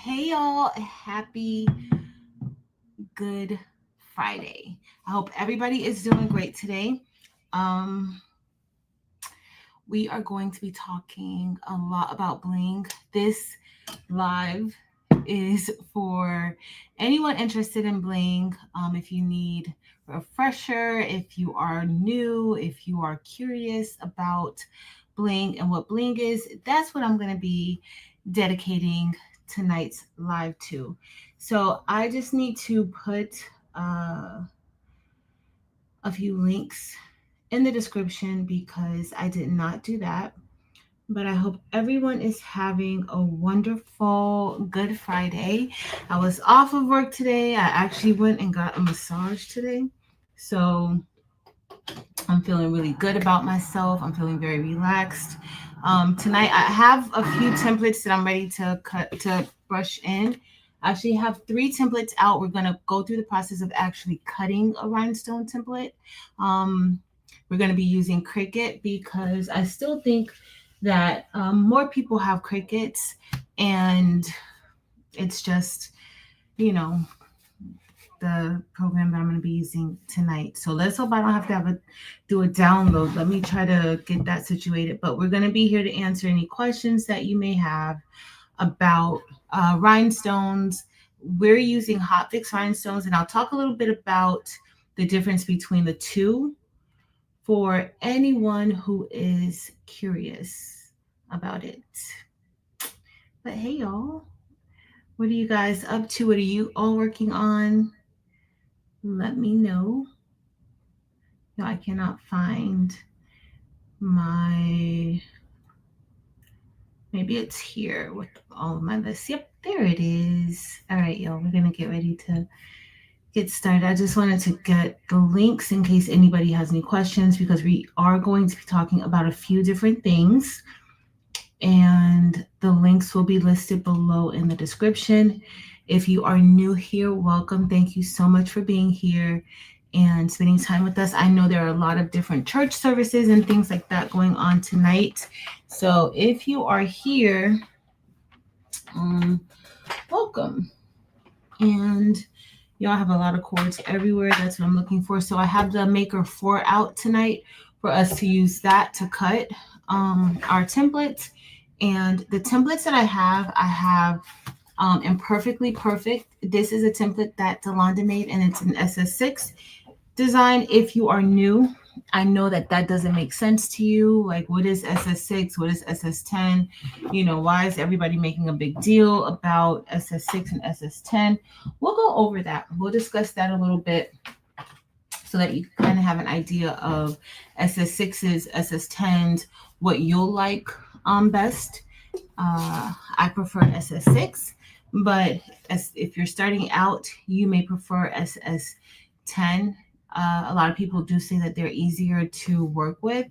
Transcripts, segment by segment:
Hey y'all, happy Good Friday. I hope everybody is doing great today. Um, we are going to be talking a lot about Bling. This live is for anyone interested in Bling. If you need a refresher, if you are new, if you are curious about Bling and what Bling is, that's what I'm going to be dedicating tonight's live to. So I just need to put a few links in the description because I did not do that. But I hope everyone is having a wonderful Good Friday. I was off of work today. I actually went and got a massage today. So I'm feeling really good about myself. I'm feeling very relaxed. Tonight I have a few templates that I'm ready to brush in. I actually have 3 templates out. We're gonna go through the process of actually cutting a rhinestone template. Um, we're gonna be using Cricut because I still think that more people have Cricuts, and it's just you know the program that I'm going to be using tonight. So let's hope I don't have to do a download. Let me try to get that situated. But we're going to be here to answer any questions that you may have about rhinestones. We're using Hotfix rhinestones, and I'll talk a little bit about the difference between the two for anyone who is curious about it. But hey, y'all, what are you guys up to? What are you all working on? Let me know. No, I cannot find my, maybe it's here with all of my lists. Yep, there it is. All right, y'all, we're going to get ready to get started. I just wanted to get the links in case anybody has any questions because we are going to be talking about a few different things. And the links will be listed below in the description. If you are new here, welcome. Thank you so much for being here and spending time with us. I know there are a lot of different church services and things like that going on tonight. So if you are here, welcome. And y'all have a lot of cords everywhere. That's what I'm looking for. So I have the Maker 4 out tonight for us to use that to cut our templates. And the templates that I have Imperfectly Perfect. This is a template that Delonda made, and it's an SS6 design. If you are new, I know that that doesn't make sense to you. Like, what is SS6? What is SS10? Why is everybody making a big deal about SS6 and SS10? We'll go over that. We'll discuss that a little bit so that you kind of have an idea of SS6s, SS10s, what you'll like best. I prefer SS6, but if you're starting out, you may prefer SS10. A lot of people do say that they're easier to work with.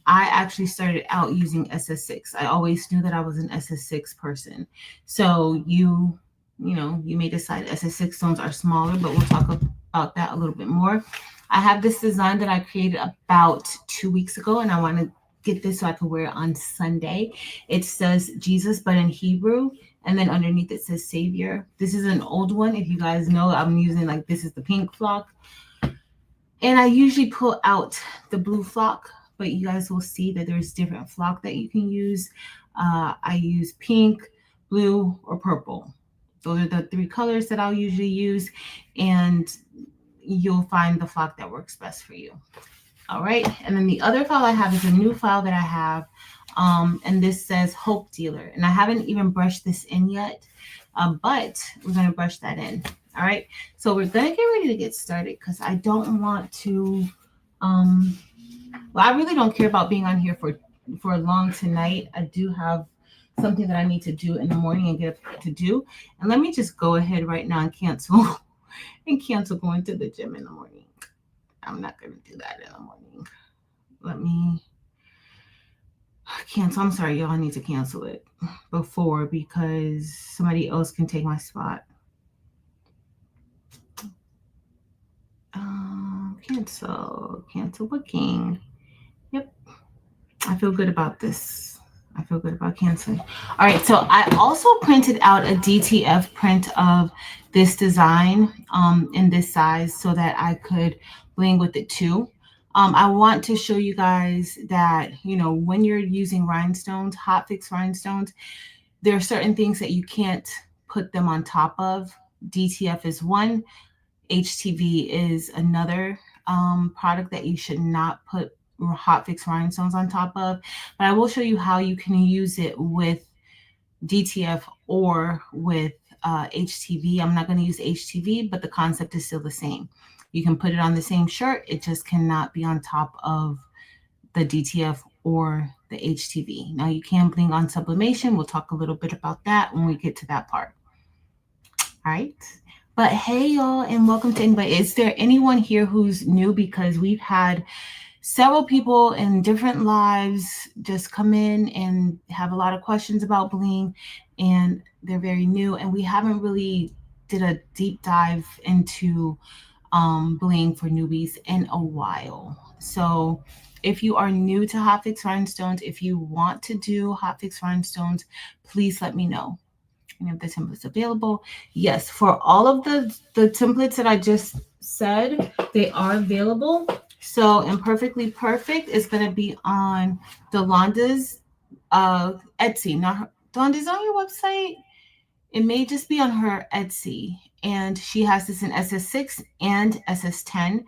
I actually started out using SS6. I always knew that I was an SS6 person. So you may decide SS6 stones are smaller, but we'll talk about that a little bit more. I have this design that I created about 2 weeks ago, and I want to get this so I can wear it on Sunday. It says Jesus, but in Hebrew, and then underneath it says Savior. This is an old one. If you guys know, I'm using this is the pink flock. And I usually pull out the blue flock, but you guys will see that there's different flock that you can use. I use pink, blue, or purple. Those are the 3 colors that I'll usually use, and you'll find the flock that works best for you. All right. And then the other file I have is a new file that I have. And this says Hope Dealer. And I haven't even brushed this in yet, but we're going to brush that in. All right. So we're going to get ready to get started because I don't want to, I really don't care about being on here for long tonight. I do have something that I need to do in the morning and get up to do. And let me just go ahead right now and cancel going to the gym in the morning. I'm not going to do that in the morning. Let me cancel. I'm sorry, y'all. I need to cancel it before because somebody else can take my spot. Cancel booking. Yep. I feel good about this. I feel good about canceling. All right, so I also printed out a DTF print of this design in this size so that I could bling with it too. I want to show you guys that, you know, when you're using rhinestones, Hotfix rhinestones, there are certain things that you can't put them on top of. DTF is one, HTV is another product that you should not put Hotfix rhinestones on top of. But I will show you how you can use it with DTF or with HTV. I'm not going to use HTV, but the concept is still the same. You can put it on the same shirt, it just cannot be on top of the DTF or the HTV. Now you can bling on sublimation. We'll talk a little bit about that when we get to that part. All right. But hey, y'all, and welcome to anybody. Is there anyone here who's new? Because we've had several people in different lives just come in and have a lot of questions about bling, and they're very new, and we haven't really did a deep dive into bling for newbies in a while. So if you are new to Hotfix Rhinestones, if you want to do Hotfix Rhinestones, please let me know. And if the templates available, yes, for all of the templates that I just said, they are available. So Imperfectly Perfect is going to be on Yolanda's Etsy. Now, Yolanda's on your website. It may just be on her Etsy. And she has this in SS6 and SS10.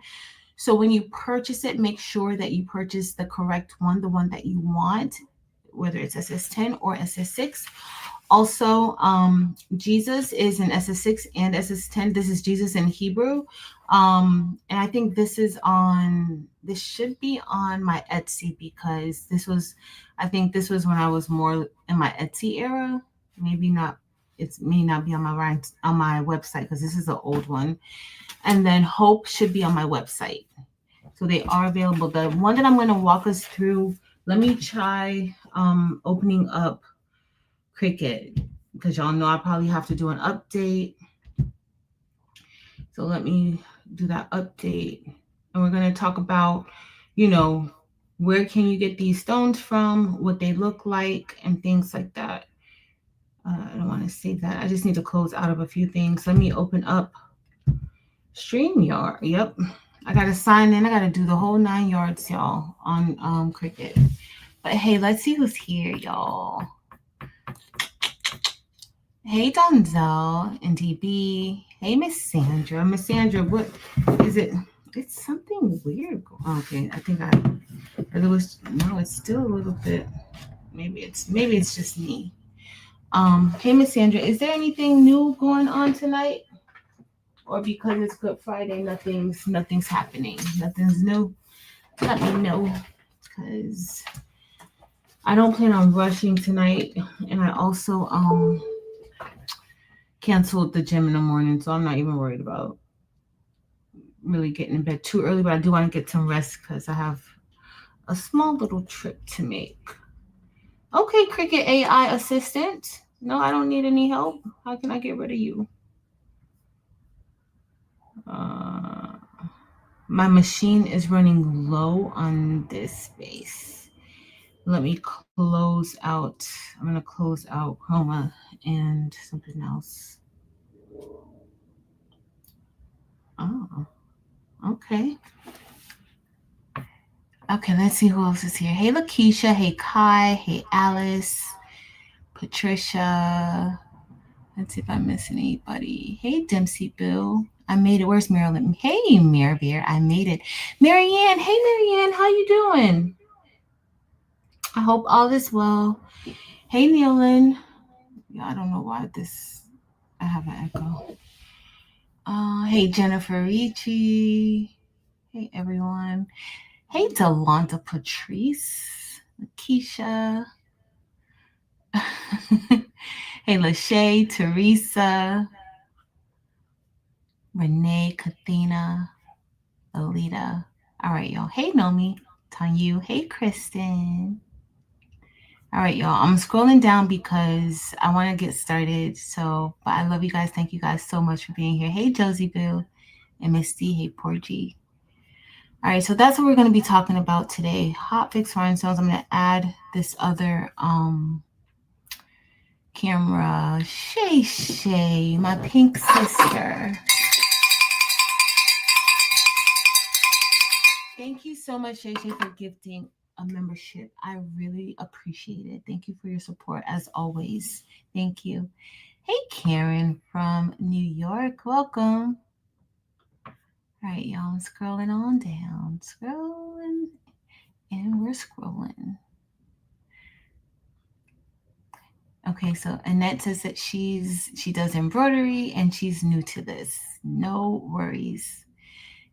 So when you purchase it, make sure that you purchase the correct one, the one that you want, whether it's SS10 or SS6. Also, Jesus is in SS6 and SS10. This is Jesus in Hebrew. And I think this should be on my Etsy because I think this was when I was more in my Etsy era. Maybe not, it may not be on my website because this is an old one. And then Hope should be on my website. So they are available. The one that I'm going to walk us through, let me try opening up Cricut because y'all know I probably have to do an update. So let me do that update. And we're going to talk about, you know, where can you get these stones from, what they look like, and things like that. I don't want to save that. I just need to close out of a few things. Let me open up StreamYard. Yep. I got to sign in. I got to do the whole 9 yards, y'all, on Cricut. But hey, let's see who's here, y'all. Hey, Donzel and DB. Hey, Miss Sandra. Miss Sandra, what is it? It's something weird. Okay, I think it's still a little bit. Maybe it's just me. Hey, Miss Sandra, is there anything new going on tonight? Or because it's Good Friday, nothing's happening. Nothing's new. Let me know. Because I don't plan on rushing tonight. And I also canceled the gym in the morning, so I'm not even worried about really getting in bed too early, but I do want to get some rest because I have a small little trip to make. Okay, Cricut AI assistant. No, I don't need any help. How can I get rid of you? My machine is running low on this space. Let me close out. I'm going to close out Chroma and something else. Oh, okay. Okay, let's see who else is here. Hey, Lakeisha. Hey, Kai. Hey, Alice. Patricia. Let's see if I'm missing anybody. Hey, Dempsey Bill. I made it. Where's Marilyn? Hey, Maravere. I made it. Marianne. Hey, Marianne. How you doing? I hope all is well. Hey, Nealon. Yeah, I don't know why I have an echo. Hey, Jennifer Ricci. Hey, everyone. Hey, Delonta Patrice. Keisha. Hey, Lachey, Teresa. Renee, Kathina, Alita. All right, y'all. Hey, Nomi. Tanyu. Hey, Kristen. All right, y'all. I'm scrolling down because I want to get started. So, but I love you guys. Thank you guys so much for being here. Hey, Josie Boo and Misty. Hey, Porgy. All right, so that's what we're going to be talking about today. Hotfix rhinestones. I'm going to add this other camera. Shay, my pink sister. Thank you so much, Shay, for gifting a membership. I really appreciate it. Thank you for your support as always. Thank you. Hey, Karen from New York. Welcome. All right, y'all. I'm scrolling on down. Scrolling. And we're scrolling. Okay, so Annette says that she does embroidery and she's new to this. No worries.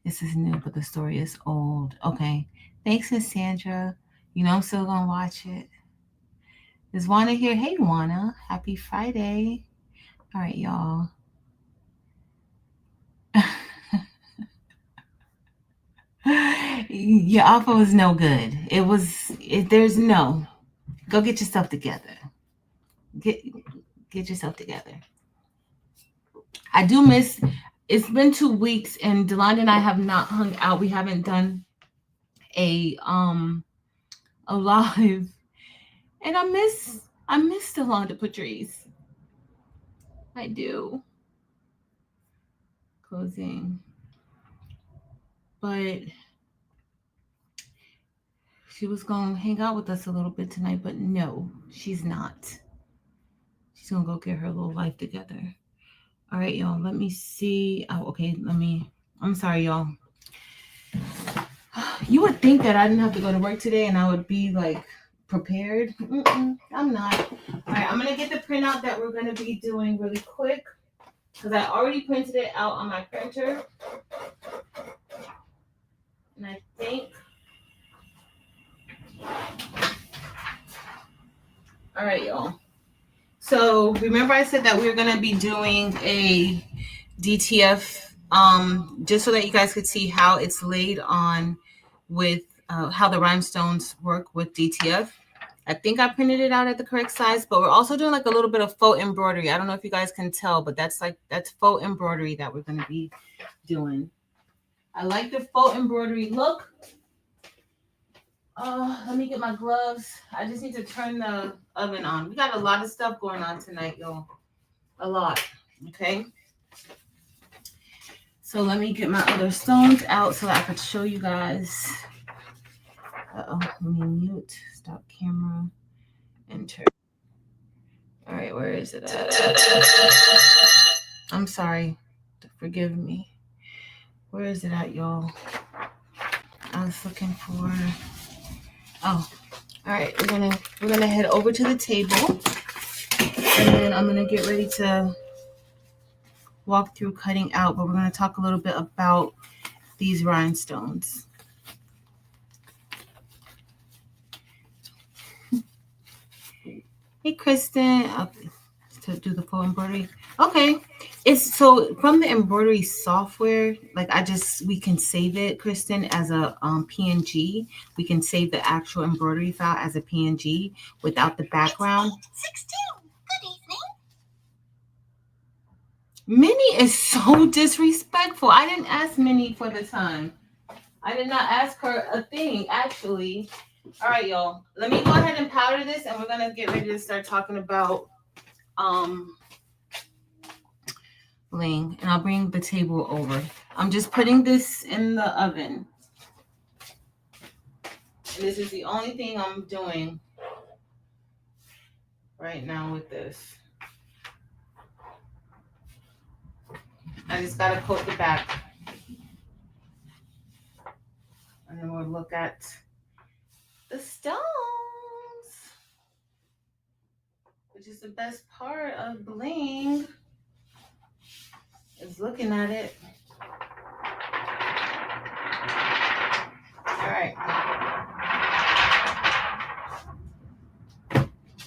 This is new, but the story is old. Okay. Thanks, Miss Sandra. You know I'm still gonna watch it. Is Juana here? Hey, Juana. Happy Friday. All right, y'all. Your offer was no good. There's no. Go get yourself together. Get yourself together. I do miss, it's been 2 weeks and Delonda and I have not hung out. We haven't done a live. And I miss Delonda Patrice. I do. Closing. But she was going to hang out with us a little bit tonight, but no, she's not. She's going to go get her little life together. All right, y'all, let me see. Oh, okay, I'm sorry, y'all. You would think that I didn't have to go to work today and I would be like prepared. I'm not. All right, I'm going to get the printout that we're going to be doing really quick because I already printed it out on my printer. And I think, all right, y'all. So remember I said that we were going to be doing a DTF just so that you guys could see how it's laid on with how the rhinestones work with DTF. I think I printed it out at the correct size, but we're also doing like a little bit of faux embroidery. I don't know if you guys can tell, but that's faux embroidery that we're going to be doing. I like the faux embroidery look. Let me get my gloves. I just need to turn the oven on. We got a lot of stuff going on tonight, y'all. A lot. Okay. So let me get my other stones out so I could show you guys. Let me mute. Stop camera. Enter. All right, where is it at? I'm sorry. Forgive me. Where is it at, y'all? I was looking for. Oh, all right. We're gonna head over to the table, and then I'm gonna get ready to walk through cutting out. But we're gonna talk a little bit about these rhinestones. Hey, Kristen. To do the full embroidery. Okay. It's so from the embroidery software, like we can save it, Kristen, as a PNG. We can save the actual embroidery file as a PNG without the background. 16. Good evening. Minnie is so disrespectful. I didn't ask Minnie for the time. I did not ask her a thing, actually. All right, y'all. Let me go ahead and powder this, and we're gonna get ready to start talking about Bling, and I'll bring the table over. I'm just putting this in the oven. And this is the only thing I'm doing right now with this. I just gotta coat the back. And then we'll look at the stones, which is the best part of Bling, is looking at it. All right.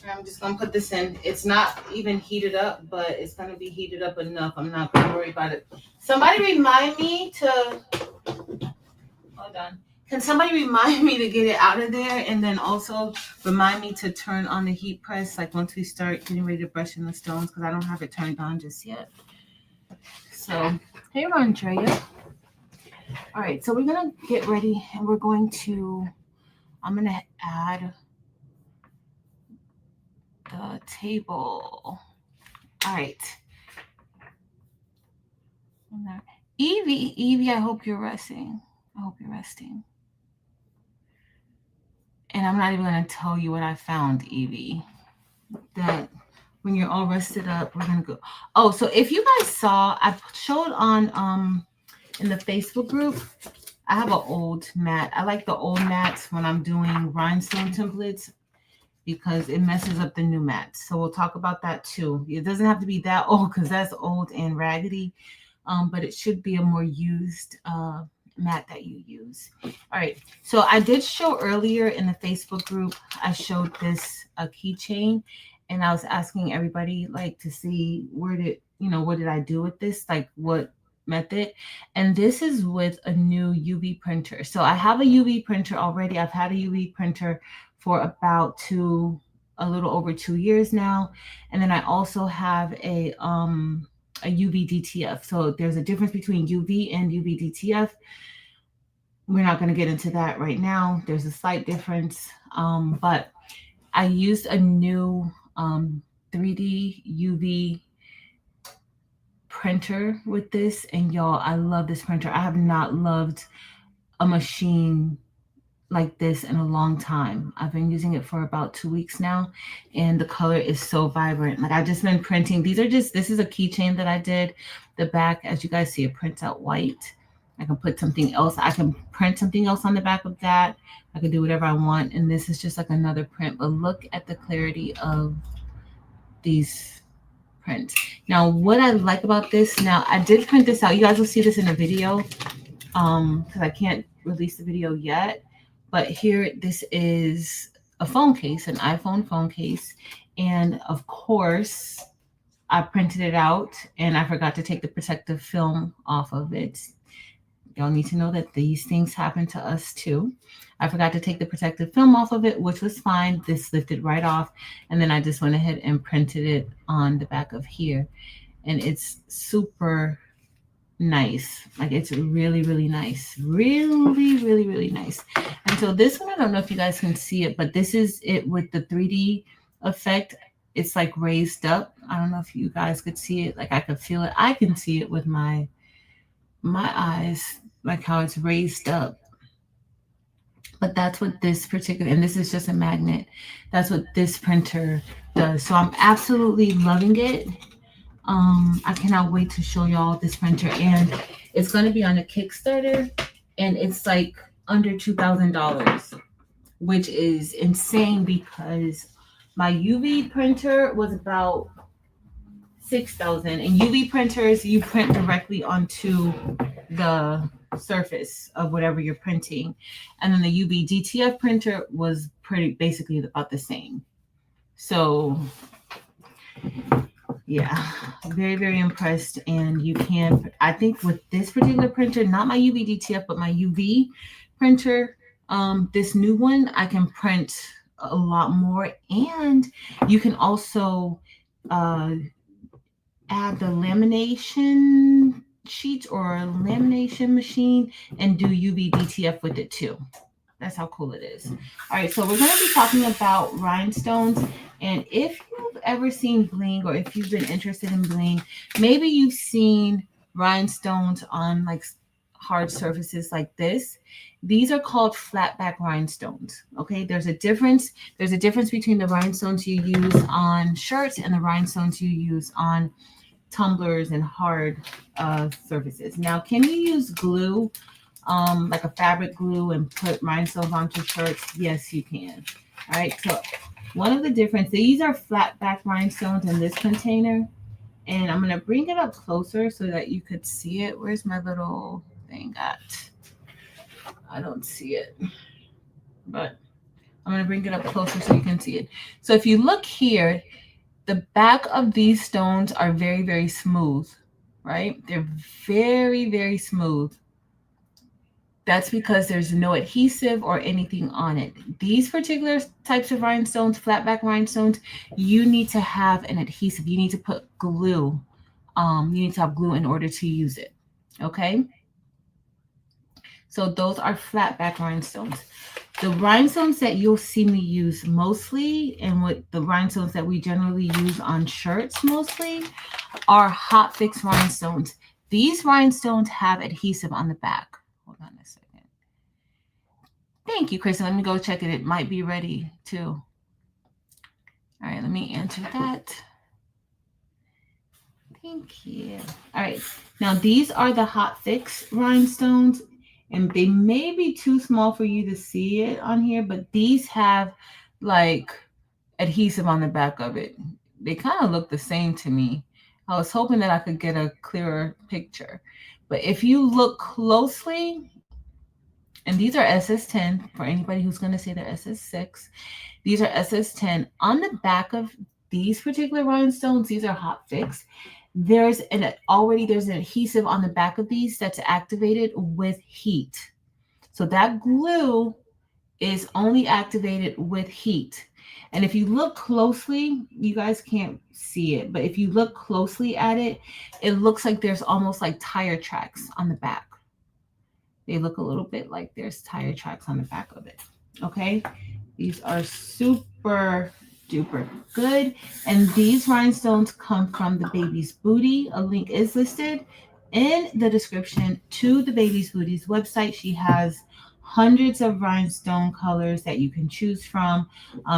I'm just gonna put this in. It's not even heated up, but it's gonna be heated up enough. I'm not gonna worry about it. Somebody remind me to, hold on. Can somebody remind me to get it out of there, and then also remind me to turn on the heat press, like once we start getting ready to brush in the stones, because I don't have it turned on just yet. So, hey, Andrea. All right, so we're gonna get ready and I'm gonna add the table. All right. Evie, I hope you're resting. I hope you're resting. And I'm not even gonna tell you what I found, Evie. That when you're all rested up, we're gonna go. Oh, so if you guys saw, I showed on in the Facebook group, I have an old mat. I like the old mats when I'm doing rhinestone templates because it messes up the new mats. So we'll talk about that too. It doesn't have to be that old because that's old and raggedy, but it should be a more used mat that you use. All right. So I did show earlier in the Facebook group, I showed this keychain, and I was asking everybody like to see what did I do with this? Like what method? And this is with a new UV printer. So I have a UV printer already. I've had a UV printer for about a little over 2 years now. And then I also have a UV DTF. So there's a difference between UV and UV DTF. We're not going to get into that right now. There's a slight difference. But I used a new 3D UV printer with this. And y'all, I love this printer. I have not loved a machine like this in a long time. I've been using it for about 2 weeks now, and the color is so vibrant. Like I've just been printing. This is a keychain that I did. The back, as you guys see, it prints out white. I can put something else. I can print something else on the back of that. I can do whatever I want. And this is just like another print, but look at the clarity of these prints. Now, what I like about this, now I did print this out. You guys will see this in a video because I can't release the video yet. But here, this is a phone case, an iPhone phone case. And of course, I printed it out and I forgot to take the protective film off of it. Y'all need to know that these things happen to us too. I forgot to take the protective film off of it, which was fine. This lifted right off. And then I just went ahead and printed it on the back of here. And it's super nice. Like it's really, really nice. Really, really, really nice. And so this one, I don't know if you guys can see it, but this is it with the 3D effect. It's like raised up. I don't know if you guys could see it. Like I could feel it. I can see it with my eyes, like how it's raised up. But that's what this particular, and this is just a magnet. That's what this printer does. So I'm absolutely loving it. I cannot wait to show y'all this printer, and it's going to be on a Kickstarter, and it's like under $2,000, which is insane because my UV printer was about $6,000, and UV printers, you print directly onto the surface of whatever you're printing, and then the UV DTF printer was basically about the same. So yeah, very, very impressed. And you can, I think with this particular printer, not my UV DTF, but my UV printer, this new one, I can print a lot more. And you can also add the lamination sheets or lamination machine and do UV DTF with it too. That's how cool it is. All right, so we're going to be talking about rhinestones. And if you've ever seen Bling, or if you've been interested in Bling, maybe you've seen rhinestones on like hard surfaces like this. These are called flatback rhinestones. Okay, there's a difference. There's a difference between the rhinestones you use on shirts and the rhinestones you use on tumblers and hard surfaces. Now, can you use glue? Like a fabric glue and put rhinestones onto shirts? Yes, you can. All right, so one of the difference, these are flat back rhinestones in this container, and I'm going to bring it up closer so that you could see it. Where's my little thing at? I don't see it, but I'm going to bring it up closer so you can see it. So if you look here, the back of these stones are very, very smooth, right? They're very, very smooth. That's because there's no adhesive or anything on it. These particular types of rhinestones, flatback rhinestones, you need to have an adhesive. You need to put glue. You need to have glue in order to use it. Okay? So those are flatback rhinestones. The rhinestones that you'll see me use mostly, and what the rhinestones that we generally use on shirts mostly, are Hotfix rhinestones. These rhinestones have adhesive on the back. Hold on a second. Thank you, Kristen. Let me go check it. It might be ready too. All right, let me answer that. Thank you. All right, now these are the Hotfix rhinestones, and they may be too small for you to see it on here, but these have like adhesive on the back of it. They kind of look the same to me. I was hoping that I could get a clearer picture. But if you look closely, and these are SS10 for anybody who's going to say they're SS6, these are SS10. On the back of these particular rhinestones, these are Hotfix. There's an adhesive on the back of these that's activated with heat. So that glue is only activated with heat. And if you look closely, you guys can't see it, but if you look closely at it, it looks like there's almost like tire tracks on the back. They look a little bit like there's tire tracks on the back of it. Okay. These are super duper good. And these rhinestones come from the baby's booty. A link is listed in the description to the baby's booty's website. She has hundreds of rhinestone colors that you can choose from.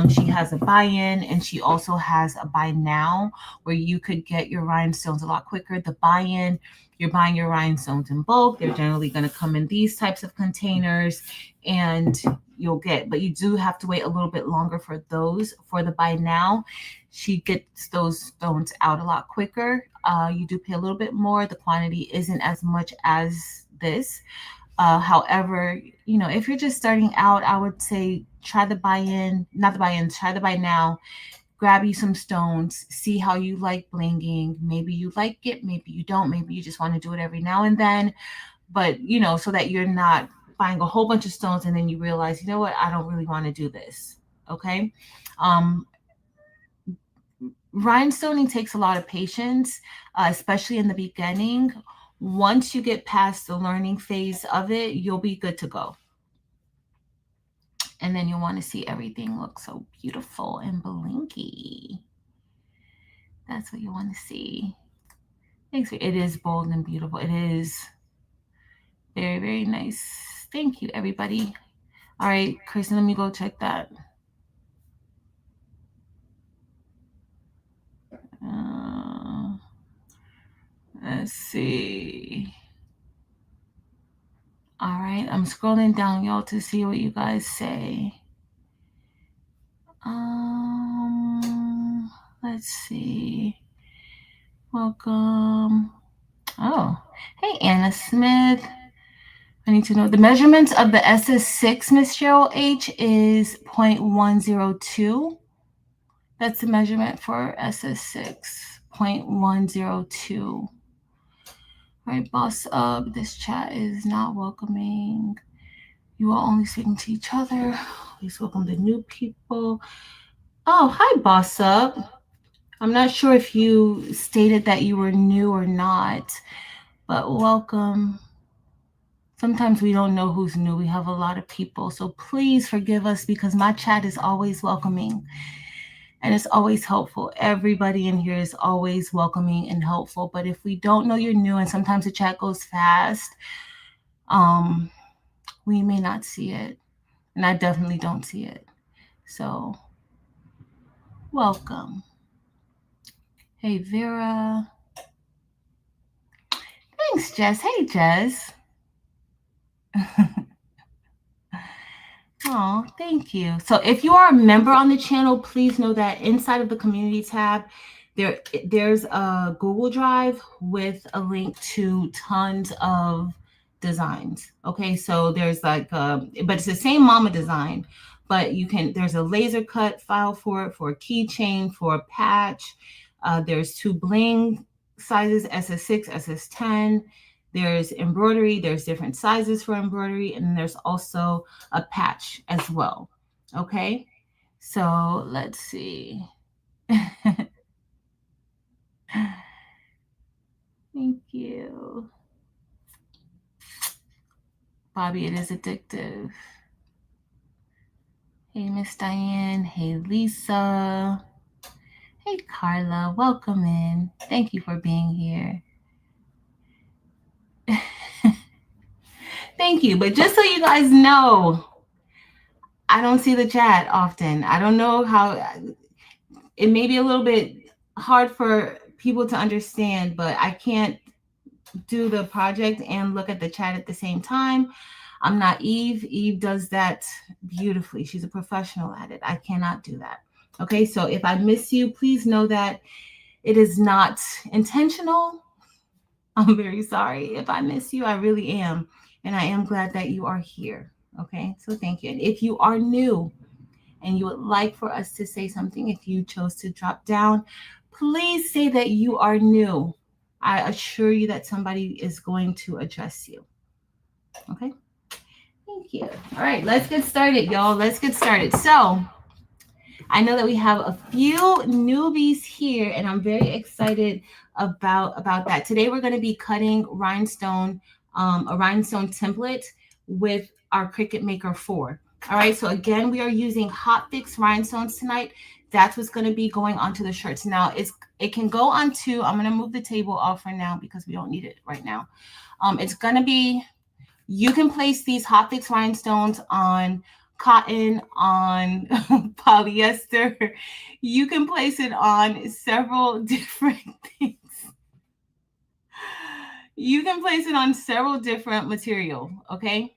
She has a buy-in, and she also has a buy now where you could get your rhinestones a lot quicker. The buy-in, you're buying your rhinestones in bulk. They're generally going to come in these types of containers, and you'll get, but you do have to wait a little bit longer for those. For the buy now, she gets those stones out a lot quicker. You do pay a little bit more. The quantity isn't as much as this. However, you know, if you're just starting out, I would say try the buy-in, not the buy-in, try the buy now. Grab you some stones, see how you like blinging. Maybe you like it, maybe you don't, maybe you just want to do it every now and then. But, you know, so that you're not buying a whole bunch of stones and then you realize, you know what, I don't really want to do this. Okay. Rhinestoning takes a lot of patience, especially in the beginning. Once you get past the learning phase of it, you'll be good to go. And then you'll want to see everything look so beautiful and blinky. That's what you want to see. Thanks. It is bold and beautiful. It is very, very nice. Thank you, everybody. All right, Kristen, let me go check that. Let's see. All right, I'm scrolling down, y'all, to see what you guys say. Let's see. Welcome. Oh, hey, Anna Smith. I need to know the measurements of the SS6, Miss Cheryl H, is 0.102. That's the measurement for SS6, 0.102. All right, boss up. This chat is not welcoming. You are only speaking to each other. Please welcome the new people. Oh, hi, boss up. I'm not sure if you stated that you were new or not, but welcome. Sometimes we don't know who's new. We have a lot of people. So please forgive us because my chat is always welcoming and it's always helpful. Everybody in here is always welcoming and helpful. But if we don't know you're new and sometimes the chat goes fast, we may not see it. And I definitely don't see it. So welcome. Hey, Vera. Thanks, Jess. Hey, Jess. Oh, thank you. So if you are a member on the channel, please know that inside of the community tab, there's a Google Drive with a link to tons of designs. Okay, so there's like, but it's the same mama design, but there's a laser cut file for it, for a keychain, for a patch. There's 2 bling sizes, SS6, SS10. There's embroidery. There's different sizes for embroidery, and there's also a patch as well. Okay, so let's see. Thank you. Bobby, it is addictive. Hey, Miss Diane. Hey, Lisa. Hey, Carla. Welcome in. Thank you for being here. Thank you. But just so you guys know, I don't see the chat often. I don't know how it may be a little bit hard for people to understand, but I can't do the project and look at the chat at the same time. I'm not Eve. Eve does that beautifully. She's a professional at it. I cannot do that. Okay, so if I miss you, please know that it is not intentional. I'm very sorry if I miss you. I really am. And I am glad that you are here. Okay, so thank you. And if you are new and you would like for us to say something, if you chose to drop down, please say that you are new. I assure you that somebody is going to address you. Okay, thank you. All right, let's get started, y'all. Let's get started. So, I know that we have a few newbies here, and I'm very excited about that. Today, we're going to be cutting rhinestone, a rhinestone template with our Cricut Maker 4. All right, so again, we are using Hotfix rhinestones tonight. That's what's going to be going onto the shirts. Now, it can go onto, I'm going to move the table off for now because we don't need it right now. It's going to be, you can place these Hotfix rhinestones on cotton, on polyester. You can place it on several different things. You can place it on several different material, okay?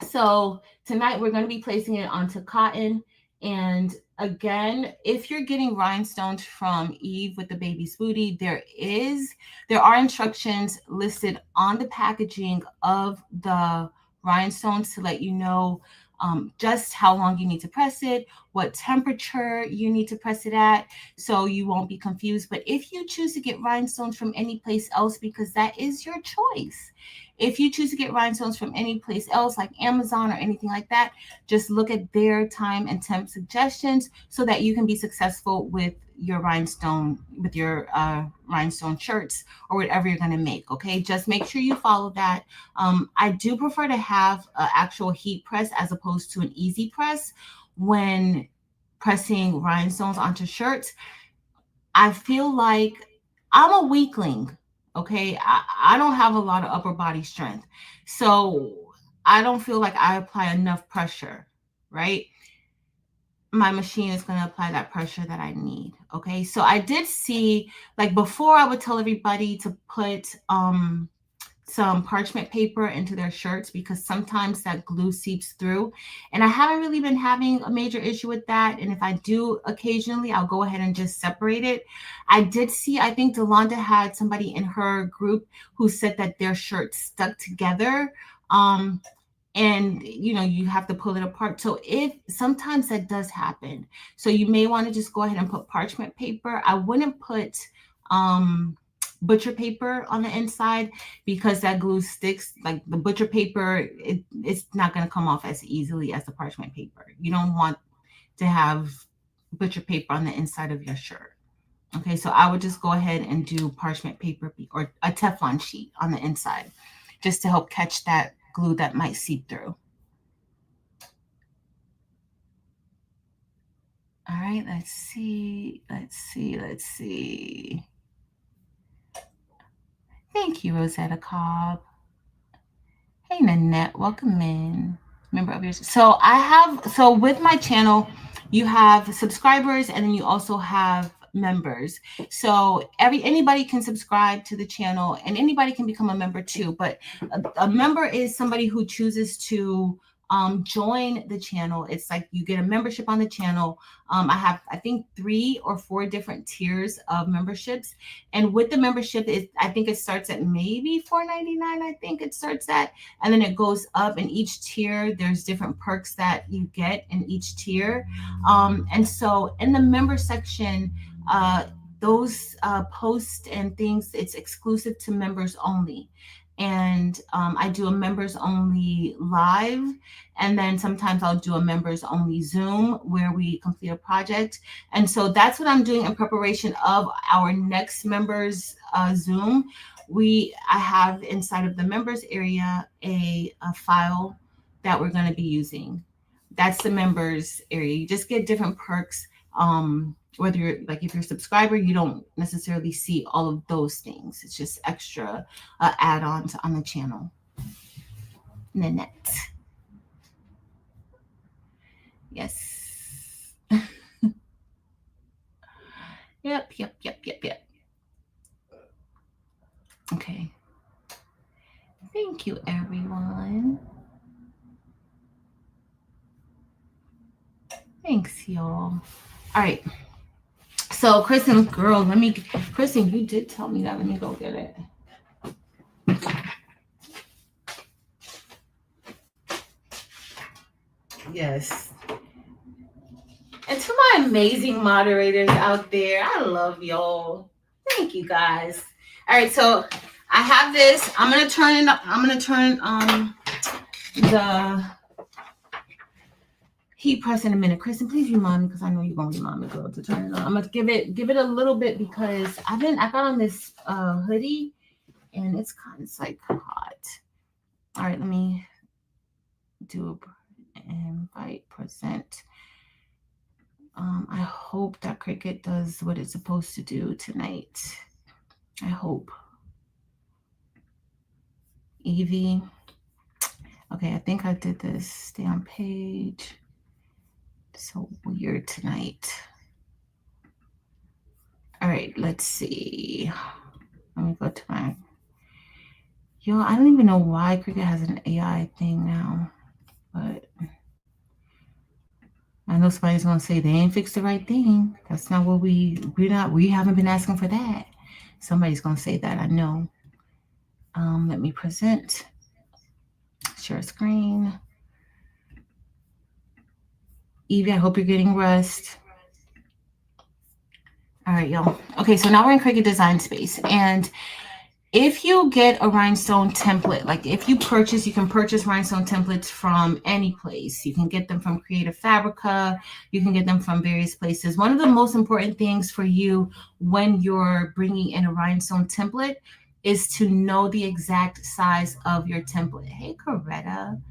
So tonight we're going to be placing it onto cotton. And again, if you're getting rhinestones from Eve with the baby's booty, there are instructions listed on the packaging of the rhinestones to let you know just how long you need to press it, what temperature you need to press it at, so you won't be confused. But if you choose to get rhinestones from any place else, because that is your choice, if you choose to get rhinestones from any place else, like Amazon or anything like that, just look at their time and temp suggestions so that you can be successful with your rhinestone shirts or whatever you're going to make. Okay, just make sure you follow that. I do prefer to have an actual heat press as opposed to an easy press when pressing rhinestones onto shirts. I feel like I'm a weakling. Okay, I don't have a lot of upper body strength, so I don't feel like I apply enough pressure, right? My machine is going to apply that pressure that I need. Okay, so I did see, like, before I would tell everybody to put some parchment paper into their shirts because sometimes that glue seeps through, and I haven't really been having a major issue with that. And if I do occasionally, I'll go ahead and just separate it. I did see, I think Delonda had somebody in her group who said that their shirts stuck together, and you have to pull it apart. So if sometimes that does happen, so you may want to just go ahead and put parchment paper. I wouldn't put butcher paper on the inside because that glue sticks. Like the butcher paper, it's not going to come off as easily as the parchment paper. You don't want to have butcher paper on the inside of your shirt. Okay, so I would just go ahead and do parchment paper or a Teflon sheet on the inside just to help catch that glue that might seep through. All right, let's see. Thank you, Rosetta Cobb. Hey, Nanette, welcome in. Member of yours. So with my channel, you have subscribers and then you also have members. So anybody can subscribe to the channel and anybody can become a member too. But a member is somebody who chooses to join the channel. It's like you get a membership on the channel. I have, I think, 3 or 4 different tiers of memberships. And with the membership, I think it starts at maybe $4.99. I think it starts at, and then it goes up. In each tier, there's different perks that you get in each tier. And so in the member section, those posts and things, it's exclusive to members only. And I do a members only live, and then sometimes I'll do a members only Zoom where we complete a project. And so that's what I'm doing in preparation of our next members Zoom. I have inside of the members area a file that we're going to be using. That's the members area. You just get different perks. Whether you're like, if you're a subscriber, you don't necessarily see all of those things. It's just extra add-ons on the channel. Nanette. Yes. Yep. Okay. Thank you, everyone. Thanks, y'all. All right. So, Kristen, girl, Kristen, you did tell me that. Let me go get it. Yes. And to my amazing moderators out there, I love y'all. Thank you, guys. All right, so I have this. I'm gonna turn the heat press in a minute. Kristen, please remind me, because I know you're gonna remind me, girl, to turn it on. I'm gonna give it a little bit, because I got on this hoodie and it's kind of like hot. All right, let me do invite present. I hope that Cricut does what it's supposed to do tonight. I hope. Evie. Okay, I think I did this. Stay on page. So weird tonight. All right, let's see. Let me go to my... Yo, I don't even know why Cricut has an AI thing now, but I know somebody's gonna say they ain't fixed the right thing. That's not what we haven't been asking for that. Somebody's gonna say that, I know. Let me present. Share screen. Evie, I hope you're getting rest. All right, y'all. Okay, so now we're in Cricut Design Space, and if you get a rhinestone template, like if you can purchase rhinestone templates from any place. You can get them from Creative Fabrica. You can get them from various places. One of the most important things for you when you're bringing in a rhinestone template is to know the exact size of your template. Hey, Coretta.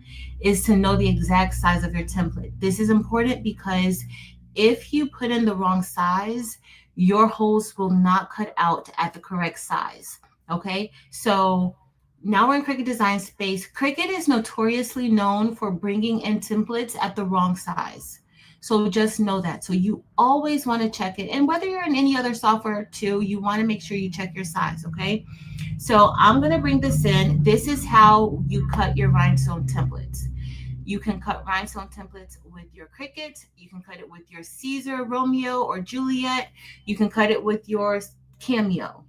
Is to know the exact size of your template. This is important because if you put in the wrong size, your holes will not cut out at the correct size. Okay, so now we're in Cricut Design Space. Cricut is notoriously known for bringing in templates at the wrong size. So just know that. So you always want to check it. And whether you're in any other software too, you want to make sure you check your size, okay? So I'm going to bring this in. This is how you cut your rhinestone templates. You can cut rhinestone templates with your Cricut. You can cut it with your Caesar, Romeo, or Juliet. You can cut it with your Cameo.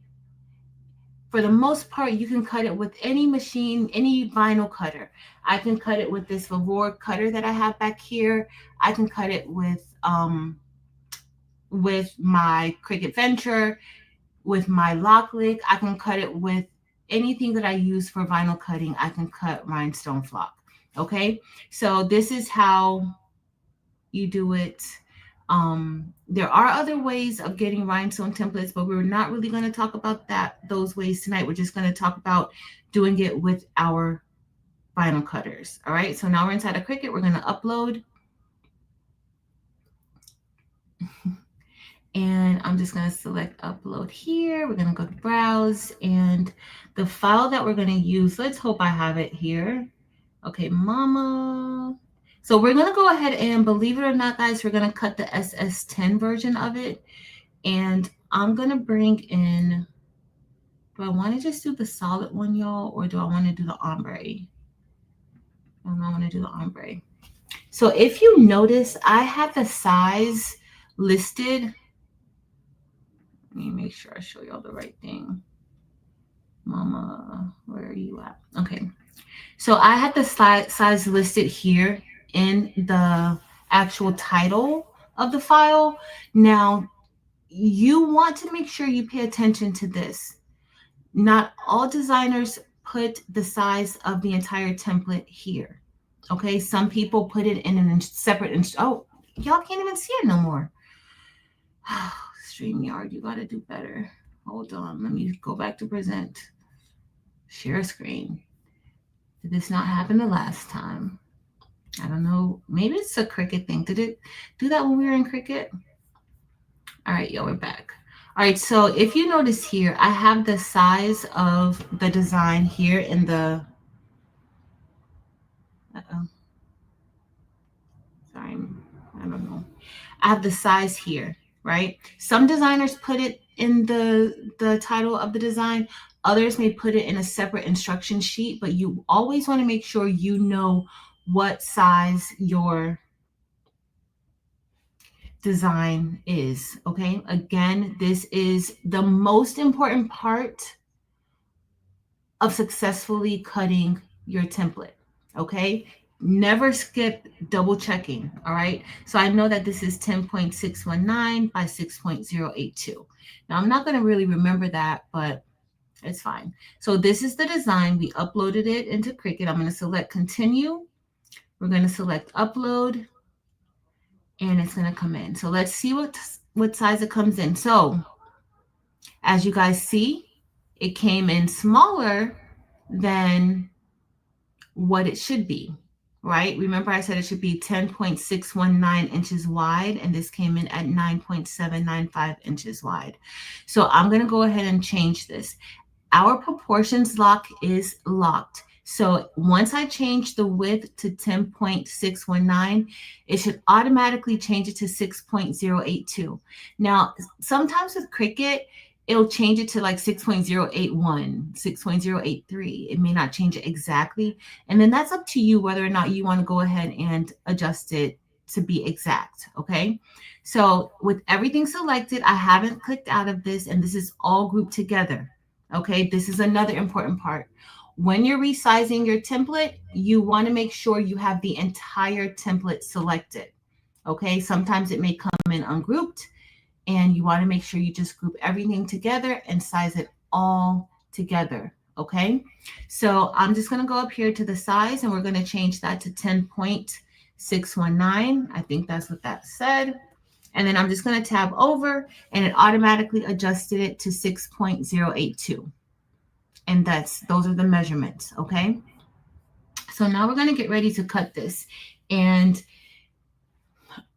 For the most part, you can cut it with any machine, any vinyl cutter. I can cut it with this Vavor cutter that I have back here. I can cut it with my Cricut Venture, with my Locklick. I can cut it with anything that I use for vinyl cutting. I can cut rhinestone flock. Okay, so this is how you do it. There are other ways of getting rhinestone templates, but we're not really going to talk about those ways tonight. We're just going to talk about doing it with our vinyl cutters. All right, so now we're inside of Cricut. We're going to upload. And I'm just going to select upload here. We're going to go to browse, and the file that we're going to use, let's hope I have it here. Okay, mama. So we're going to go ahead and, believe it or not, guys, we're going to cut the SS10 version of it. And I'm going to bring in, do I want to just do the solid one, y'all, or do I want to do the ombre? I want to do the ombre. So if you notice, I have the size listed. Let me make sure I show y'all the right thing. Mama, where are you at? Okay. So I had the size listed here in the actual title of the file. Now, you want to make sure you pay attention to this. Not all designers put the size of the entire template here. Okay, some people put it in a separate. Oh, y'all can't even see it no more. StreamYard, you got to do better. Hold on, let me go back to present. Share screen. Did this not happen the last time? I don't know. Maybe it's a Cricut thing. Did it do that when we were in Cricut? All right, yo, we're back. All right, so if you notice here, I have the size of the design here in the, uh-oh, sorry, I don't know. I have the size here, right? Some designers put it in the title of the design. Others may put it in a separate instruction sheet, but you always want to make sure you know what size your design is, okay? Again, this is the most important part of successfully cutting your template, okay? Never skip double checking, all right? So I know that this is 10.619 by 6.082. Now I'm not gonna really remember that, but it's fine. So this is the design. We uploaded it into Cricut. I'm gonna select continue. We're gonna select upload, and it's gonna come in. So let's see what size it comes in. So as you guys see, it came in smaller than what it should be, right? Remember I said it should be 10.619 inches wide, and this came in at 9.795 inches wide. So I'm going to go ahead and change this. Our proportions lock is locked. So once I change the width to 10.619, it should automatically change it to 6.082. Now, sometimes with Cricut, it'll change it to like 6.081, 6.083. It may not change it exactly. And then that's up to you whether or not you want to go ahead and adjust it to be exact, okay? So with everything selected, I haven't clicked out of this, and this is all grouped together. Okay, this is another important part. When you're resizing your template, you want to make sure you have the entire template selected. Okay, sometimes it may come in ungrouped, and you want to make sure you just group everything together and size it all together. Okay, so I'm just going to go up here to the size, and we're going to change that to 10.619. I think that's what that said. And then I'm just going to tab over, and it automatically adjusted it to 6.082. And those are the measurements, okay? So now we're going to get ready to cut this. And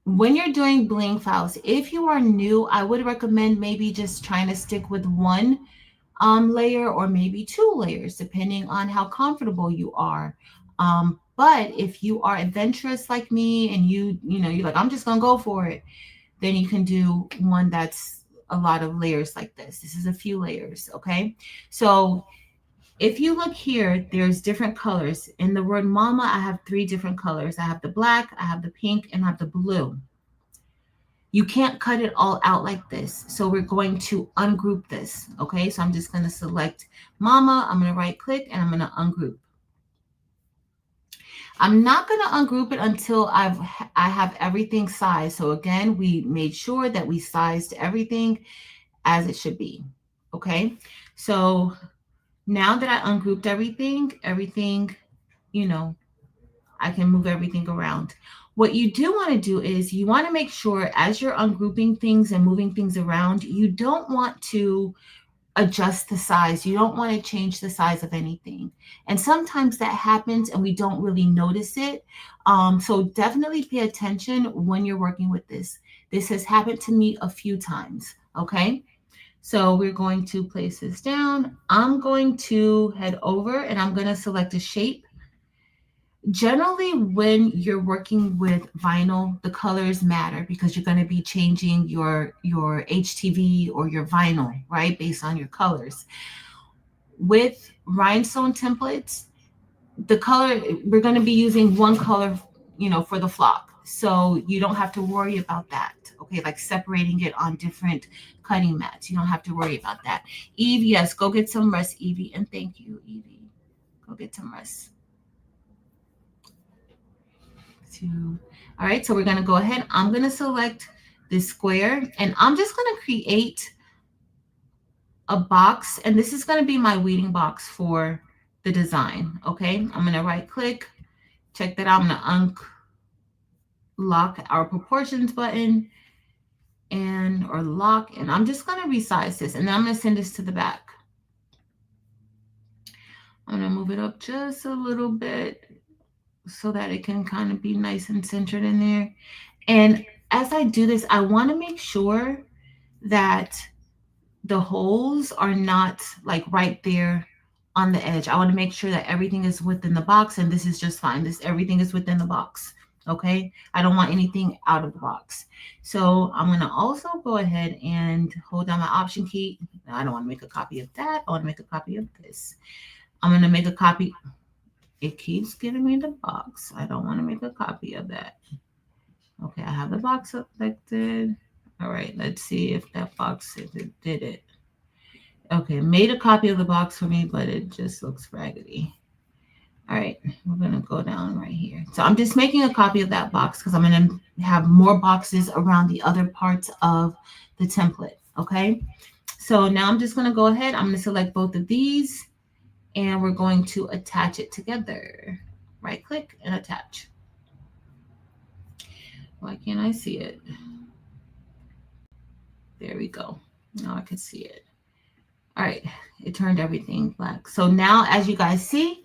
when you're doing bling files, if you are new, I would recommend maybe just trying to stick with one layer or maybe two layers, depending on how comfortable you are. But if you are adventurous like me and you're like, I'm just going to go for it, then you can do one that's a lot of layers like this. This is a few layers, okay? So if you look here, there's different colors. In the word mama, I have 3 different colors. I have the black, I have the pink, and I have the blue. You can't cut it all out like this. So we're going to ungroup this, okay? So I'm just gonna select mama, I'm gonna right click, and I'm gonna ungroup. I'm not going to ungroup it until I have everything sized. So again, we made sure that we sized everything as it should be. Okay. So now that I ungrouped everything, I can move everything around. What you do want to do is you want to make sure as you're ungrouping things and moving things around, you don't want to adjust the size. You don't want to change the size of anything. And sometimes that happens and we don't really notice it. So definitely pay attention when you're working with this. This has happened to me a few times. Okay. So we're going to place this down. I'm going to head over and I'm going to select a shape. Generally, when you're working with vinyl, the colors matter because you're going to be changing your HTV or your vinyl, right, based on your colors. With rhinestone templates, the color, we're going to be using one color, for the flock. So you don't have to worry about that, okay, like separating it on different cutting mats. You don't have to worry about that. Eve, yes, go get some rest, Evie, and thank you, Evie. Go get some rest. All right, so we're going to go ahead. I'm going to select this square, and I'm just going to create a box, and this is going to be my weeding box for the design. Okay, I'm going to right click, check that out. I'm going to unlock our proportions button or lock, and I'm just going to resize this, and then I'm going to send this to the back. I'm going to move it up just a little bit so that it can kind of be nice and centered in there. And as I do this, I want to make sure that the holes are not like right there on the edge. I want to make sure that everything is within the box, and this is just fine. Everything is within the box. Okay. I don't want anything out of the box. So I'm going to also go ahead and hold down my option key. I don't want to make a copy of that. I want to make a copy of this. I'm going to make a copy. It keeps giving me the box. I don't want to make a copy of that. Okay, I have the box selected. All right, let's see if that box, if it did it. Okay, made a copy of the box for me, but it just looks raggedy. All right, we're going to go down right here. So I'm just making a copy of that box because I'm going to have more boxes around the other parts of the template. Okay, so now I'm just going to go ahead. I'm going to select both of these and we're going to attach it together. Right click and attach. Why can't I see it? There we go. Now I can see it. All right, it turned everything black. So now, as you guys see,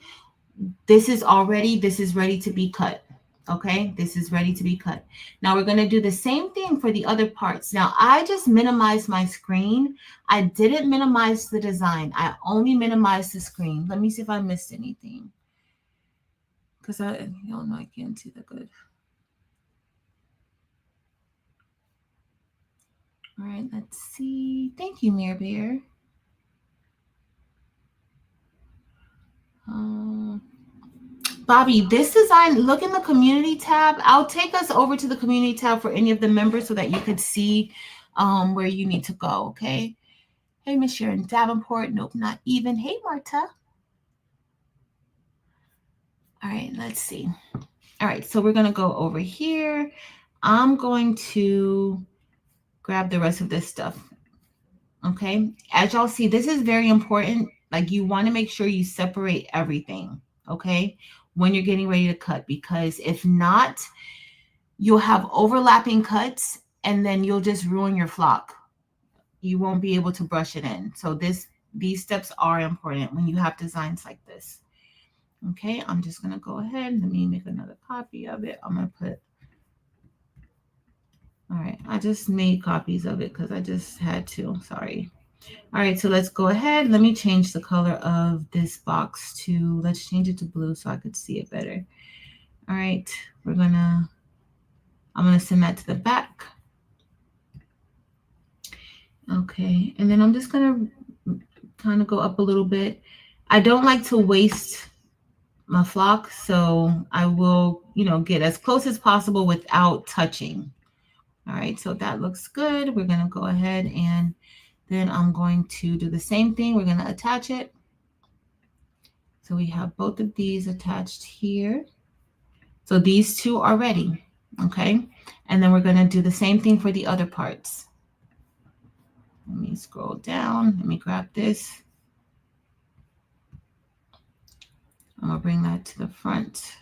this is ready to be cut. Okay, this is ready to be cut. Now we're going to do the same thing for the other parts. Now I just minimized my screen. I didn't minimize the design. I only minimized the screen. Let me see if I missed anything. Because y'all know I can't see that good. All right, let's see. Thank you, Mirror Bear. Bobby, this design, look in the community tab. I'll take us over to the community tab for any of the members so that you could see where you need to go, okay? Hey, Miss Sharon Davenport. Nope, not even. Hey, Marta. All right, let's see. All right, so we're going to go over here. I'm going to grab the rest of this stuff, okay? As y'all see, this is very important. Like, you want to make sure you separate everything, okay, when you're getting ready to cut, because if not, you'll have overlapping cuts and then you'll just ruin your flock. You won't be able to brush it in. So these steps are important when you have designs like this. Okay, I'm just going to go ahead. Let me make another copy of it. I'm going to put, all right, I just made copies of it because I just had to. Sorry. All right, so let's go ahead. Let me change the color of this box to, let's change it to blue so I could see it better. All right, I'm going to send that to the back. Okay, and then I'm just going to kind of go up a little bit. I don't like to waste my flock, so I will, get as close as possible without touching. All right, so that looks good. We're going to go ahead and then I'm going to do the same thing. We're going to attach it. So we have both of these attached here. So these two are ready, okay? And then we're going to do the same thing for the other parts. Let me scroll down. Let me grab this. I'm going to bring that to the front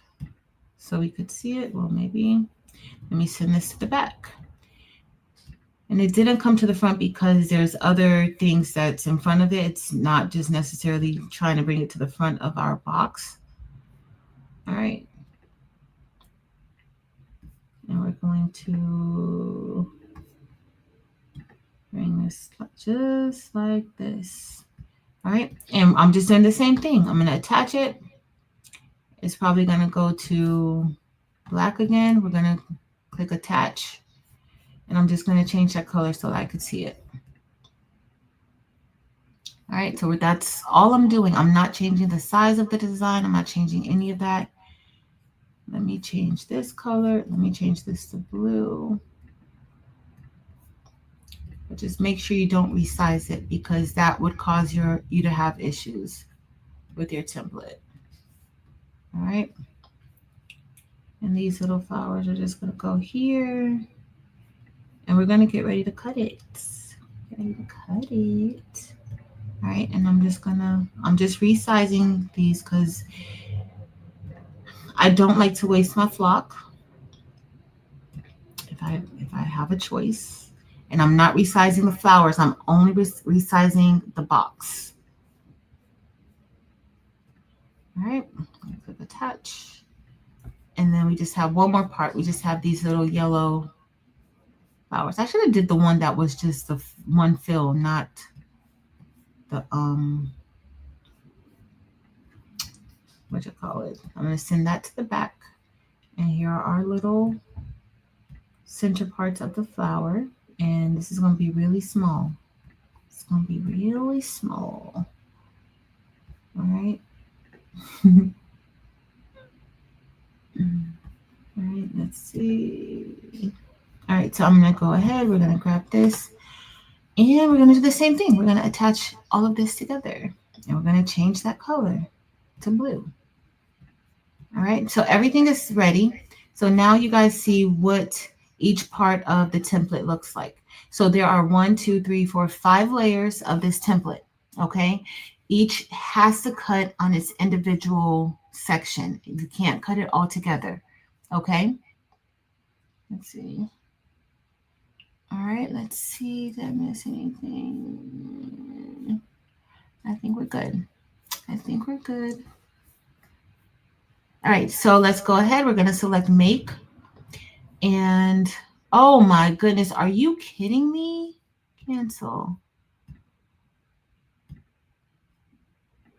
so we could see it. Well, maybe. Let me send this to the back. And it didn't come to the front because there's other things that's in front of it. It's not just necessarily trying to bring it to the front of our box. All right. And we're going to bring this just like this. All right. And I'm just doing the same thing. I'm going to attach it. It's probably going to go to black again. We're going to click attach. And I'm just going to change that color so that I could see it. All right, so that's all I'm doing. I'm not changing the size of the design. I'm not changing any of that. Let me change this color. Let me change this to blue. But just make sure you don't resize it because that would cause you to have issues with your template. All right. And these little flowers are just going to go here. And we're going to get ready to cut it. Get ready to cut it. All right, and I'm just resizing these because I don't like to waste my flock. If I have a choice, and I'm not resizing the flowers, I'm only resizing the box. All right, click attach. And then we just have one more part. We just have these little yellow flowers. I should have did the one that was just the one fill, not the what you call it. I'm going to send that to the back. And here are our little center parts of the flower. And this is going to be really small. It's going to be really small. All right. All right, let's see. All right, so I'm going to go ahead. We're going to grab this. And we're going to do the same thing. We're going to attach all of this together. And we're going to change that color to blue. All right, so everything is ready. So now you guys see what each part of the template looks like. So there are 1, 2, 3, 4, 5 layers of this template, okay? Each has to cut on its individual section. You can't cut it all together, okay? Let's see. All right, let's see. Did I miss anything? I think we're good. I think we're good. All right, so let's go ahead. We're going to select make. And oh my goodness, are you kidding me? Cancel.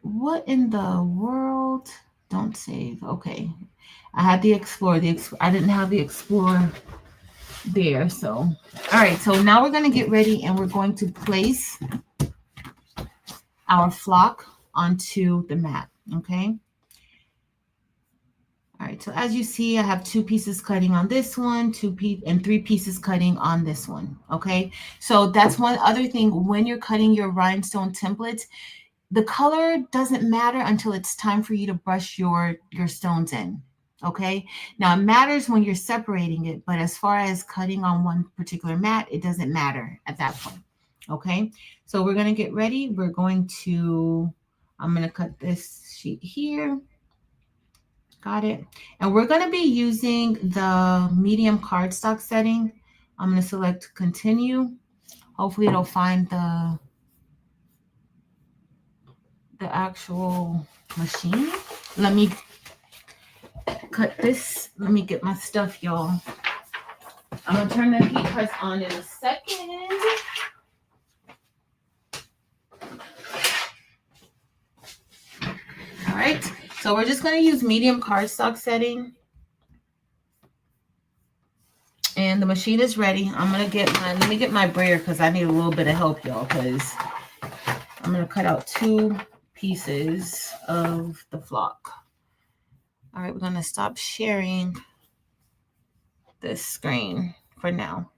What in the world? Don't save. Okay. I had the Explorer. I didn't have the Explorer there. So, all right. So now we're going to get ready and we're going to place our flock onto the mat. Okay. All right, so as you see, I have 2 pieces cutting on this one, 3 pieces cutting on this one, okay? So that's one other thing. When you're cutting your rhinestone templates, the color doesn't matter until it's time for you to brush your stones in, okay? Now, it matters when you're separating it, but as far as cutting on one particular mat, it doesn't matter at that point, okay? So we're going to get ready. I'm going to cut this sheet here. Got it. And we're going to be using the medium cardstock setting. I'm going to select continue. Hopefully it'll find the actual machine. Let me cut this. Let me get my stuff, y'all. I'm going to turn the heat press on in a second. All right. So we're just going to use medium cardstock setting. And the machine is ready. Let me get my brayer because I need a little bit of help, y'all, because I'm going to cut out 2 pieces of the flock. All right, we're going to stop sharing this screen for now.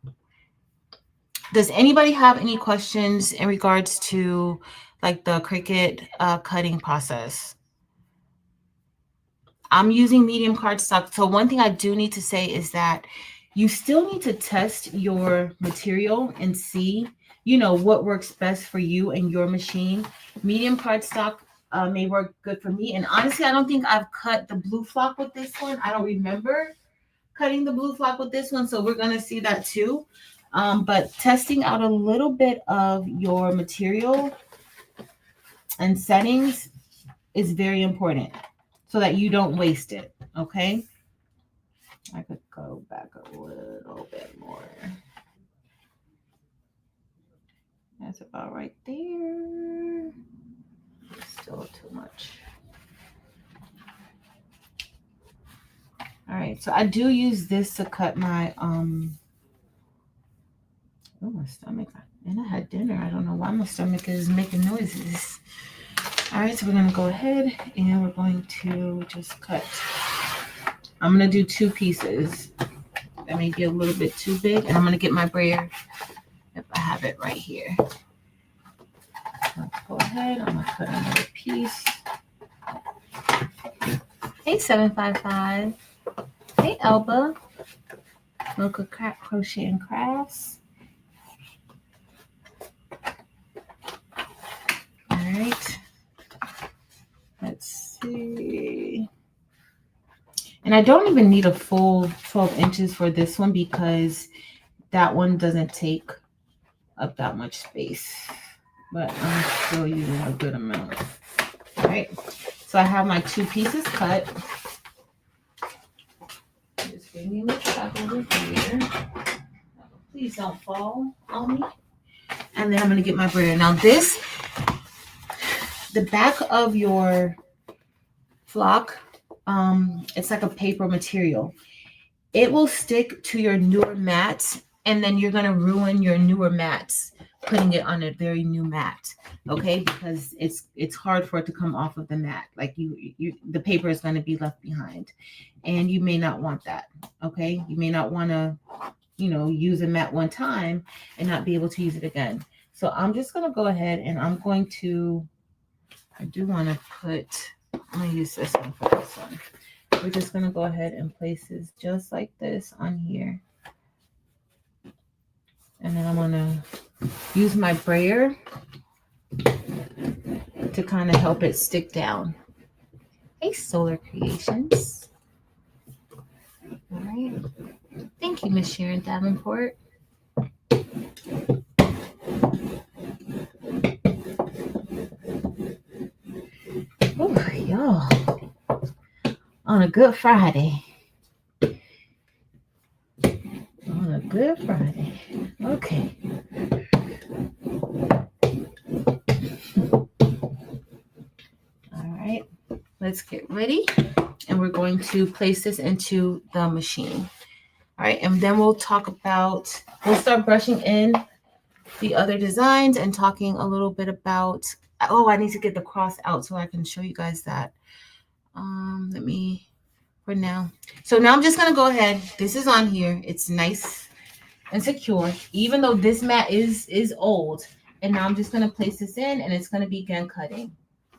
Does anybody have any questions in regards to like the Cricut cutting process? I'm using medium cardstock. So one thing I do need to say is that you still need to test your material and see, you know, what works best for you and your machine. Medium cardstock may work good for me. And honestly, I don't think I've cut the blue flock with this one. I don't remember cutting the blue flock with this one. So we're going to see that too. But testing out a little bit of your material and settings is very important, so that you don't waste it, okay? I could go back a little bit more. That's about right there. Still too much. All right, so I do use this to cut my, oh, my stomach. And I had dinner. I don't know why my stomach is making noises. All right, so we're going to go ahead and we're going to just cut. I'm going to do 2 pieces. That may be a little bit too big. And I'm going to get my brayer if I have it right here. Let's go ahead. I'm going to cut another piece. Hey, 755. Hey, Elba. Local Crochet and Crafts. All right. Let's see. And I don't even need a full 12 inches for this one because that one doesn't take up that much space. But I'm still using a good amount. All right. So So I have my 2 pieces cut. Just bringing it back over here. Please don't fall on me. And then I'm going to get my brayer. Now this, the back of your flock, it's like a paper material. It will stick to your newer mats, and then you're going to ruin your newer mats putting it on a very new mat, okay? Because it's hard for it to come off of the mat. Like the paper is going to be left behind, and you may not want that, okay? You may not want to, use a mat one time and not be able to use it again. So I'm just going to go ahead and I'm going to, I do want to put, I'm going to use this one for this one. We're just going to go ahead and place this just like this on here. And then I'm going to use my brayer to kind of help it stick down. Hey, Solar Creations. All right. Thank you, Miss Sharon Davenport. Oh, y'all. On a Good Friday. On a Good Friday. Okay. All right. Let's get ready. And we're going to place this into the machine. All right. And then we'll start brushing in the other designs and talking a little bit about, I need to get the cross out so I can show you guys that. For now. So now I'm just going to go ahead. This is on here. It's nice and secure, even though this mat is old. And now I'm just going to place this in, and it's going to begin cutting.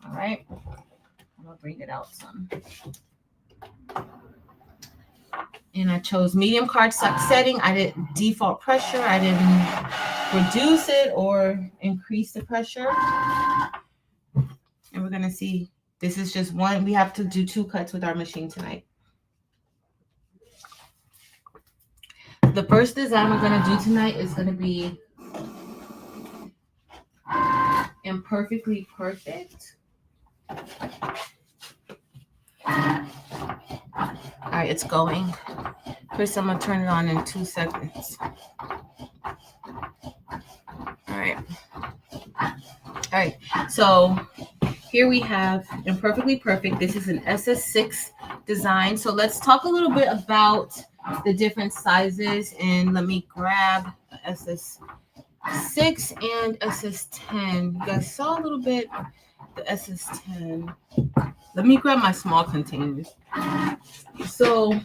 All right. I'm going to bring it out some. And I chose medium cardstock setting. I didn't default pressure. I didn't reduce it or increase the pressure. And we're going to see. This is just one. We have to do 2 cuts with our machine tonight. The first design we're going to do tonight is going to be Imperfectly Perfect. All right, it's going. First, I'm going to turn it on in 2 seconds. All right. So here we have Imperfectly Perfect. This is an SS6 design. So let's talk a little bit about the different sizes. And let me grab SS6 and SS10. You guys saw a little bit the SS10. Let me grab my small containers. So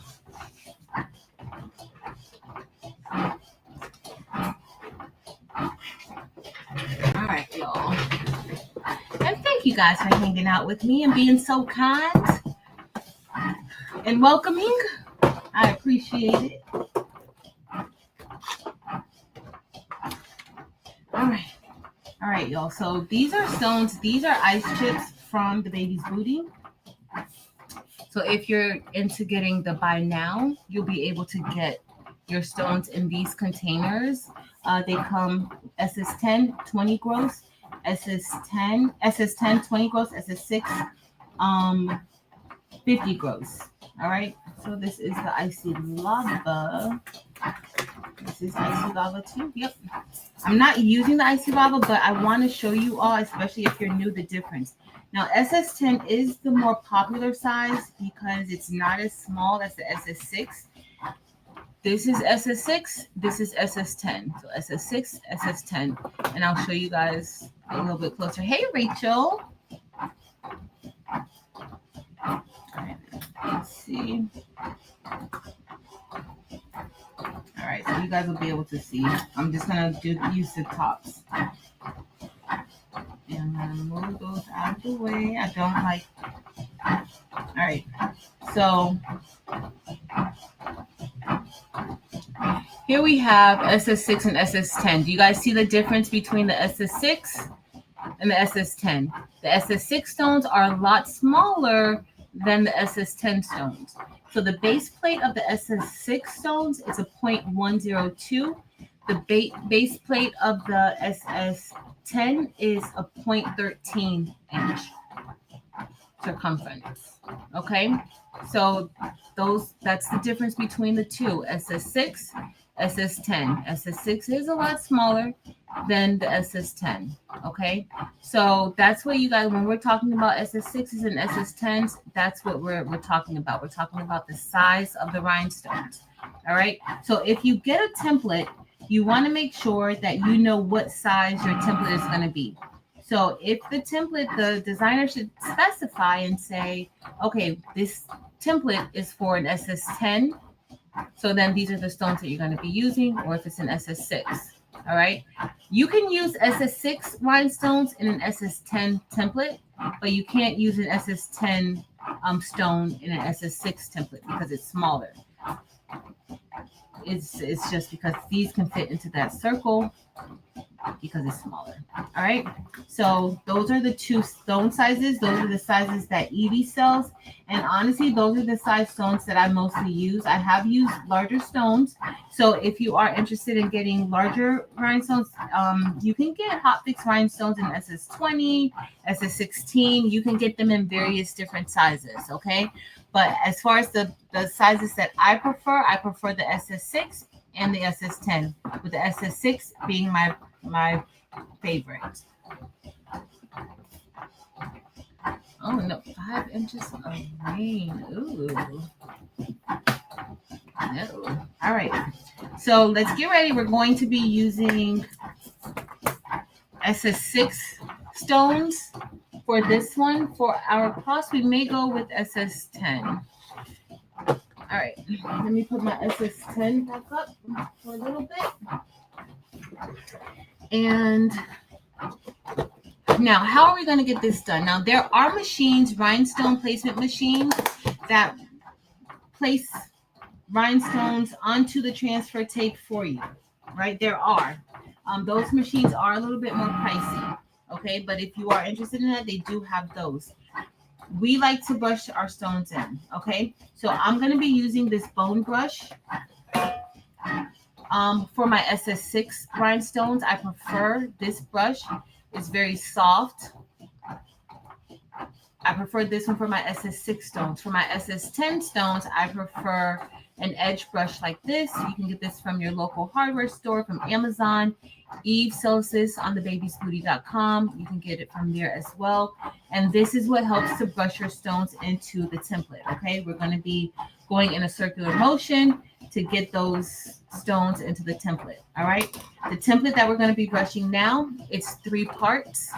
all right, y'all. And thank you guys for hanging out with me and being so kind and welcoming. I appreciate it. All right, y'all. So these are stones. These are ice chips from the baby's booty. So if you're into getting the buy now, you'll be able to get your stones in these containers. They come SS10, 20 gross, SS10, 20 gross, SS6, 50 gross. All right. So this is the icy lava. This is icy lava too. Yep. I'm not using the icy lava, but I want to show you all, especially if you're new, the difference. Now, SS10 is the more popular size because it's not as small as the SS6. This is SS6. This is SS10. So SS6, SS10. And I'll show you guys a little bit closer. Hey, Rachel. All right. Let's see. All right. So you guys will be able to see. I'm just going to use the tops. And then move those out of the way. I don't like. All right. So here we have SS6 and SS10. Do you guys see the difference between the SS6 and the SS10? The SS6 stones are a lot smaller than the SS10 stones. So the base plate of the SS6 stones is a 0.102. The base plate of the SS10 is a 0.13 inch. circumference. Okay, so that's the difference between the two, SS6, SS10. SS6 is a lot smaller than the SS10. Okay, so that's what you guys, when we're talking about SS6s and SS10s, that's what we're talking about. We're talking about the size of the rhinestones. All right, so if you get a template, you want to make sure that you know what size your template is going to be. So if the template, the designer should specify and say, okay, this template is for an SS10. So then these are the stones that you're going to be using, or if it's an SS6. All right. You can use SS6 rhinestones in an SS10 template, but you can't use an SS10 stone in an SS6 template because it's smaller. It's just because these can fit into that circle because it's smaller. All right, so those are the two stone sizes. Those are the sizes that Evie sells, and honestly, those are the size stones that I mostly use. I have used larger stones, so if you are interested in getting larger rhinestones, you can get Hotfix rhinestones in SS20, SS16. You can get them in various different sizes. Okay, but as far as the sizes that I prefer the SS6 and the SS10, with the SS6 being my favorite. Oh no, 5 inches of rain. Ooh. No. All right. So let's get ready. We're going to be using SS6 stones for this one. For our cross, we may go with SS10. All right. Let me put my SS10 back up for a little bit. And now, how are we going to get this done? Now, there are machines, rhinestone placement machines, that place rhinestones onto the transfer tape for you, right? There are. Those machines are a little bit more pricey, okay? But if you are interested in that, they do have those. We like to brush our stones in, okay? So I'm going to be using this bone brush. For my SS6 rhinestones, I prefer this brush. It's very soft. I prefer this one for my SS6 stones. For my SS10 stones, I prefer an edge brush like this. You can get this from your local hardware store, from Amazon. Eve sells this on thebabiesbooty.com. You can get it from there as well. And this is what helps to brush your stones into the template, okay? We're going to be going in a circular motion to get those stones into the template, all right? The template that we're going to be brushing now, it's 3 parts.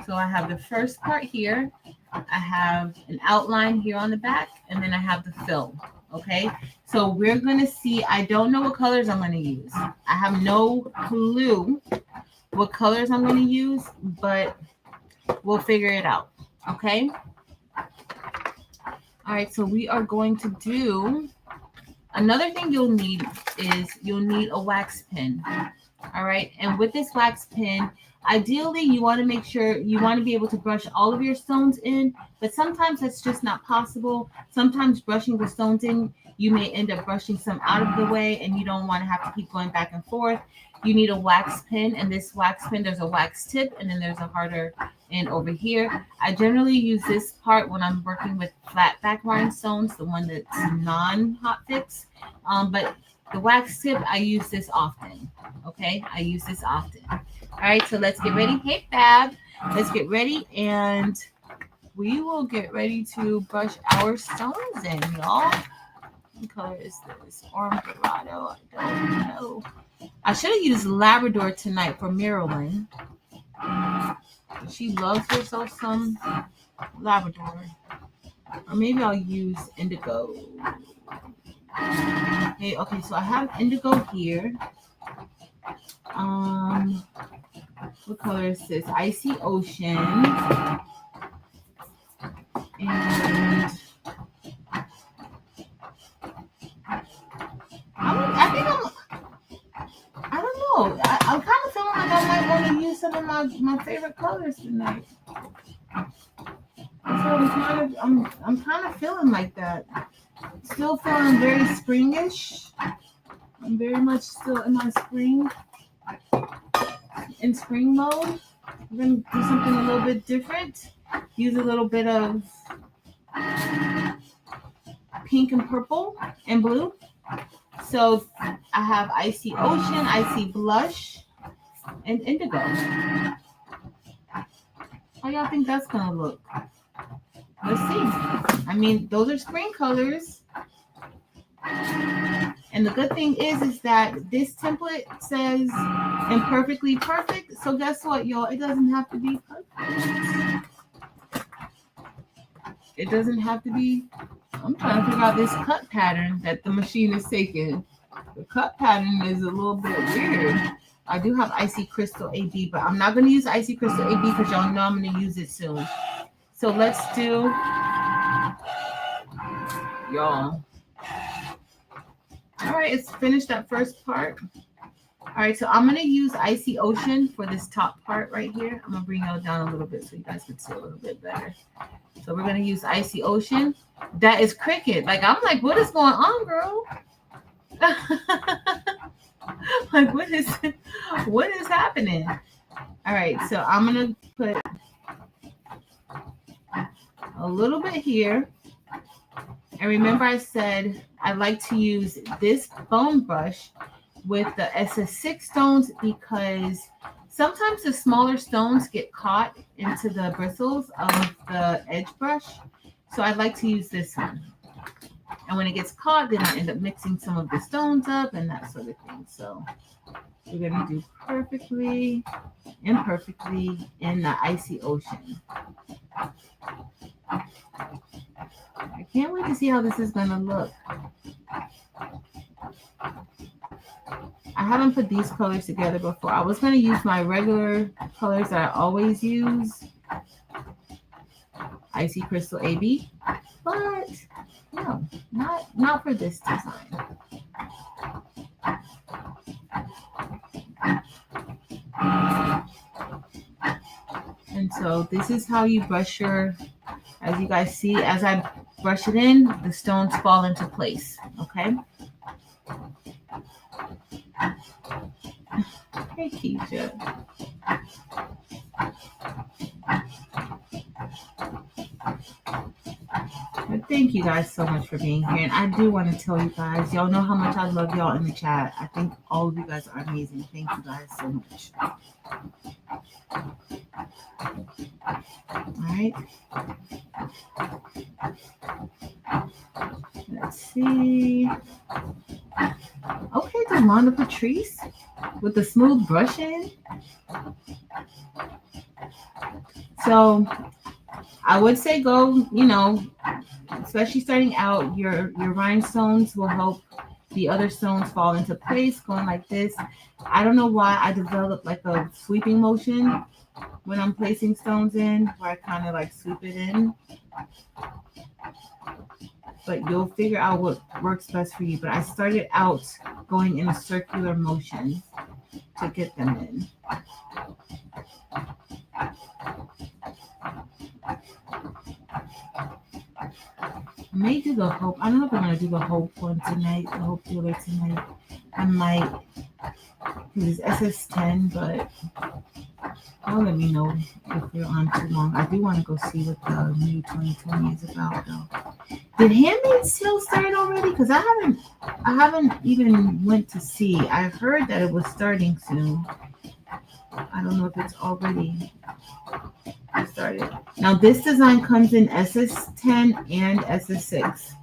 So I have the first part here. I have an outline here on the back, and then I have the fill, okay? So we're going to see, I don't know what colors I'm going to use. I have no clue what colors I'm going to use, but we'll figure it out, okay? All right, so we are going to do, another thing you'll need is you'll need a wax pen, all right? And with this wax pen, ideally, you want to make sure you want to be able to brush all of your stones in, but sometimes that's just not possible. Sometimes brushing the stones in, you may end up brushing some out of the way, and you don't want to have to keep going back and forth. You need a wax pen, and this wax pen, there's a wax tip, and then there's a harder end over here. I generally use this part when I'm working with flatback rhinestones, the one that's non-Hotfix, but the wax tip, I use this often, okay? I use this often. All right, so let's get ready. Hey, Fab. Let's get ready, and we will get ready to brush our stones in, y'all. What color is this? Orange Dorado. I don't know. I should have used Labrador tonight for Marilyn. She loves herself some Labrador. Or maybe I'll use Indigo. Okay, so I have Indigo here. What color is this? Icy Ocean. And I don't know. I'm kind of feeling like I might want to use some of my favorite colors tonight. So I'm kind of feeling like that. Still feeling very springish. I'm very much still in my spring mode. We're gonna do something a little bit different. use a little bit of pink and purple and blue. So I have Icy Ocean, Icy Blush, and Indigo. How y'all think that's gonna look? Let's see. I mean, those are spring colors. And the good thing is that this template says imperfectly perfect. So guess what, y'all? It doesn't have to be perfect. It doesn't have to be. I'm trying to figure out this cut pattern that the machine is taking. The cut pattern is a little bit weird. I do have Icy Crystal AB, but I'm not going to use Icy Crystal AB because y'all know I'm going to use it soon. So let's do, y'all. All right, it's finished that first part. All right, so I'm going to use Icy Ocean for this top part right here. I'm going to bring y'all down a little bit so you guys can see a little bit better. So we're going to use Icy Ocean. That is Cricut. Like, I'm like, what is going on, girl? Like, what is happening? All right, so I'm going to put a little bit here. And remember I said I like to use this bone brush with the SS6 stones because sometimes the smaller stones get caught into the bristles of the edge brush. So I like to use this one. And when it gets caught, then I end up mixing some of the stones up and that sort of thing. So we're going to do perfectly, imperfectly in the Icy Ocean. I can't wait to see how this is going to look. I haven't put these colors together before. I was going to use my regular colors that I always use. Icy Crystal AB. But no, not for this design. And so this is how you brush your, as you guys see, as I brush it in, the stones fall into place, okay? Hey, Keisha. But thank you guys so much for being here. And I do want to tell you guys, y'all know how much I love y'all in the chat. I think all of you guys are amazing. Thank you guys so much. All right. Let's see. Okay, Delonda Patrice with the smooth brushing. So I would say go, you know, especially starting out, your rhinestones will help the other stones fall into place, going like this. I don't know why I developed like a sweeping motion when I'm placing stones in, where I kind of like sweep it in. But you'll figure out what works best for you. But I started out going in a circular motion to get them in. I may do the hope. I don't know if I'm going to do the hope one tonight, the hope dealer tonight. I might, because it's SS10, but y'all let me know if you're on too long. I do want to go see what the new 2020 is about, though. Did Handmaid's Tale start already? Because I haven't even went to see. I've heard that it was starting soon. I don't know if it's already started. Now this design comes in SS10 and SS6.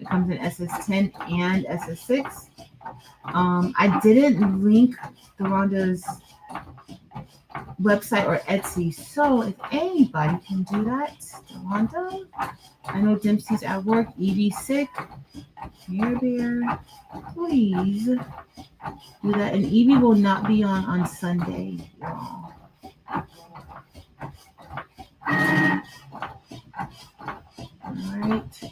It comes in SS10 and SS6. I didn't link Deronda's website or Etsy, so if anybody can do that, Deronda. I know Dempsey's at work. Evie's sick. Care Bear, please do that. And Evie will not be on Sunday, y'all. Alright.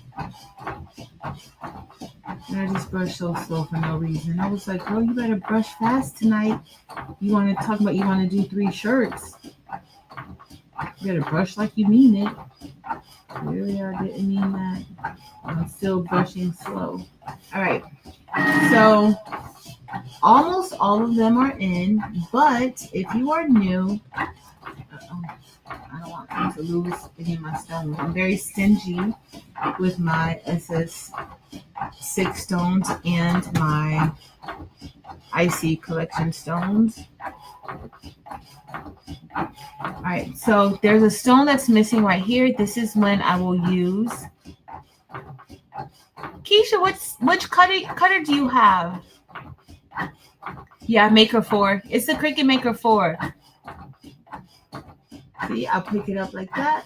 And I just brushed so slow for no reason. I was like, girl, you better brush fast tonight. You want to talk about you want to do 3 shirts. You better brush like you mean it. Clearly, I didn't mean that. I'm still brushing slow. All right. So almost all of them are in, but if you are new, I don't want them to lose any of my stones. I'm very stingy with my SS6 stones and my Icy collection stones. All right, so there's a stone that's missing right here. This is when I will use. Keisha, which cutter do you have? Yeah, Maker 4. It's the Cricut Maker 4. See, I'll pick it up like that.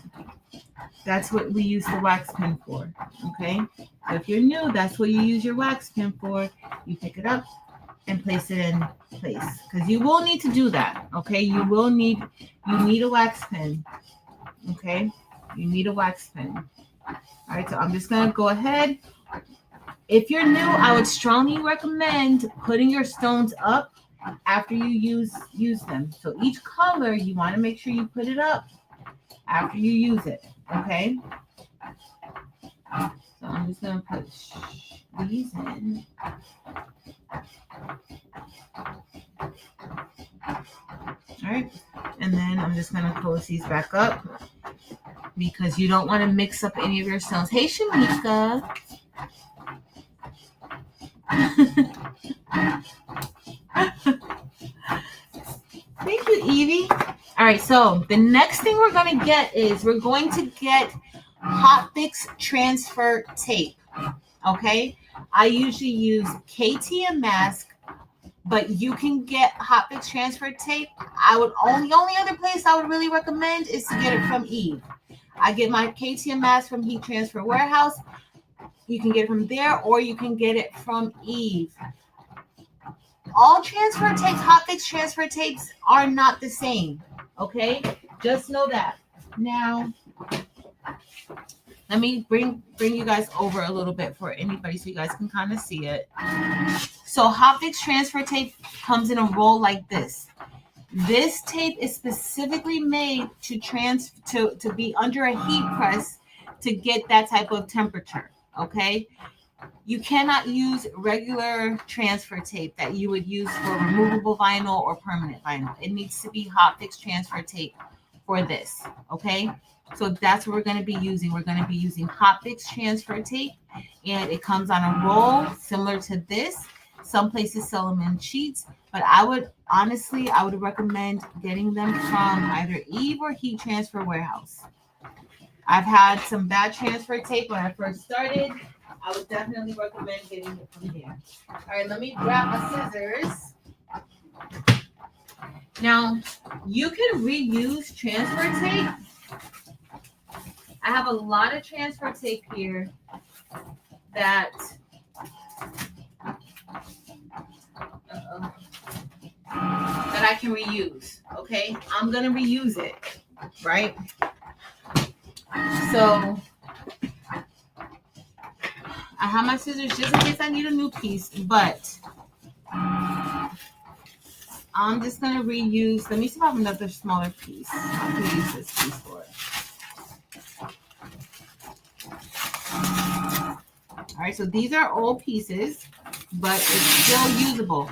That's what we use the wax pen for, okay? So if you're new, that's what you use your wax pen for. You pick it up and place it in place, because you will need to do that, okay? You need a wax pen, okay? You need a wax pen. All right, so I'm just gonna go ahead. If you're new, I would strongly recommend putting your stones up after you use them. So each color, you want to make sure you put it up after you use it, okay? So I'm just going to put these in. All right, and then I'm just going to close these back up because you don't want to mix up any of your stones. Hey, Shamika. Thank you, Evie. All right, so the next thing we're going to get Hotfix transfer tape, okay? I usually use KTM mask, but you can get Hotfix transfer tape. The only other place I would really recommend is to get it from Eve. I get my KTM mask from Heat Transfer Warehouse. You can get it from there, or you can get it from Eve. All transfer tapes, Hotfix transfer tapes, are not the same. Okay, just know that. Now, let me bring you guys over a little bit for anybody so you guys can kind of see it. So Hotfix transfer tape comes in a roll like this. This tape is specifically made to be under a heat press to get that type of temperature. Okay. You cannot use regular transfer tape that you would use for removable vinyl or permanent vinyl. It needs to be Hotfix transfer tape for this, okay? So that's what we're going to be using. We're going to be using Hotfix transfer tape, and it comes on a roll similar to this. Some places sell them in sheets, but I would recommend getting them from either Eve or Heat Transfer Warehouse. I've had some bad transfer tape when I first started. I would definitely recommend getting it from there. All right, let me grab my scissors. Now, you can reuse transfer tape. I have a lot of transfer tape here that I can reuse, okay? I'm going to reuse it, right? So I have my scissors just in case I need a new piece, but I'm just going to reuse. Let me see if I have another smaller piece. I can use this piece for it. All right, so these are old pieces, but it's still usable.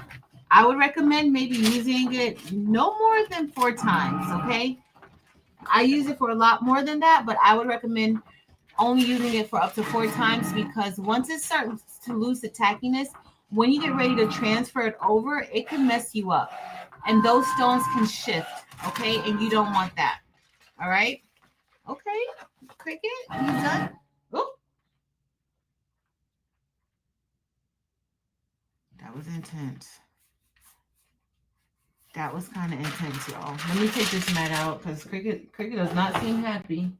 I would recommend maybe using it no more than 4 times, okay? I use it for a lot more than that, but I would recommend only using it for up to 4 times, because once it starts to lose the tackiness, when you get ready to transfer it over, it can mess you up. And those stones can shift, okay? And you don't want that, all right? Okay, Cricut, you done? Oh. That was intense. That was kind of intense, y'all. Let me take this mat out because Cricut does not seem happy.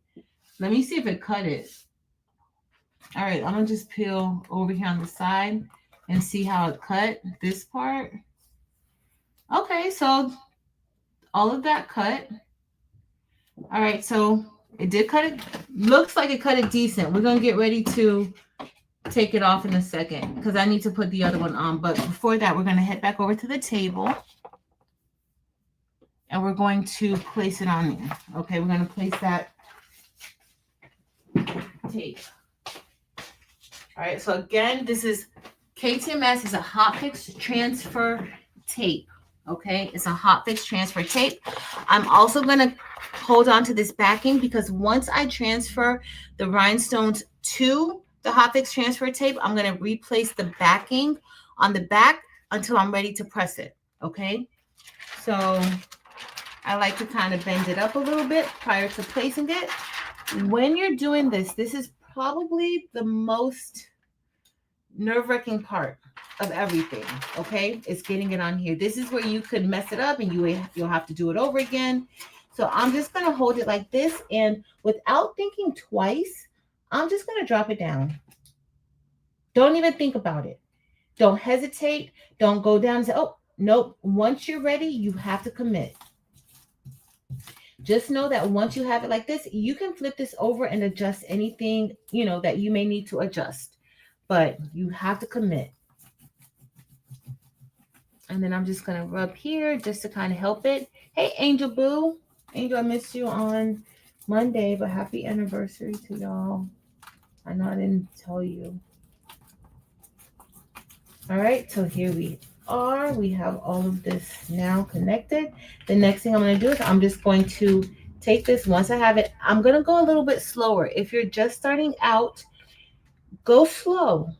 Let me see if it cut it. All right, I'm going to just peel over here on the side and see how it cut this part. Okay, so all of that cut. All right, so it did cut it. Looks like it cut it decent. We're going to get ready to take it off in a second because I need to put the other one on. But before that, we're going to head back over to the table. and we're going to place it on there. Okay, we're going to place that tape. All right, so again, this is KTMS, is a Hotfix transfer tape. Okay, it's a Hotfix transfer tape. I'm also going to hold on to this backing because once I transfer the rhinestones to the Hotfix transfer tape, I'm going to replace the backing on the back until I'm ready to press it. Okay, so I like to kind of bend it up a little bit prior to placing it. When you're doing this, this is probably the most nerve-wracking part of everything. Okay, it's getting it on here. This is where you could mess it up and you'll have to do it over again. So I'm just going to hold it like this, and without thinking twice, I'm just going to drop it down. Don't even think about it. Don't hesitate. Don't go down and say, oh, nope. Once you're ready, you have to commit. Just know that once you have it like this, you can flip this over and adjust anything, you know, that you may need to adjust. But you have to commit. And then I'm just going to rub here just to kind of help it. Hey, Angel Boo. Angel, I missed you on Monday, but happy anniversary to y'all. I know I didn't tell you. All right, so here we are. We have all of this now connected. The next thing I'm going to do is I'm just going to take this. Once I have it, I'm going to go a little bit slower. If you're just starting out, go slow.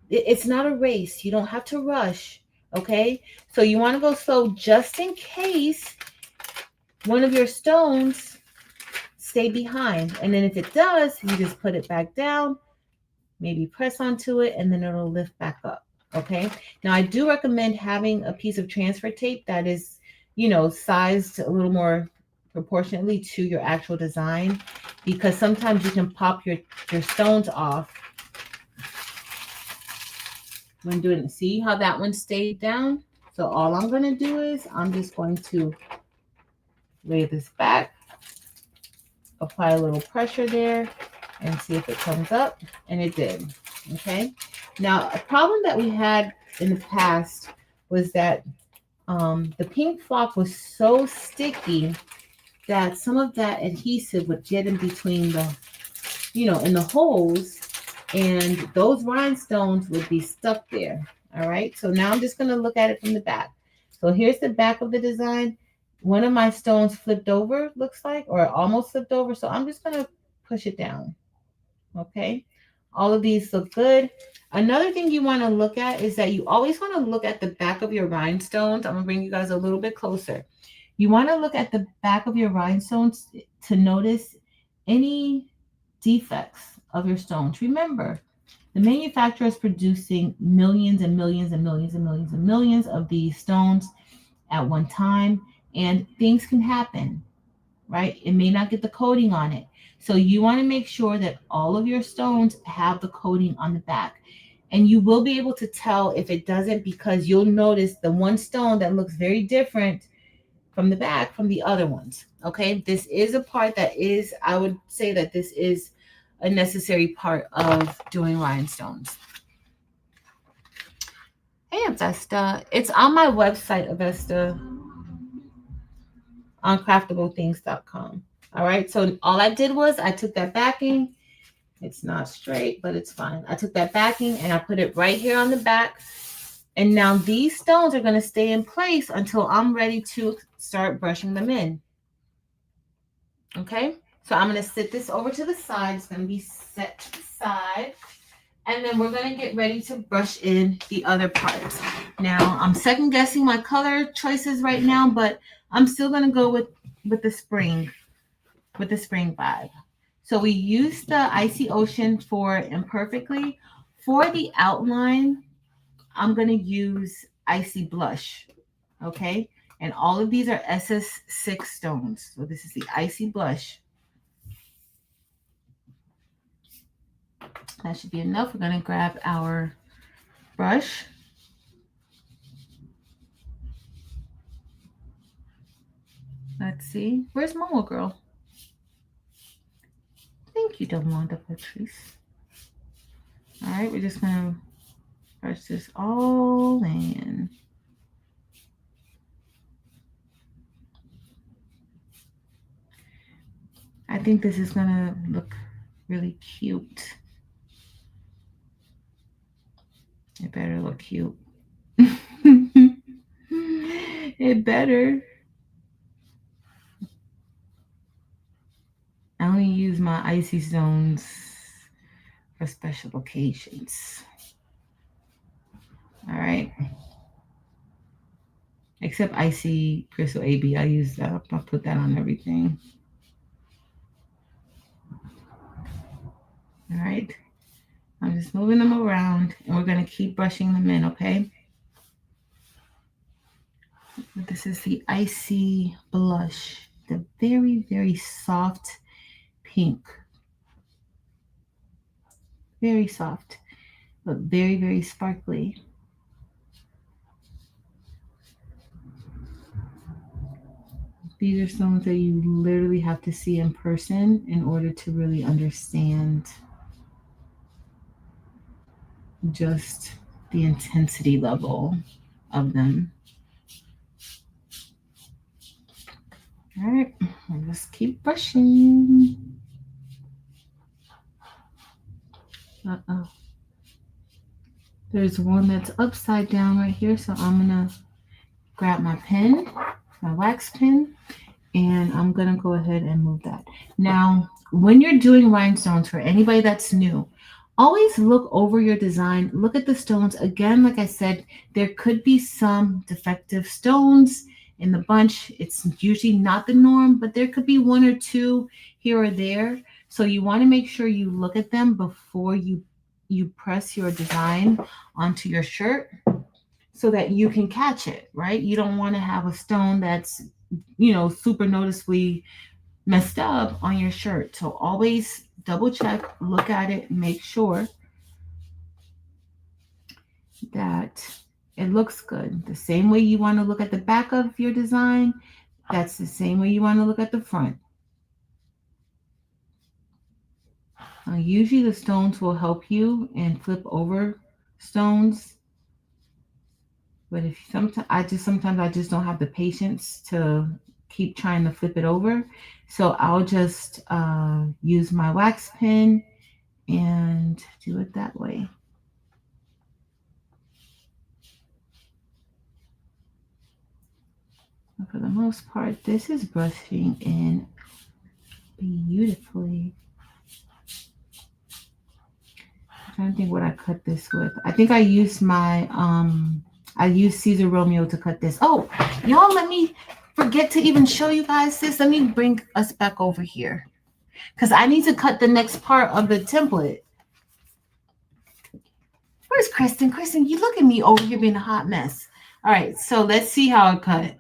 It's not a race. You don't have to rush, okay? So you want to go slow just in case one of your stones stay behind. And then if it does, you just put it back down, maybe press onto it, and then it'll lift back up, okay? Now, I do recommend having a piece of transfer tape that is, you know, sized a little more proportionately to your actual design, because sometimes you can pop your stones off when doing it. See how that one stayed down? So all I'm going to do is I'm just going to lay this back, apply a little pressure there, and see if it comes up. And it did. Okay. Now, a problem that we had in the past was that the pink flock was so sticky that some of that adhesive would get in between the, you know, in the holes, and those rhinestones would be stuck there. All right, so now I'm just going to look at it from the back. So here's the back of the design. One of my stones flipped over, looks like, or almost flipped over. So I'm just going to push it down. Okay, all of these look good. Another thing you want to look at is that you always want to look at the back of your rhinestones. I'm going to bring you guys a little bit closer. You want to look at the back of your rhinestones to notice any defects of your stones. Remember, the manufacturer is producing millions and millions and millions and millions and millions of these stones at one time, and things can happen, right? It may not get the coating on it. So you want to make sure that all of your stones have the coating on the back. And you will be able to tell if it doesn't, because you'll notice the one stone that looks very different from the back from the other ones. Okay, this is a part that is, I would say that this is a necessary part of doing rhinestones. Hey, Avesta. It's on my website, Avesta, on craftableThings.com. All right, so all I did was I took that backing. It's not straight, but it's fine. I took that backing and I put it right here on the back. And now these stones are going to stay in place until I'm ready to start brushing them in. Okay, so I'm going to sit this over to the side. It's going to be set to the side. And then we're going to get ready to brush in the other parts. Now, I'm second guessing my color choices right now, but I'm still going to go with the spring vibe. So we used the Icy Ocean for Imperfectly. For the outline, I'm going to use Icy Blush, okay? And all of these are SS6 stones. So this is the Icy Blush. That should be enough. We're going to grab our brush. Let's see. Where's Momo Girl? Thank you, Delmonda Patrice. All right, we're just going to brush this all in. I think this is gonna look really cute. It better look cute. It better. I only use my icy stones for special occasions. All right. Except icy crystal AB. I use that. I'll put that on everything. All right. I'm just moving them around and we're going to keep brushing them in, okay? This is the icy blush. The very, very soft pink. Very soft, but very, very sparkly. These are stones that you literally have to see in person in order to really understand just the intensity level of them. All right, let's keep brushing. Uh-oh. There's one that's upside down right here, so I'm gonna grab my pen, my wax pen, and I'm gonna go ahead and move that. Now, when you're doing rhinestones, for anybody that's new, always look over your design, look at the stones. Again, like I said, there could be some defective stones in the bunch. It's usually not the norm, but there could be one or two here or there. So you want to make sure you look at them before you press your design onto your shirt so that you can catch it, right? You don't want to have a stone that's, super noticeably messed up on your shirt. So always double check, look at it, make sure that it looks good. The same way you want to look at the back of your design, that's the same way you want to look at the front. Usually the stones will help you and flip over stones. But if sometimes I just don't have the patience to keep trying to flip it over. So I'll just use my wax pen and do it that way. But for the most part, this is brushing in beautifully. I'm trying to think what I cut this with. I think I used my I used Caesar Romeo to cut this. Oh, y'all, let me forget to even show you guys this. Let me bring us back over here because I need to cut the next part of the template. Where's Kristen? Kristen, you look at me over here being a hot mess. All right, so let's see how I cut it.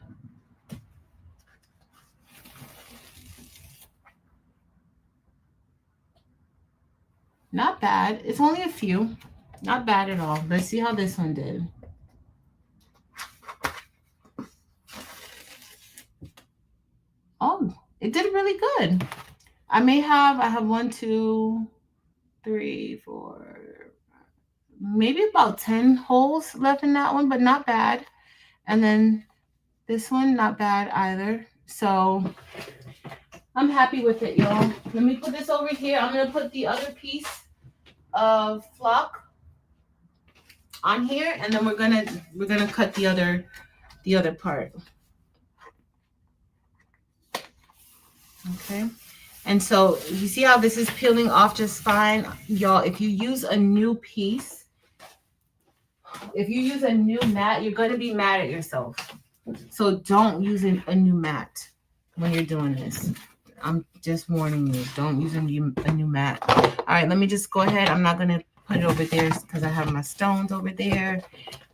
Not bad. It's only a few. Not bad at all. Let's see how this one did. Oh, it did really good. I have 1, 2, 3, 4, maybe about 10 holes left in that one, but not bad. And then this one, not bad either. So I'm happy with it, y'all. Let me put this over here. I'm going to put the other piece of flock on here, and then we're gonna cut the other part. Okay. And so you see how this is peeling off just fine, y'all. If you use a new piece, if you use a new mat, you're going to be mad at yourself. So don't use a new mat when you're doing this. I'm just warning you. Don't use a new mat. All right, let me just go ahead. I'm not going to put it over there because I have my stones over there.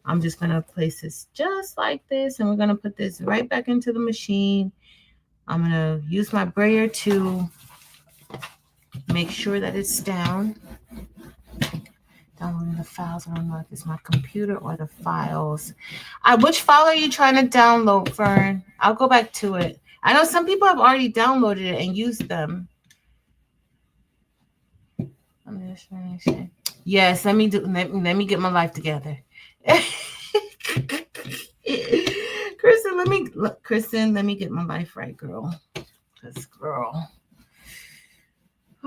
I'm just going to place this just like this, and we're going to put this right back into the machine. I'm going to use my brayer to make sure that it's down. Downloading the files. I don't know if it's my computer or the files. Which file are you trying to download, Fern? I'll go back to it. I know some people have already downloaded it and used them. I'm just trying to say. Yes, let me get my life together. Kristen, let me get my life right, girl. Because girl,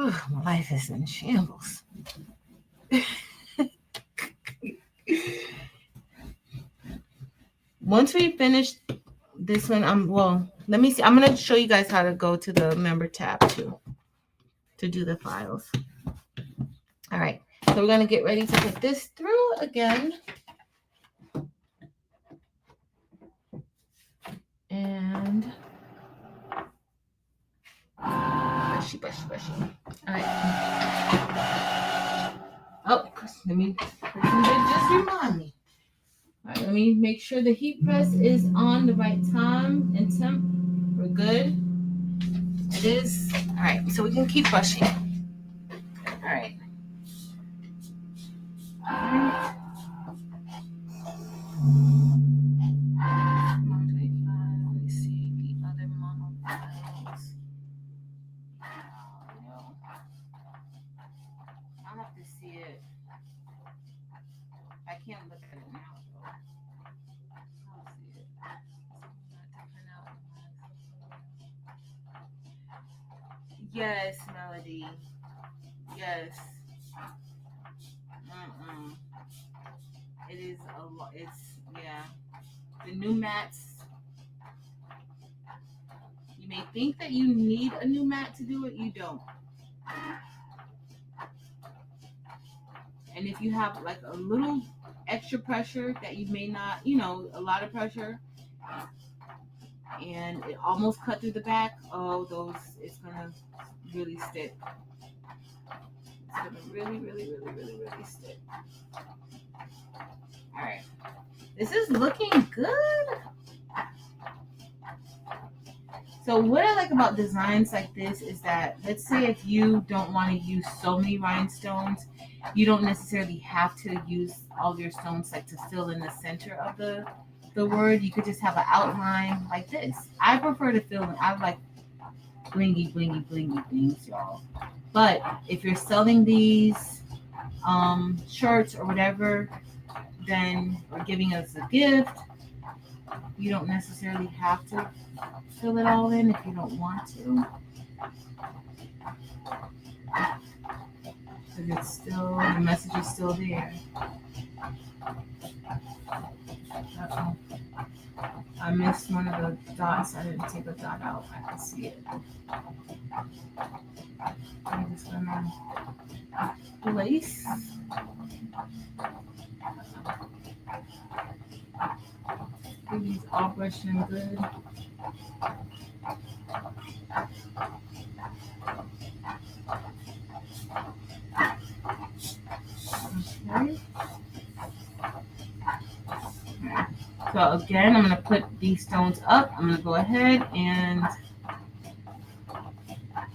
Oh, my life is in shambles. Once we finish this one, let me see. I'm gonna show you guys how to go to the member tab too to do the files. All right, so we're gonna get ready to put this through again. And brushy. All right. Oh, let me just remind me. All right, let me make sure the heat press is on the right time and temp. We're good. It is. All right, so we can keep brushing. All right. Let me see the other mono files. I'll have to see it. I can't look at it now, though. I'll see it. Yes, Melody. Yes. It is a lot. Yeah. The new mats. You may think that you need a new mat to do it. You don't. And if you have like a little extra pressure that you may not, a lot of pressure, and it almost cut through the back, it's gonna really stick. It's gonna really stick. All right, this is looking good. So what I like about designs like this is that, let's say if you don't want to use so many rhinestones, you don't necessarily have to use all your stones like to fill in the center of the word. You could just have an outline like this. I prefer to fill in. I like blingy things, y'all. But if you're selling these shirts or whatever, then or giving us a gift, you don't necessarily have to fill it all in if you don't want to. But it's still, the message is still there. Uh-oh. I missed one of the dots. I didn't take a dot out. I can see it. I'm just gonna place. These all brushing good. Okay. So again, I'm going to put these stones up. I'm going to go ahead and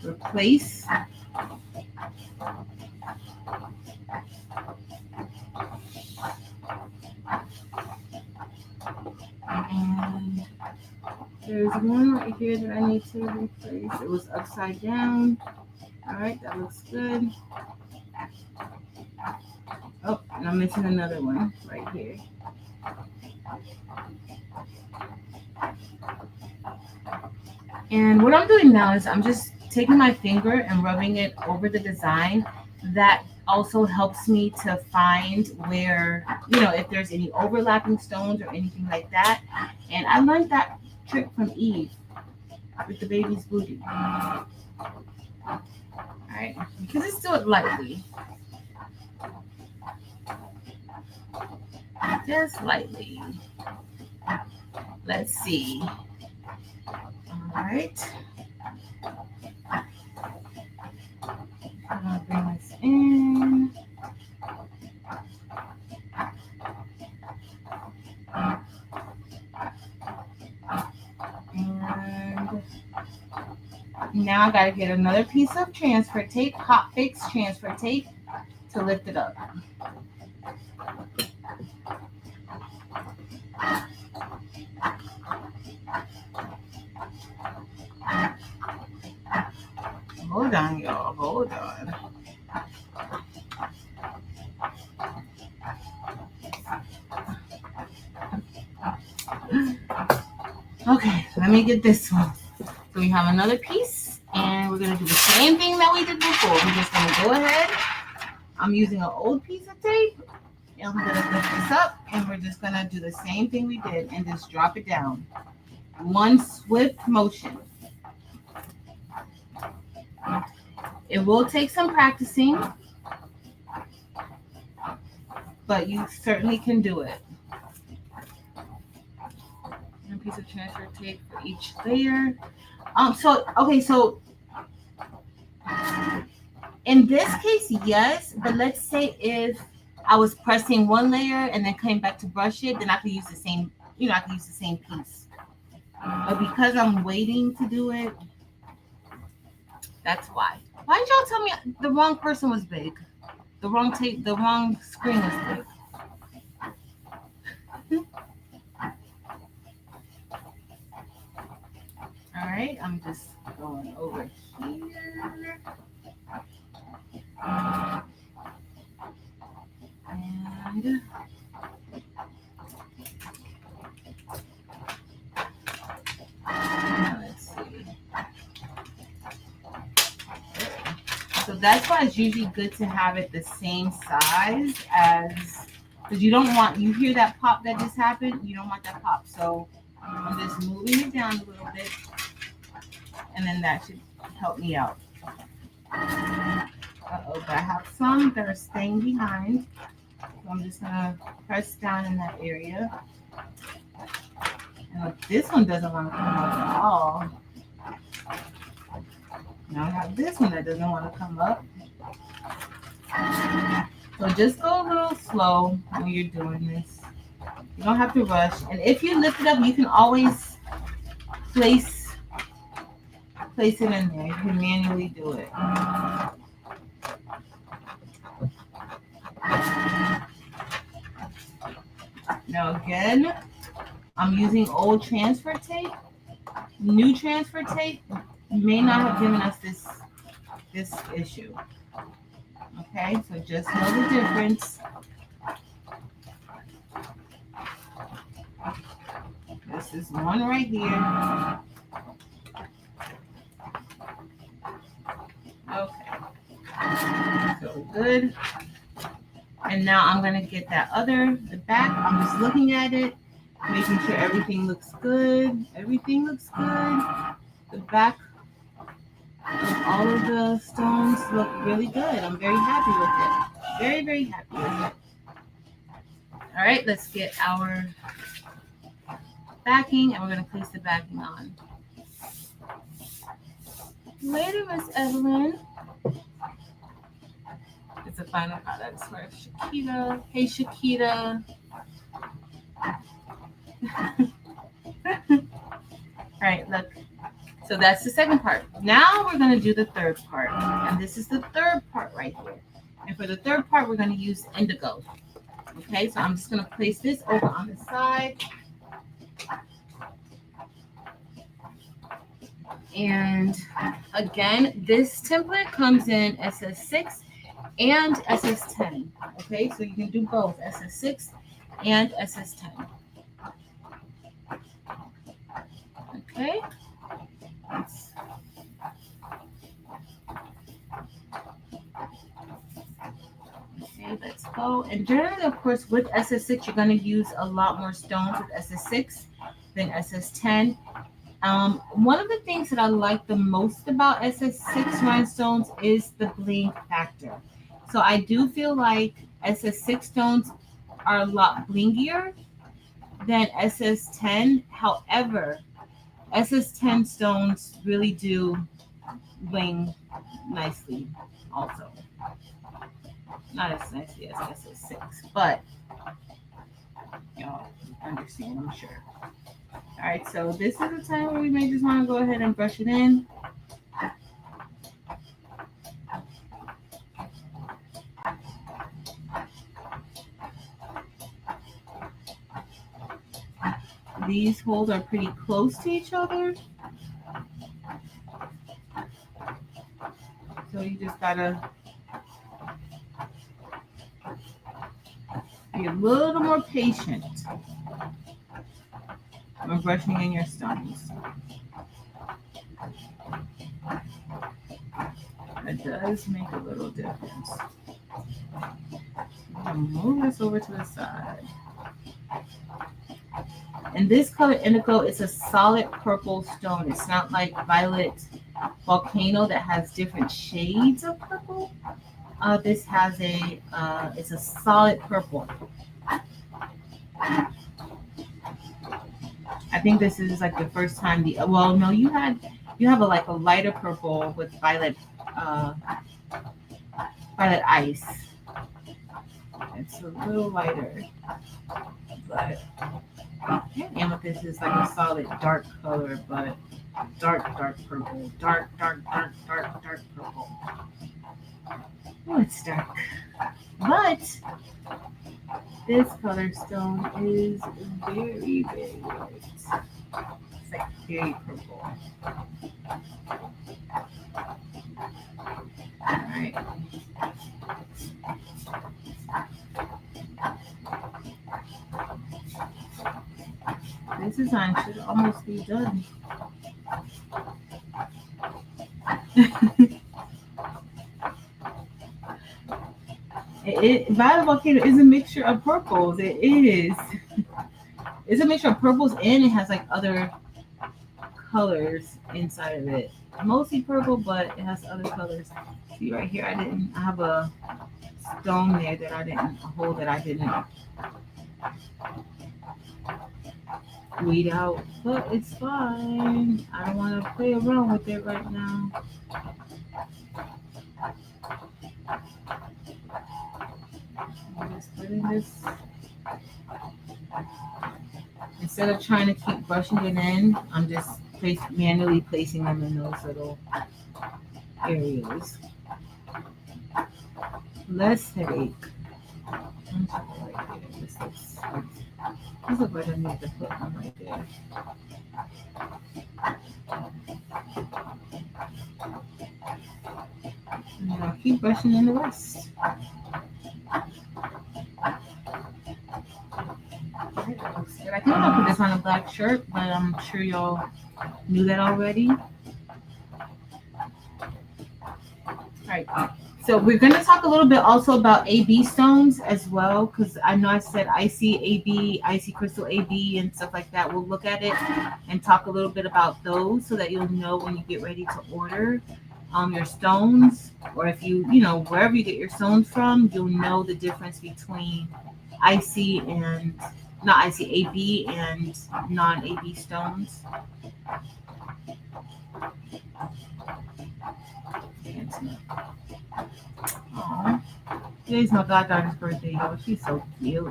replace. And there's one right here that I need to replace. It was upside down. All right, that looks good. Oh, and I'm missing another one right here. And what I'm doing now is I'm just taking my finger and rubbing it over the design. That also helps me to find where, if there's any overlapping stones or anything like that. And I learned that trick from Eve with the baby's booty. All right, because let's do it lightly. Just lightly. Let's see. All right. I'm going to bring this in. And now I got to get another piece of transfer tape, Hotfix transfer tape, to lift it up. Hold on, y'all. Hold on. Okay, let me get this one. So we have another piece, And we're gonna do the same thing that we did before. We're just gonna go ahead. I'm using an old piece of tape. And I'm gonna lift this up and we're just gonna do the same thing we did and just drop it down. One swift motion. It will take some practicing, but you certainly can do it. One piece of transfer tape for each layer. So in this case, yes, but let's say if I was pressing one layer and then came back to brush it, then I could use the same, I could use the same piece. But because I'm waiting to do it, that's why. Why did y'all tell me the wrong person was big? The wrong screen was big. All right, I'm just going over here. And let's see. So that's why it's usually good to have it the same size as, because you don't want, you hear that pop that just happened? You don't want that pop. So I'm just moving it down a little bit, and then that should help me out. But I have some that are staying behind. So I'm just gonna press down in that area. And look, this one doesn't want to come up at all. Now I have this one that doesn't want to come up. So just go a little slow when you're doing this. You don't have to rush. And if you lift it up, you can always place it in there. You can manually do it. Now again, I'm using old transfer tape. New transfer tape may not have given us this issue. Okay, so just know the difference. This is one right here. Okay, so good. And now I'm gonna get the back. I'm just looking at it, making sure everything looks good. Everything looks good. The back of all of the stones look really good. I'm very happy with it. Very, very happy with it. All right, let's get our backing, and we're gonna place the backing on. Later, Miss Evelyn. It's a final product for Shakita. Hey, Shakita. All right, look. So that's the second part. Now we're going to do the third part. And this is the third part right here. And for the third part, we're going to use indigo. Okay, so I'm just going to place this over on the side. And again, this template comes in SS6 and SS10. Okay, so you can do both SS6 and SS10. Okay. Okay, let's go. And generally, of course, with SS6, you're going to use a lot more stones with SS6 than SS10. One of the things that I like the most about SS6 rhinestones is the bling factor. So I do feel like SS6 stones are a lot blingier than SS10. However, SS10 stones really do bling nicely also. Not as nicely as SS6, but y'all understand, I'm sure. All right, so this is the time where we may just want to go ahead and brush it in. These holes are pretty close to each other. So you just gotta be a little more patient when brushing in your stones. does make a little difference. I'm gonna move this over to the side. And this color indigo is a solid purple stone. It's not like violet volcano that has different shades of purple. This has it's a solid purple. I think this is like the first time well, no, you have like a lighter purple with violet ice. It's a little lighter, but amethyst is like a solid dark color, but dark purple, dark purple. Oh, it's dark, but this color stone is very light. It's like very purple. All right. This design should almost be done. Violet volcano is a mixture of purples. It is. It's a mixture of purples, and it has like other colors inside of it. Mostly purple, but it has other colors. See right here, I have a stone there that I didn't weed out, but it's fine. I don't want to play around with it right now. I'm just putting this. Instead of trying to keep brushing it in, I'm just manually placing them in those little areas. Less headache. This looks like I need to put them right there. And I'll keep brushing in the rest. I think I'll put this on a black shirt, but I'm sure y'all knew that already. Alright, so we're going to talk a little bit also about AB stones as well, because I know I said icy AB, icy crystal AB and stuff like that. We'll look at it and talk a little bit about those so that you'll know when you get ready to order your stones, or if you wherever you get your stones from, you'll know the difference between icy and not icy AB and non-AB stones. Aww. Today's my goddaughter's birthday, y'all. She's so cute.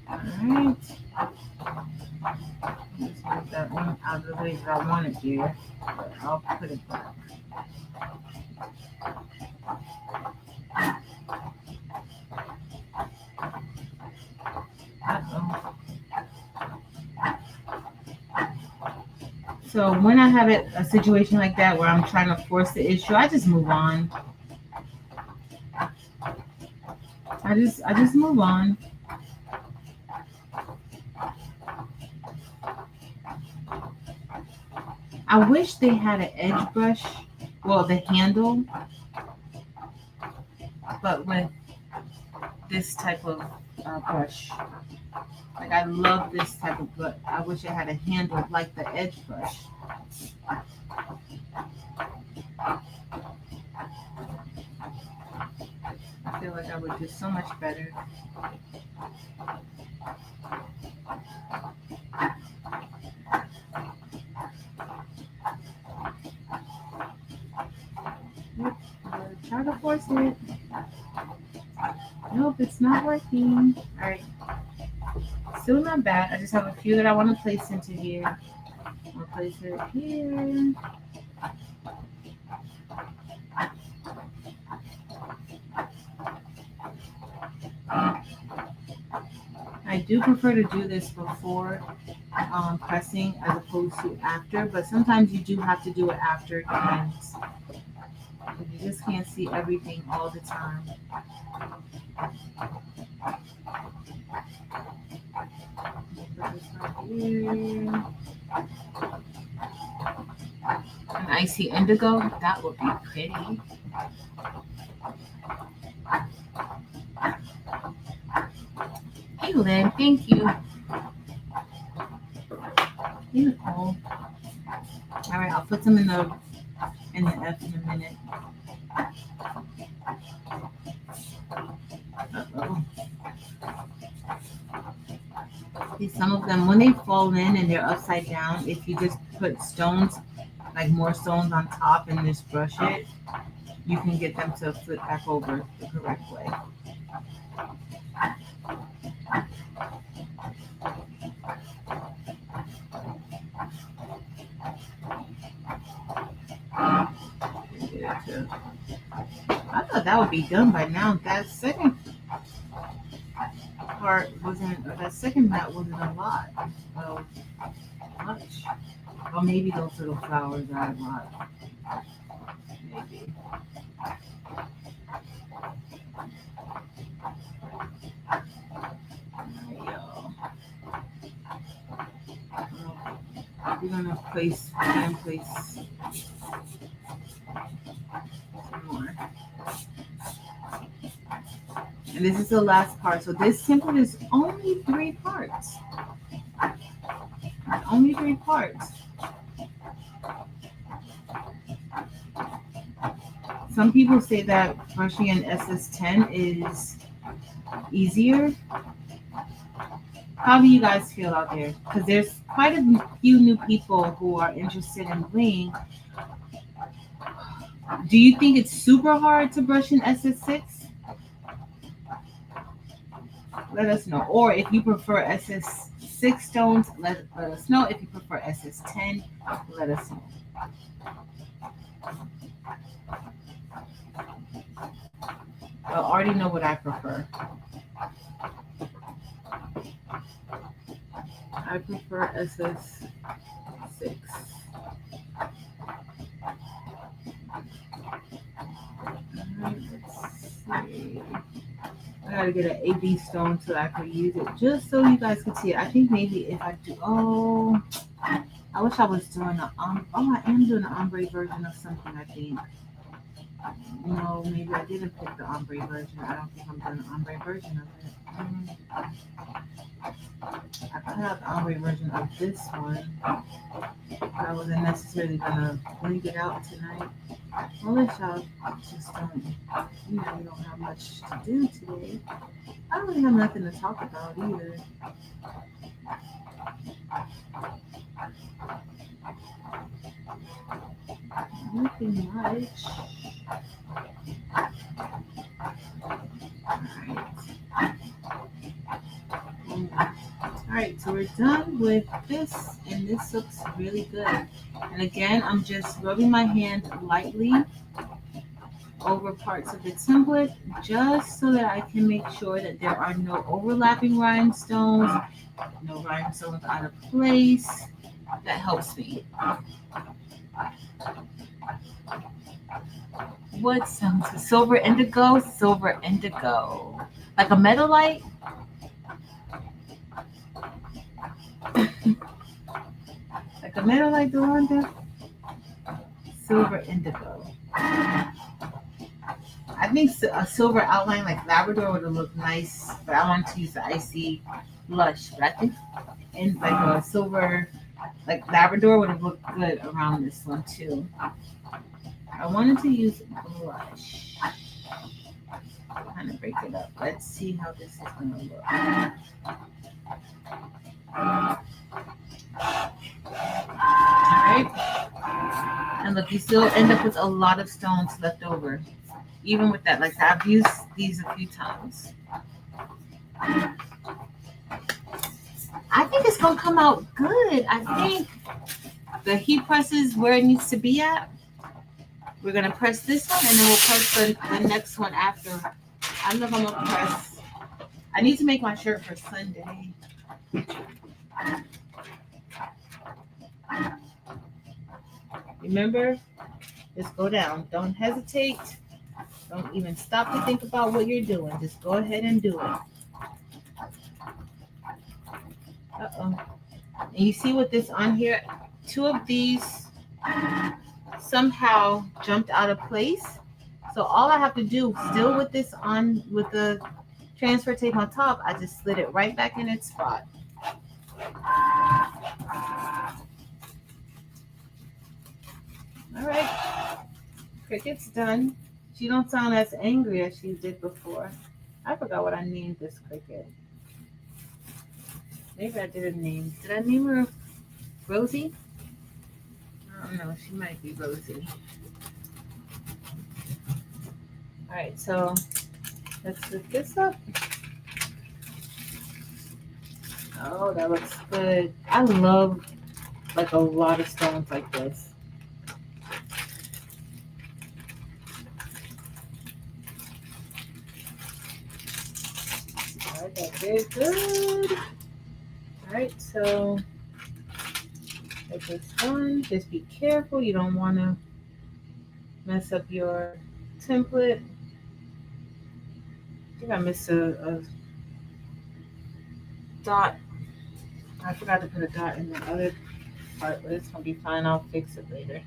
Alright. Just put that one out of the way that I want it there. But I'll put it back. So when I have a situation like that where I'm trying to force the issue, I just move on. I just move on. I wish they had an edge brush, well, the handle, but with this type of brush. Like, I love this type of brush. I wish it had a handle like the edge brush. I feel like I would do so much better. Try to force it. Nope, it's not working. All right. Still not bad. I just have a few that I want to place into here. I'll place it here. I do prefer to do this before pressing as opposed to after, but sometimes you do have to do it after. It depends. You just can't see everything all the time. Put this An icy indigo, that would be pretty. Hey, Lynn, thank you. Hey, Nicole. All right, I'll put them in the F in a minute. Uh-oh. See, some of them, when they fall in and they're upside down, if you just put stones, like more stones on top and just brush it, you can get them to flip back over the correct way. I thought that would be done by now. That second part wasn't, or that second mat wasn't a lot of much. Or maybe those little flowers are a lot. Maybe. We're gonna place some more. And this is the last part. So this template is only 3 parts. Only 3 parts. Some people say that brushing in SS10 is easier. How do you guys feel out there? Because there's quite a few new people who are interested in Bling. Do you think it's super hard to brush in SS6? Let us know. Or if you prefer SS6 stones, let us know. If you prefer SS10, let us know. I already know what I prefer. I prefer SS6. Let's see. I gotta get an AB stone so I can use it, just so you guys can see it. I think maybe if I do, I wish I was doing I am doing an ombre version of something, I think. No, maybe I didn't pick the ombre version. I don't think I'm doing an ombre version of it. I cut out the ombre version of this one. I wasn't necessarily gonna bling it out tonight. Unless y'all just don't, we don't have much to do today. I don't really have nothing to talk about either. Nothing much. Alright, so we're done with this, and this looks really good. And again, I'm just rubbing my hand lightly over parts of the template, just so that I can make sure that there are no overlapping rhinestones, no rhinestones out of place. That helps me. What sounds? Silver indigo? Silver indigo. Like a metal light? Like a metal light, Delonda? Silver indigo. I think a silver outline like Labrador would have looked nice, but I wanted to use the icy blush. But I think in like a silver, like Labrador would have looked good around this one too. I wanted to use blush. Kind of break it up. Let's see how this is going to look. Alright. And look, you still end up with a lot of stones left over. Even with that, like I've used these a few times. I think it's going to come out good. I think the heat press is where it needs to be at. We're going to press this one, and then we'll press the next one after. I don't know if I'm going to press. I need to make my shirt for Sunday. Remember, just go down. Don't hesitate. Don't even stop to think about what you're doing. Just go ahead and do it. Uh-oh. And you see with this on here, 2 of these somehow jumped out of place. So all I have to do, still with this on, with the transfer tape on top, I just slid it right back in its spot. All right, Cricut's done. She don't sound as angry as she did before. I forgot what I named this Cricut. Maybe I did a name. Did I name her Rosie? I don't know. She might be Rosie. All right, so let's lift this up. Oh, that looks good. I love like a lot of stones like this. All right, that's very good. All right, so like this one, just be careful. You don't want to mess up your template. I think I missed a dot. I forgot to put a dot in the other part, but it's gonna be fine. I'll fix it later.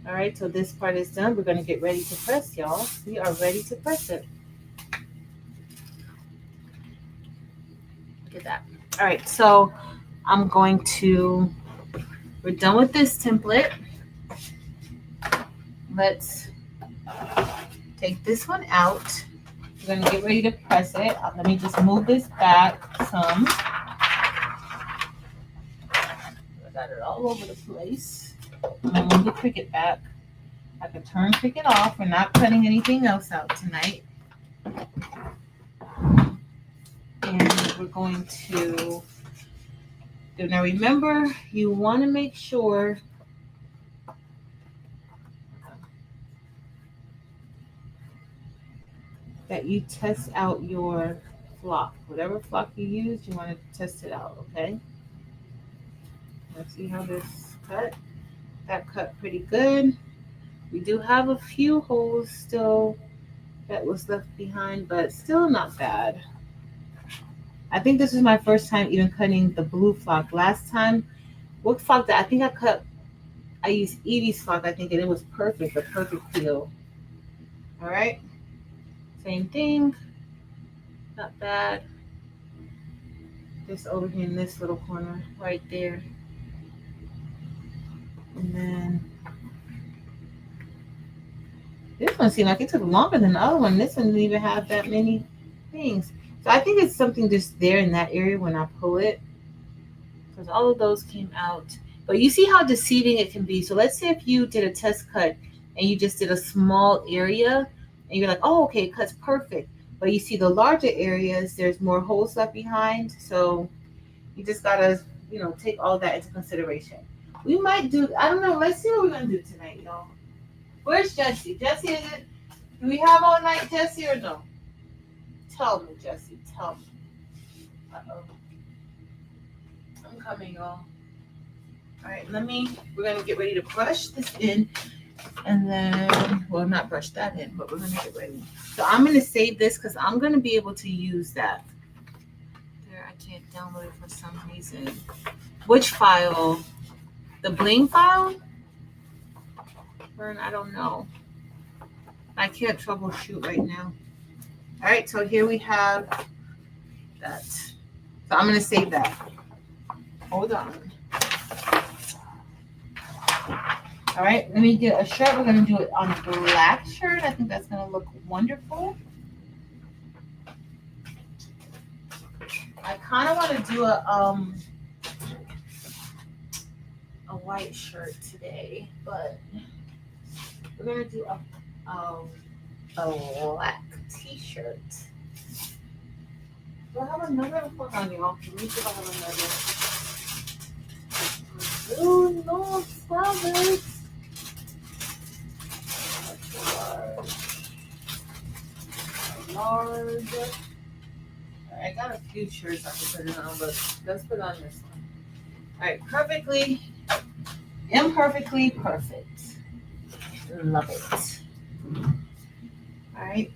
All right, so this part is done. We're gonna get ready to press, y'all. We are ready to press it. Look at that. All right, so I'm going to, we're done with this template. Let's take this one out. We're gonna get ready to press it. Let me just move this back some. I got it all over the place. I'm gonna move the Cricut back. I can turn Cricut off. We're not cutting anything else out tonight. And we're going to, now remember, you want to make sure that you test out your flock. Whatever flock you use, you want to test it out, okay? Let's see how this cut. That cut pretty good. We do have a few holes still that was left behind, but still not bad. I think this is my first time even cutting the blue flock. Last time, what flock that I think I cut, I used Evie's flock, I think, and it was perfect, a perfect peel. All right, same thing, not bad. Just over here in this little corner, right there. And then this one seemed like it took longer than the other one. This one didn't even have that many things. So I think it's something just there in that area when I pull it, because all of those came out. But you see how deceiving it can be. So let's say if you did a test cut and you just did a small area and you're like, oh, okay, it cuts perfect. But you see the larger areas, there's more holes left behind. So you just gotta, take all that into consideration. We might do, I don't know, let's see what we're gonna do tonight, y'all. Where's Jessie? Jessie, do we have all night, Jessie, or no? Tell me, Jessie, tell me. Uh-oh. I'm coming, y'all. All right, we're gonna get ready to brush this in, and then, well, not brush that in, but we're gonna get ready. So I'm gonna save this because I'm gonna be able to use that. There, I can't download it for some reason. Which file? The Bling file? I don't know. I can't troubleshoot right now. All right, so here we have that. So I'm gonna save that. Hold on. All right, let me get a shirt. We're gonna do it on a black shirt. I think that's gonna look wonderful. I kind of want to do a white shirt today, but we're gonna do a black t-shirt. Do I have another? Hold on, y'all. Let me see if I have another. Oh no, stop it! Large. I got a few shirts I can put it on, but let's put on this one. All right, imperfectly perfect. Love it. All right.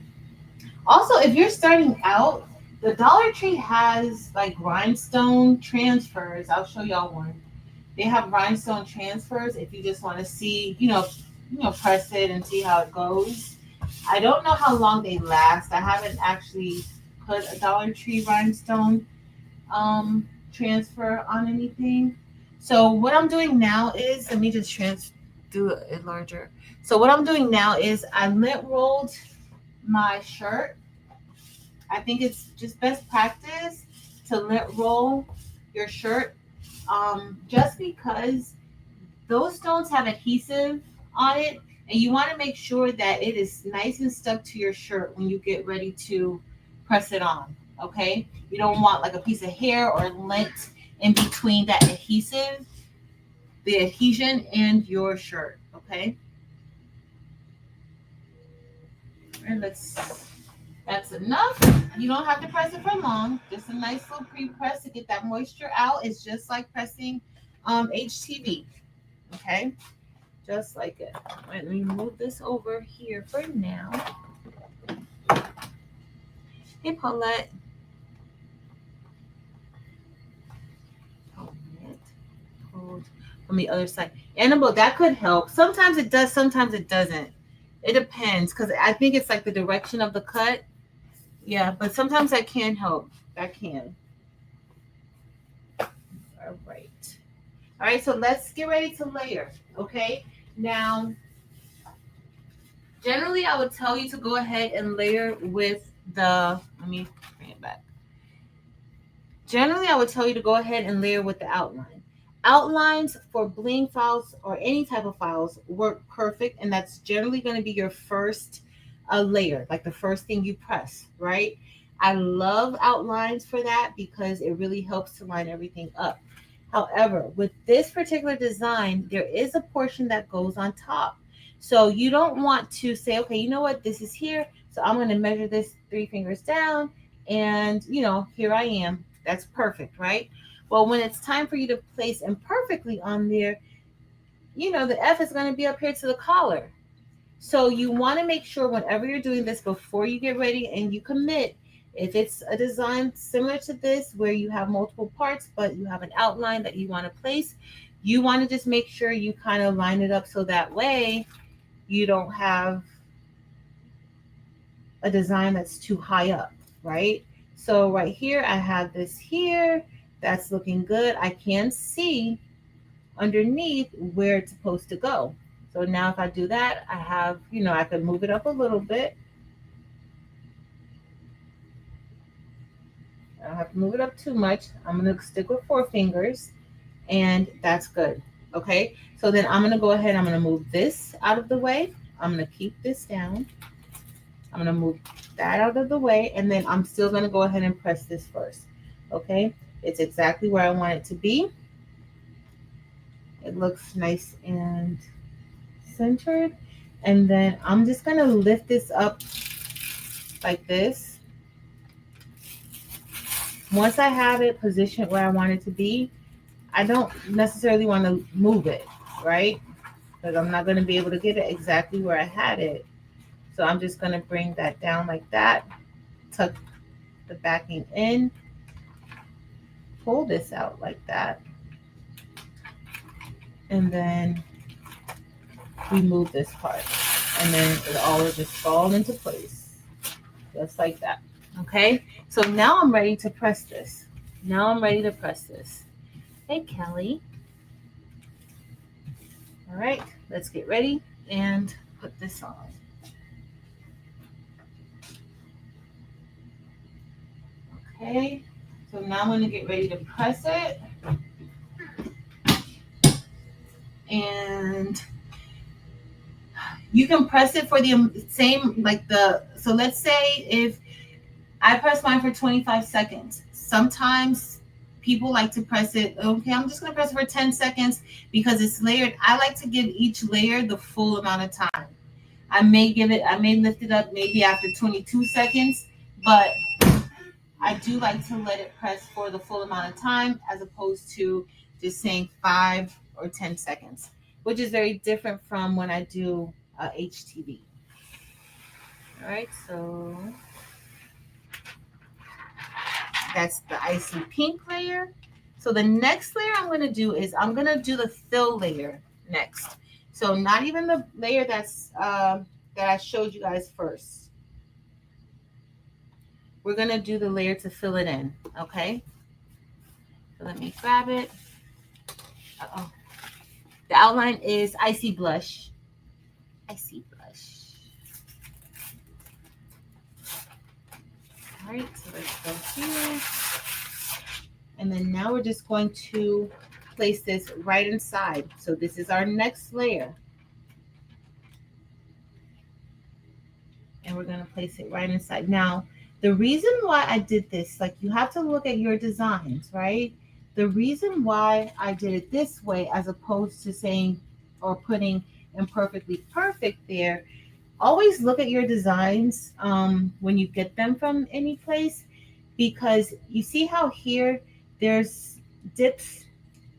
Also, if you're starting out, The Dollar Tree has like rhinestone transfers. I'll show y'all one. They have rhinestone transfers if you just want to see, press it and see how it goes. I don't know how long they last. I haven't actually put a Dollar Tree rhinestone transfer on anything. So what I'm doing now is, let me just do it larger. So what I'm doing now is I lint rolled my shirt. I think it's just best practice to lint roll your shirt, just because those stones have adhesive on it, and you want to make sure that it is nice and stuck to your shirt when you get ready to press it on. Okay, you don't want like a piece of hair or lint in between that adhesive, the adhesion, and your shirt. Okay, and that's enough. You don't have to press it for long. Just a nice little pre-press to get that moisture out. It's just like pressing HTV. Okay, just like it. Let me move this over here for now. Hey, Paulette. Hold from the other side. Annabelle, that could help. Sometimes it does, sometimes it doesn't. It depends, because I think it's like the direction of the cut. Yeah, but sometimes that can help. That can. All right. All right, so let's get ready to layer. Okay. Now, generally, I would tell you to go ahead and layer with let me bring it back. Generally, I would tell you to go ahead and layer with the outline. Outlines for bling files or any type of files work perfect, and that's generally going to be your first layer, like the first thing you press, right? I love outlines for that because it really helps to line everything up. However, with this particular design, there is a portion that goes on top. So you don't want to say, okay, you know what, this is here, so I'm going to measure this 3 fingers down, and here I am. That's perfect, right? Well, when it's time for you to place imperfectly on there, the F is going to be up here to the collar. So you want to make sure whenever you're doing this, before you get ready and you commit, if it's a design similar to this where you have multiple parts, but you have an outline that you want to place, you want to just make sure you kind of line it up so that way you don't have a design that's too high up, right? So right here, I have this here. That's looking good. I can see underneath where it's supposed to go. So now if I do that, I have, I can move it up a little bit. I don't have to move it up too much. I'm going to stick with 4 fingers, and that's good. Okay, so then I'm going to go ahead. I'm going to move this out of the way. I'm going to keep this down. I'm going to move that out of the way, and then I'm still going to go ahead and press this first. Okay, it's exactly where I want it to be. It looks nice and centered. And then I'm just going to lift this up like this. Once I have it positioned where I want it to be, I don't necessarily want to move it, right? Because I'm not going to be able to get it exactly where I had it. So I'm just going to bring that down like that, tuck the backing in, pull this out like that, and then remove this part. And then it all will just fall into place, just like that. Okay, so now I'm ready to press this. Hey, Kelly. All right, let's get ready and put this on. Okay, so now I'm going to get ready to press it. And you can press it for the same, so let's say if I press mine for 25 seconds. Sometimes people like to press it, okay, I'm just going to press it for 10 seconds because it's layered. I like to give each layer the full amount of time. I may lift it up maybe after 22 seconds, but I do like to let it press for the full amount of time as opposed to just saying 5 or 10 seconds, which is very different from when I do HTV. All right, so That's the icy pink layer. So the next layer I'm going to do is I'm going to do the fill layer next. So not even the layer that's that I showed you guys first. We're going to do the layer to fill it in, okay? So let me grab it. Uh-oh. The outline is Icy Blush. Icy Blush. All right, so let's go here. And then now we're just going to place this right inside. So this is our next layer. And we're going to place it right inside. Now, the reason why I did this, like you have to look at your designs, right? The reason why I did it this way, as opposed to saying or putting imperfectly perfect there, always look at your designs when you get them from any place, because you see how here there's dips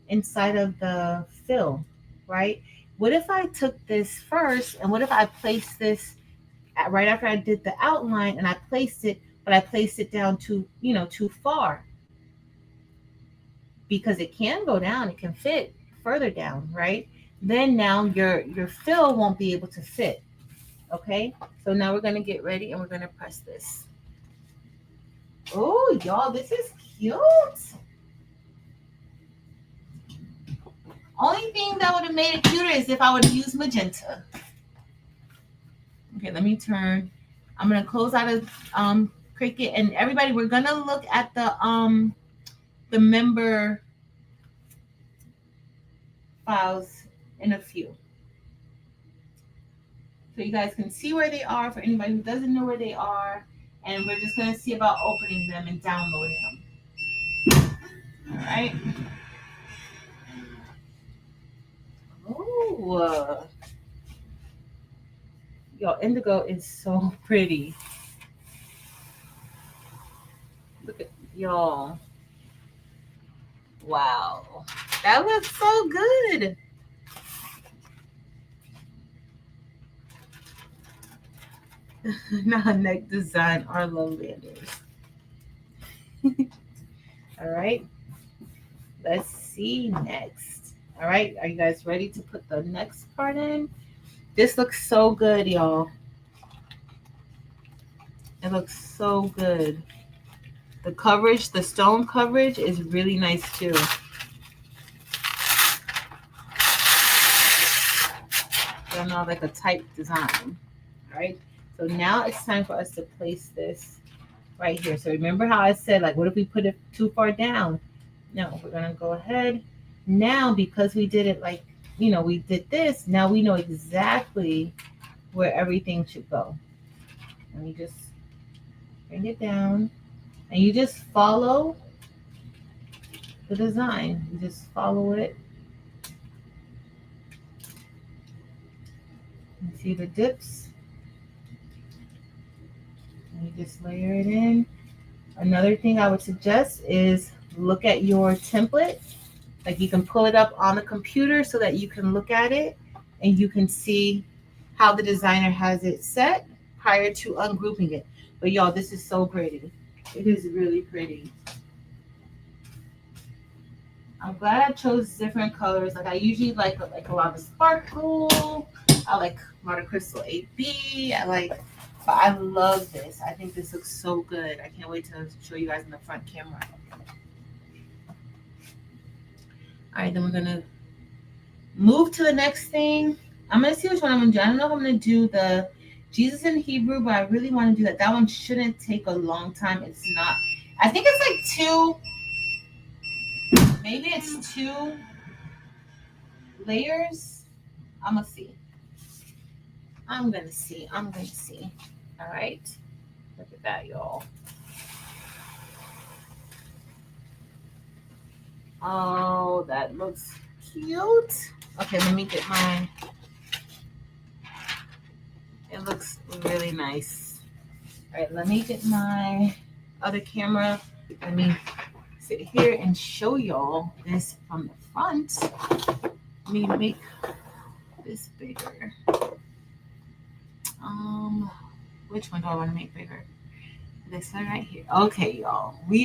inside of the fill, right? What if I took this first, and what if I placed this right after I did the outline, and I placed it, but I placed it down too, too far, because it can go down, it can fit further down, right? Then now your fill won't be able to fit. Okay, so now we're gonna get ready and we're gonna press this. Oh, y'all, this is cute. Only thing that would have made it cuter is if I would have used magenta. Okay, let me turn. I'm gonna close out of Cricut, and everybody, we're gonna look at the member files in a few, so you guys can see where they are for anybody who doesn't know where they are, and we're just gonna see about opening them and downloading them. All right. Oh, y'all, indigo is so pretty. Look at y'all. Wow, that looks so good. Now neck design our lowlanders. All right, let's see next. All right, are you guys ready to put the next part in? This looks so good, y'all. It looks so good. The coverage, the stone coverage is really nice too. Got now like a type design. All right, so now it's time for us to place this right here. So remember how I said, like, what if we put it too far down? No, we're gonna go ahead now, because we did it like, we did this. Now we know exactly where everything should go. Let me just bring it down, and you just follow the design. You just follow it. You see the dips, and you just layer it in. Another thing I would suggest is look at your template. Like, you can pull it up on the computer so that you can look at it and you can see how the designer has it set prior to ungrouping it. But y'all, this is so pretty. It is really pretty. I'm glad I chose different colors. Like, I usually like a lot of sparkle. I like Water Crystal 8B. But I love this. I think this looks so good. I can't wait to show you guys in the front camera. All right, then we're gonna move to the next thing. I'm gonna see which one I'm gonna do. I don't know if I'm gonna do the Jesus in Hebrew, but I really want to do that. That one shouldn't take a long time. It's not. I think it's like maybe it's 2 layers. I'm gonna see. I'm gonna see. All right. Look at that, y'all. Oh, that looks cute. Okay, let me get mine. It looks really nice. All right, let me get my other camera. Let me sit here and show y'all this from the front. Let me make this bigger. Which one do I want to make bigger? This one right here. Okay, y'all. We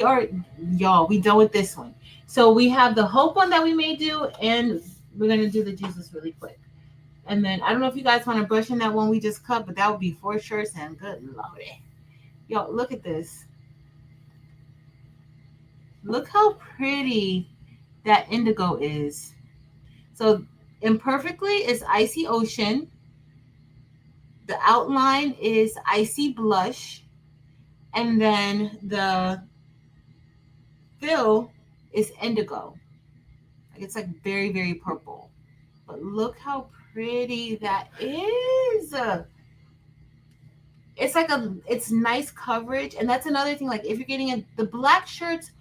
done with this one. So we have the hope one that we may do, and we're gonna do the Jesus really quick. And then I don't know if you guys want to brush in that one we just cut, but that would be 4 shirts and good lordy. Yo, look at this. Look how pretty that indigo is. So imperfectly is icy ocean. The outline is icy blush. And then the fill is indigo. Like it's like very, very purple. But look how pretty that is. It's nice coverage. And that's another thing. Like if you're getting the black shirts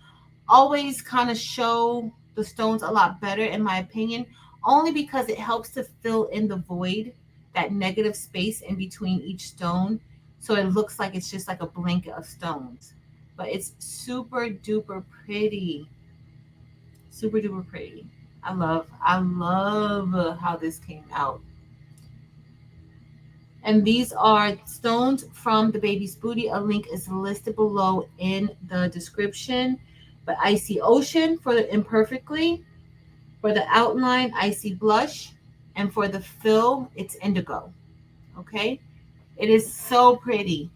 always kind of show the stones a lot better, in my opinion, only because it helps to fill in the void, that negative space in between each stone. So it looks like it's just like a blanket of stones. But it's super duper pretty. Super duper pretty. I love how this came out. And these are stones from the baby's booty. A link is listed below in the description. But Icy Ocean for the imperfectly. For the outline, Icy Blush. And for the fill, it's indigo. Okay? It is so pretty.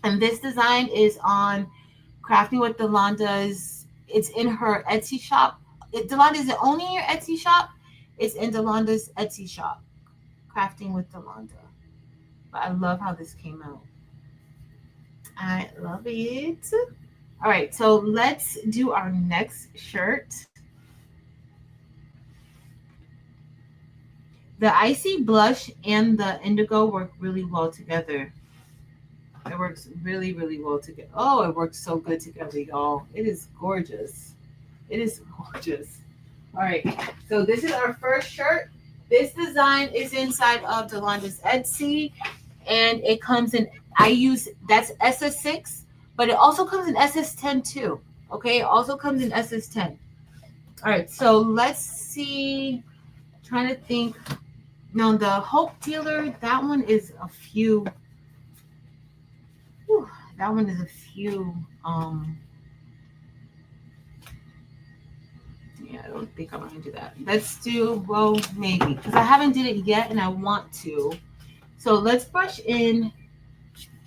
And this design is on Crafting with Delanda's. It's in her Etsy shop. Delanda, is it only in your Etsy shop? It's in Delanda's Etsy shop. Crafting with Delanda. But I love how this came out. I love it. All right, so let's do our next shirt. The icy blush and the indigo work really well together. It works really, really well together. Oh, it works so good together, y'all. It is gorgeous. It is gorgeous. All right, so this is our first shirt. This design is inside of Delanda's Etsy, and it comes in, that's SS6, but it also comes in SS10 too. Okay, it also comes in SS10. All right, so let's see. Trying to think. Now the Hope Dealer, that one is a few. Whew, that one is a few. Yeah, I don't think I'm gonna do that. Let's do, well, maybe, because I haven't did it yet and I want to. So let's brush in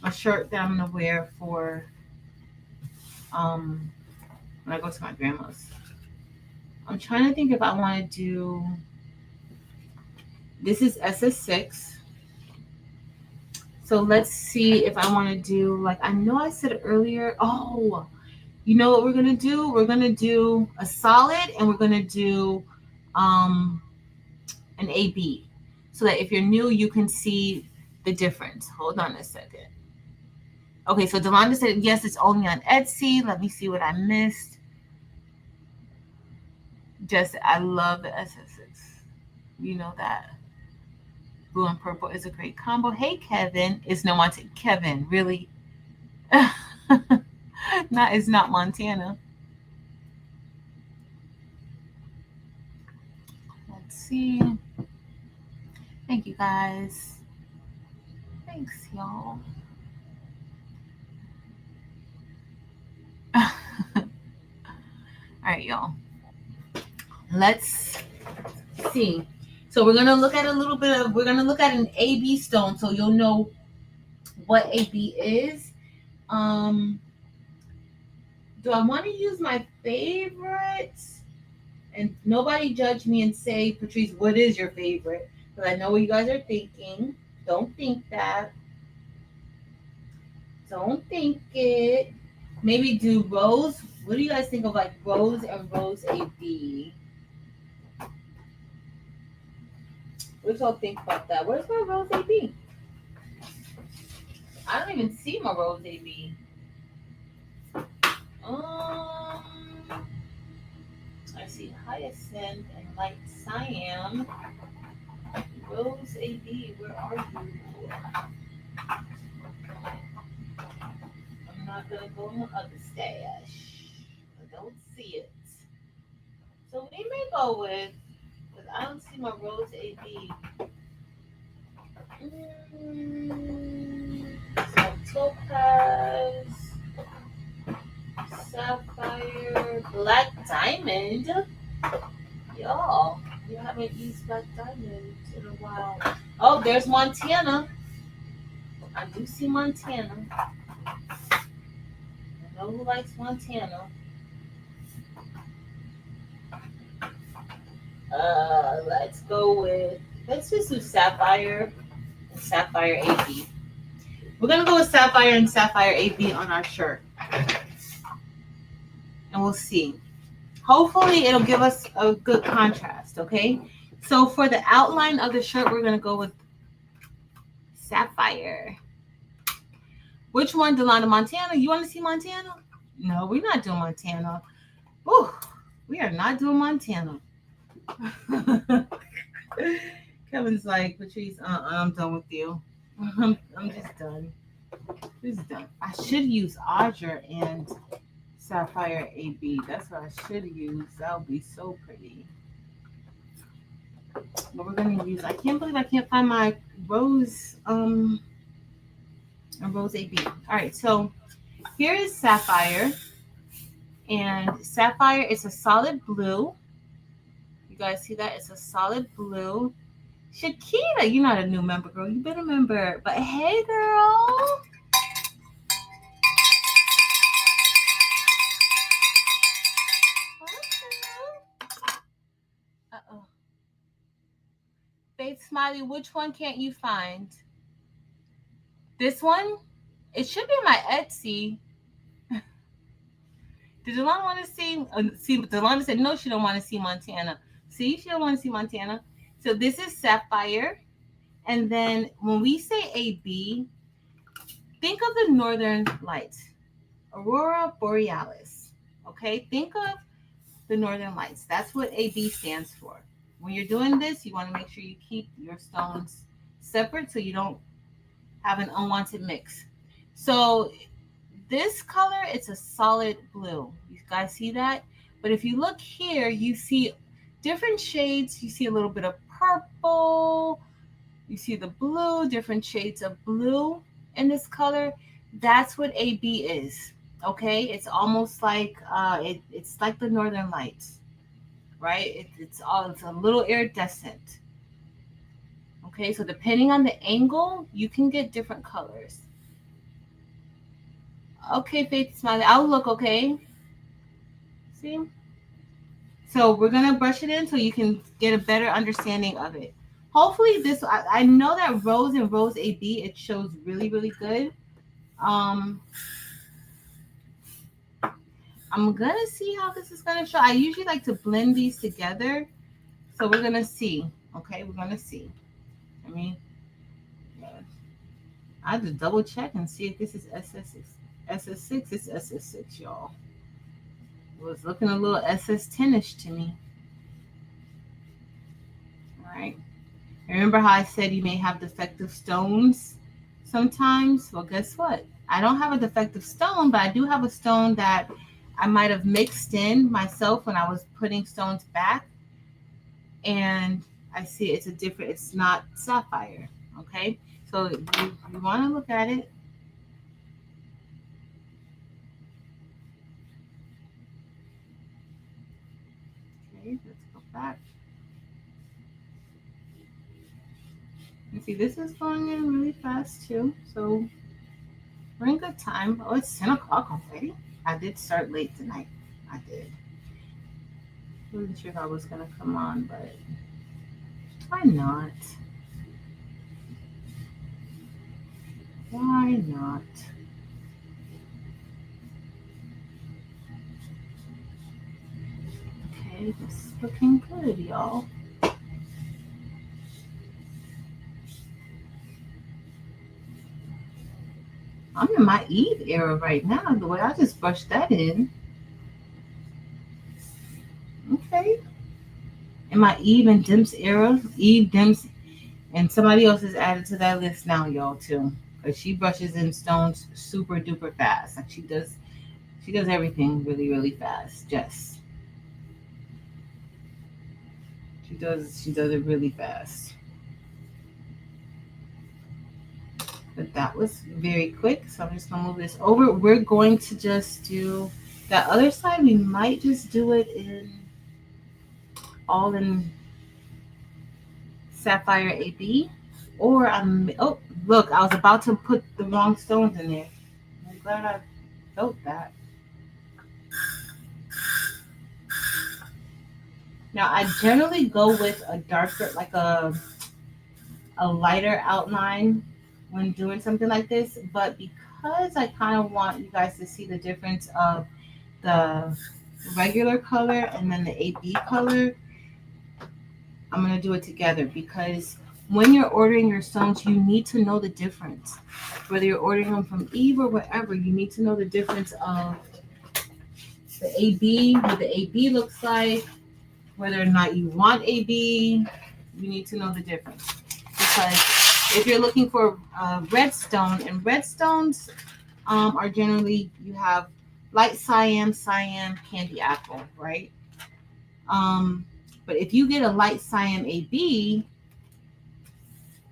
a shirt that I'm gonna wear for when I go to my grandma's. I'm trying to think if I want to do. This is SS6. So let's see if I want to do, like, I know I said earlier. Oh, you know what we're gonna do? We're gonna do a solid, and we're gonna do an AB, so that if you're new, you can see the difference. Hold on a second. Okay, so Delonda said yes, it's only on Etsy. Let me see what I missed. Just, I love the SS6. You know that. Blue and purple is a great combo. Hey, Kevin. It's no Montana. Kevin, really? It's not Montana. Let's see. Thank you, guys. Thanks, y'all. All right, y'all. Let's see. So we're gonna look at we're gonna look at an AB stone, so you'll know what AB is. Do I want to use my favorites? And nobody judge me and say, Patrice, what is your favorite? Because I know what you guys are thinking. Don't think that. Don't think it. Maybe do Rose. What do you guys think of, like, Rose and Rose AB? What do y'all think about that? Where's my Rose AB? I don't even see my Rose AB. I see Hyacinth and Light Siam. Rose AB, where are you? I'm not gonna go in the other stash. I don't see it. So we may go with, because I don't see my Rose AB. So topaz, sapphire, black diamond. Y'all, you haven't used black diamond in a while. Oh, there's Montana. I do see Montana. I know who likes Montana. Let's just do sapphire and sapphire AB. We're gonna go with sapphire and sapphire AB on our shirt, and we'll see. Hopefully, it'll give us a good contrast. Okay. So for the outline of the shirt, we're gonna go with sapphire. Which one, Delana? Montana? You want to see Montana? No, we're not doing Montana. Ooh, we are not doing Montana. Kevin's like, Patrice, I'm done with you. I'm just done. Just done. I should use Audra and Sapphire AB. That's what I should use. That would be so pretty. But we're gonna use. I can't believe I can't find my rose. Rose AB. All right. So here is sapphire, and sapphire is a solid blue. You guys see that? It's a solid blue. Shakita, you're not a new member, girl. You've been a member. But hey, girl. Uh-oh. Faith Smiley, which one can't you find? This one? It should be my Etsy. Did Delana want to see? Delana said no, she don't want to see Montana. See, she don't want to see Montana. So this is sapphire. And then when we say AB, think of the northern lights. Aurora Borealis. Okay? Think of the northern lights. That's what AB stands for. When you're doing this, you want to make sure you keep your stones separate so you don't have an unwanted mix. So this color, it's a solid blue. You guys see that? But if you look here, you see different shades. You see a little bit of purple. You see the blue, different shades of blue in this color. That's what AB is. Okay, it's almost like it's like the northern lights, right? It's a little iridescent. Okay, so depending on the angle, you can get different colors. Okay, Faith Smiley, I'll look. Okay, see. So we're gonna brush it in so you can get a better understanding of it. Hopefully, I know that Rose and Rose AB, it shows really, really good. I'm gonna see how this is gonna show. I usually like to blend these together, so we're gonna see. Okay, we're gonna see. I mean, yeah. I have to double check and see if this is SS6. SS6 is SS6, y'all. It was looking a little SS10ish to me. All right. Remember how I said you may have defective stones sometimes? Well, guess what? I don't have a defective stone, but I do have a stone that I might have mixed in myself when I was putting stones back. And I see it's not sapphire. Okay. So you want to look at it. Okay, let's go back. And see, this is going in really fast too. So we're in good time. Oh, it's 10 o'clock already. I did start late tonight. I did. I wasn't sure if I was going to come on, but why not? Why not? Okay, this is looking good, y'all. I'm in my Eve era right now, the way I just brushed that in. Okay. In my Eve and Dimps era, Eve, Dimps, and somebody else is added to that list now, y'all, too. Because she brushes in stones super duper fast. Like she does everything really, really fast. Jess. She does it really fast. But that was very quick, so I'm just gonna move this over. We're going to just do that other side. We might just do it in all in Sapphire AB, or oh look, I was about to put the wrong stones in there. I'm glad I felt that. Now I generally go with a darker, like a lighter outline when doing something like this, but because I kind of want you guys to see the difference of the regular color and then the AB color, I'm going to do it together, because when you're ordering your stones, you need to know the difference. Whether you're ordering them from Eve or wherever, you need to know the difference of the AB, what the AB looks like, whether or not you want AB. You need to know the difference. Because if you're looking for red stone, and red stones are generally, you have light cyan, candy apple, right? But if you get a light cyan AB,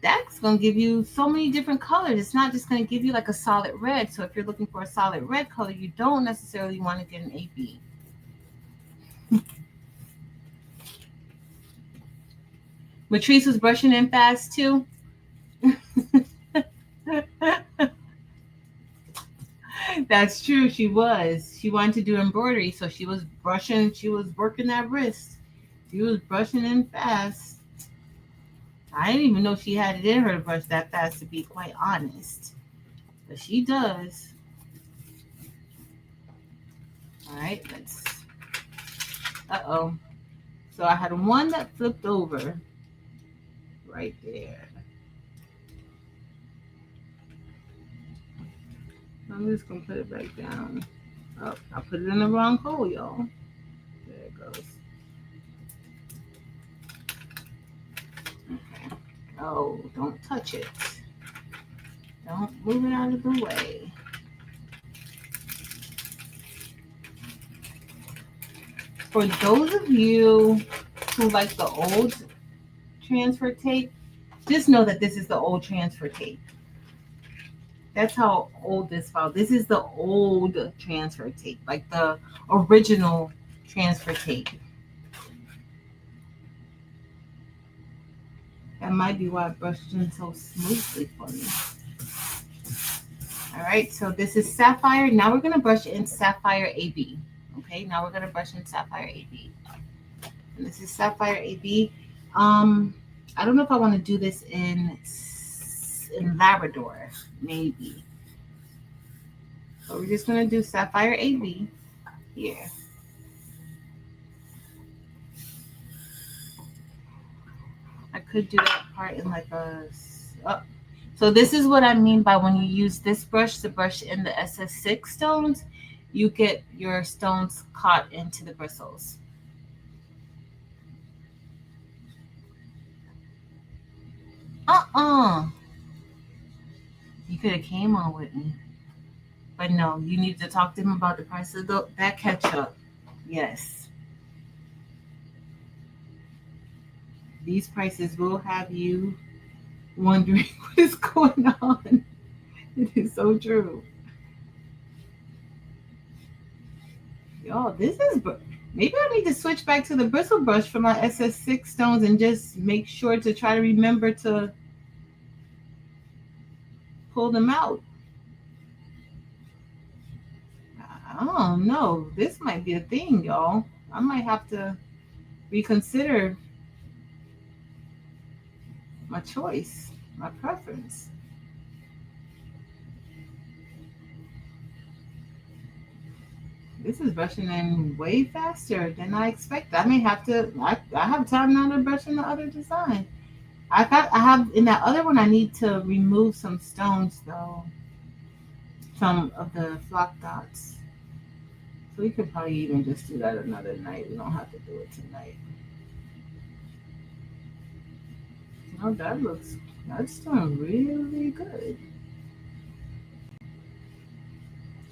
that's going to give you so many different colors. It's not just going to give you like a solid red. So if you're looking for a solid red color, you don't necessarily want to get an AB. Latrice was brushing in fast too. That's true. She was. She wanted to do embroidery, so she was brushing. She was working that wrist. She was brushing in fast. I didn't even know she had it in her to brush that fast, to be quite honest. But she does. All right, let's. Uh-oh. So I had one that flipped over right there. I'm just going to put it back down. Oh, I put it in the wrong hole, y'all. There it goes. Okay. Oh, don't touch it. Don't move it out of the way. For those of you who like the old transfer tape, just know that this is the old transfer tape. That's how old this file. This is the old transfer tape, like the original transfer tape. That might be why it brushed in so smoothly for me. All right, so this is Sapphire. Now we're gonna brush in Sapphire AB. Okay, now we're gonna brush in Sapphire AB. And this is Sapphire AB. I don't know if I want to do this in Labrador, maybe. But we're just gonna do Sapphire AB here. I could do that part in like a. Oh. So this is what I mean by when you use this brush to brush in the SS6 stones, you get your stones caught into the bristles. You could have came on with me. But no, you need to talk to him about the price of that ketchup. Yes. These prices will have you wondering what is going on. It is so true. Y'all, this is... Maybe I need to switch back to the bristle brush for my SS6 stones and just make sure to try to remember to pull them out. I don't know. This might be a thing, y'all. I might have to reconsider my choice, my preference. This is brushing in way faster than I expected. I may have to. I have time now to brush in the other design. I have in that other one. I need to remove some stones though. Some of the flock dots. So we could probably even just do that another night. We don't have to do it tonight. Oh, that's doing really good.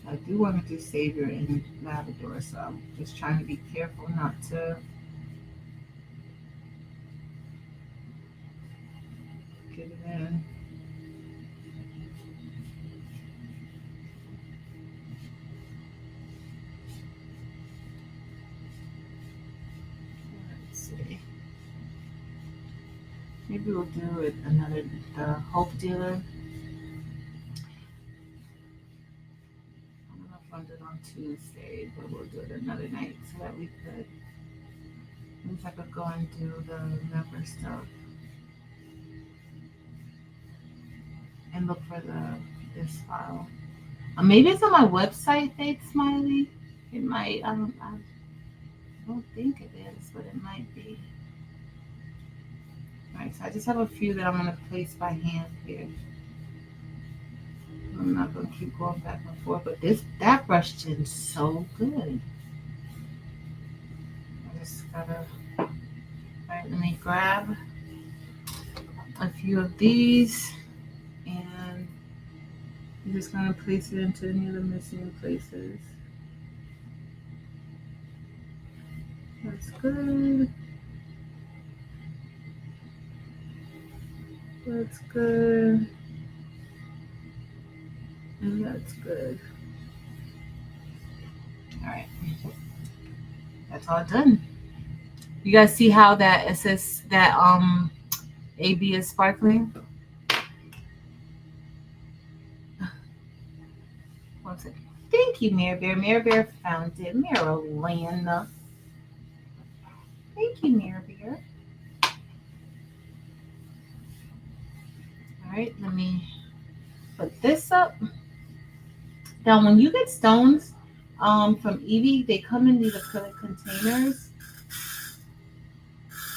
I do want to do Savior in Labrador, so I'm just trying to be careful not to get it in. see. Maybe we'll do it the Hope Dealer. I don't know if I'll do it on Tuesday, but we'll do it another night so that we could. At least I could go and do the member stuff and look for this file. Maybe it's on my website, Faith Smiley. It might. I don't think it is, but it might be. Alright, so I just have a few that I'm going to place by hand here. I'm not going to keep going back and forth, but that brush did so good. I just gotta. Alright, let me grab a few of these, and I'm just going to place it into any of the missing places. That's good. That's good. And that's good. All right. That's all done. You guys see how that it says that AB is sparkling? One second. Thank you, Mary Bear. Mary Bear found it. Marilyn. Thank you, Mary Bear. All right, let me put this up. Now, when you get stones from Evie, they come in these acrylic containers.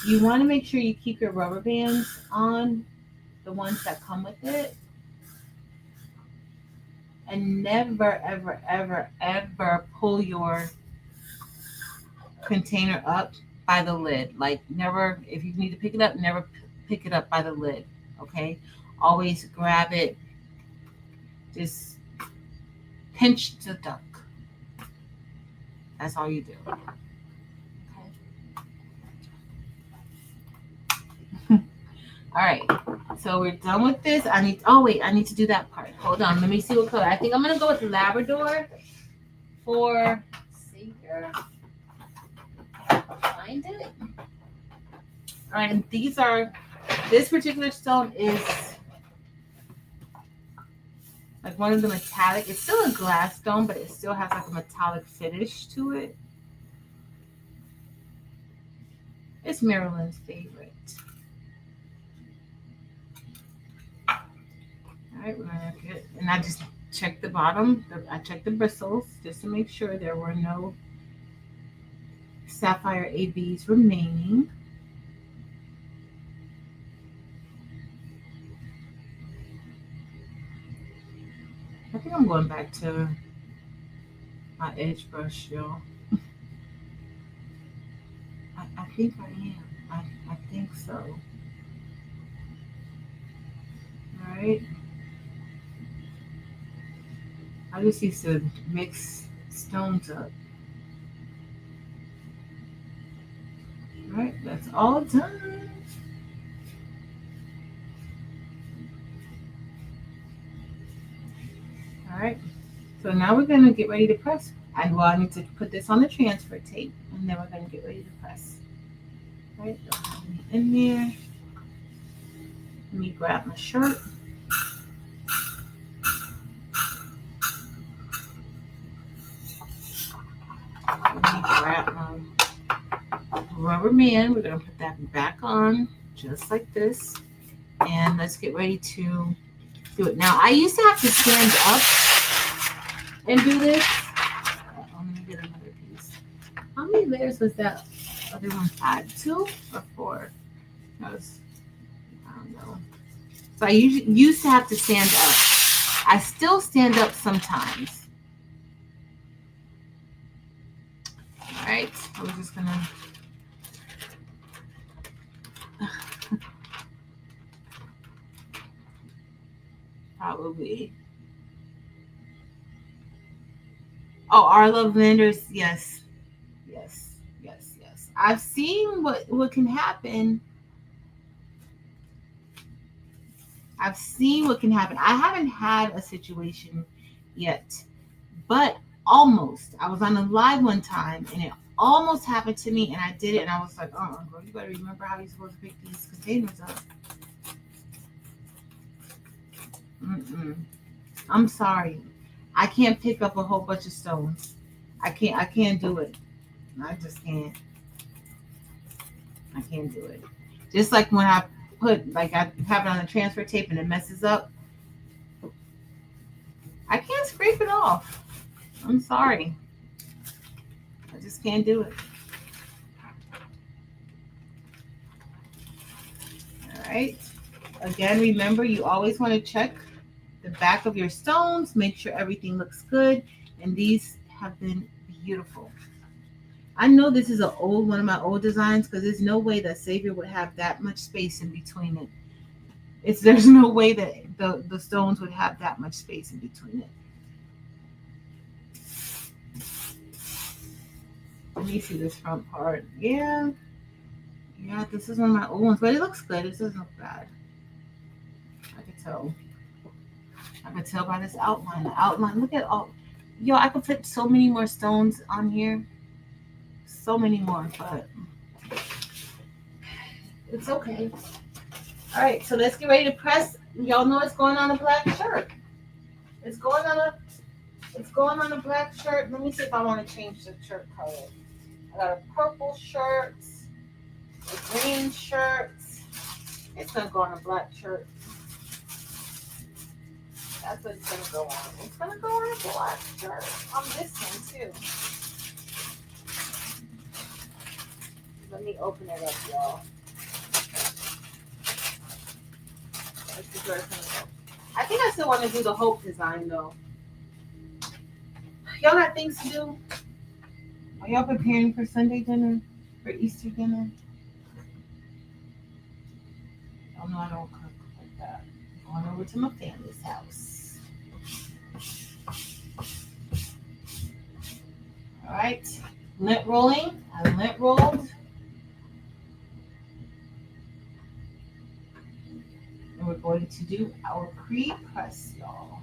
You want to make sure you keep your rubber bands on, the ones that come with it. And never, ever, ever, ever pull your container up by the lid. Like, never, if you need to pick it up, never pick it up by the lid. Okay? Always grab it. Just pinch the duck. That's all you do. Okay. All right. So we're done with this. I need to do that part. Hold on. Let me see what color. I think I'm going to go with Labrador for Savior. Find it. All right. And this particular stone is like one of the metallic. It's still a glass stone, but it still has like a metallic finish to it. It's Marilyn's favorite. All right, we're gonna get, and I just checked the bottom. I checked the bristles just to make sure there were no sapphire ABs remaining. I think I'm going back to my edge brush, y'all. I think I am. I think so. All right. I just used to mix stones up. All right, that's all done. All right, so now we're gonna get ready to press. I need to put this on the transfer tape, and then we're gonna get ready to press. All right, don't have any in there. Let me grab my shirt. Let me grab my rubber band. We're gonna put that back on, just like this, and let's get ready to do it. Now, I used to have to stand up and do this. Let me get another piece. How many layers was that other one had? 2 or 4? That was, I don't know. So I used to have to stand up. I still stand up sometimes. All right, so we're just gonna. Probably. Oh, our love landers, yes. I've seen what can happen. I haven't had a situation yet, but almost. I was on a live one time, and it almost happened to me, and I did it, and I was like, oh, girl, you better remember how you're supposed to pick these containers up. I'm sorry. I can't pick up a whole bunch of stones. I can't do it. I just can't. I can't do it. Just like when I I have it on the transfer tape and it messes up, I can't scrape it off. I'm sorry. I just can't do it. All right. Again, remember, you always want to check the back of your stones, make sure everything looks good. And these have been beautiful. I know this is one of my old designs, because there's no way that Savior would have that much space in between it. There's no way that the stones would have that much space in between it. Let me see this front part. Yeah, this is one of my old ones, but it looks good. It doesn't look bad. I could tell. I could tell by this outline. The outline, look at all. Yo, I could put so many more stones on here. So many more, but it's okay. All right, so let's get ready to press. Y'all know it's going on a black shirt. It's going on a black shirt. Let me see if I want to change the shirt color. I got a purple shirt, a green shirt. It's gonna go on a black shirt. That's what it's gonna go on. It's gonna go on a black shirt on this one too. Let me open it up, y'all. Let's see where it's gonna go. I think I still want to do the Hope design though. Y'all got things to do? Are y'all preparing for Sunday dinner? For Easter dinner? Y'all know I don't cook like that. I'm going over to my family's house. All right. Lint rolling. I lint rolled. And we're going to do our pre-press, y'all.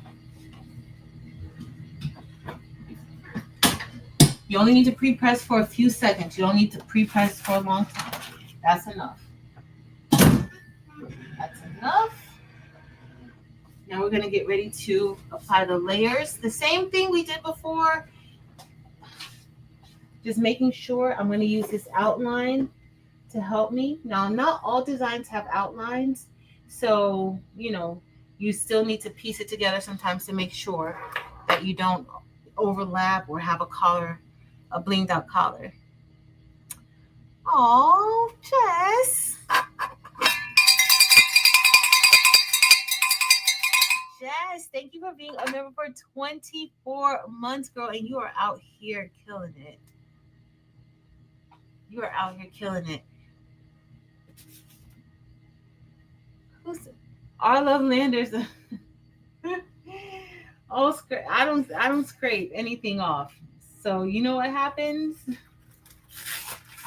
You only need to pre-press for a few seconds. You don't need to pre-press for a long time. That's enough. That's enough. Now we're going to get ready to apply the layers. The same thing we did before. Just making sure I'm going to use this outline to help me. Now, not all designs have outlines. So, you still need to piece it together sometimes to make sure that you don't overlap or have a blinged out collar. Oh, Jess. Jess, thank you for being a member for 24 months, girl. And you are out here killing it. You are out here killing it. I love Landers. Oh, I don't scrape anything off. So you know what happens?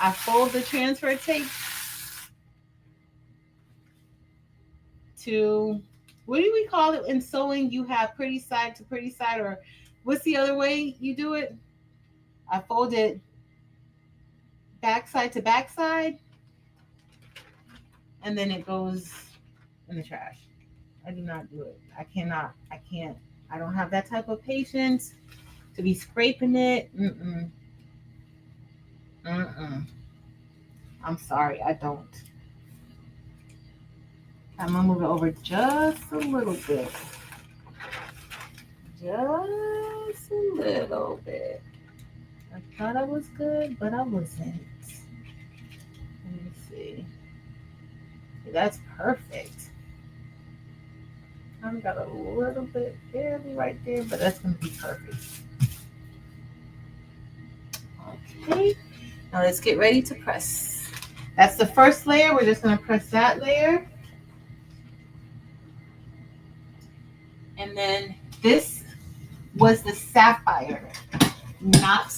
I fold the transfer tape to, what do we call it in sewing? You have pretty side to pretty side, or what's the other way you do it? I fold it backside to backside, and then it goes in the trash. I do not do it. I can't. I don't have that type of patience to be scraping it. I'm sorry, I don't. I'm gonna move it over just a little bit. Just a little bit. I thought I was good, but I wasn't. Let me see. That's perfect. I've got a little bit barely right there, but that's going to be perfect. Okay, now let's get ready to press. That's the first layer. We're just going to press that layer. And then this was the sapphire, not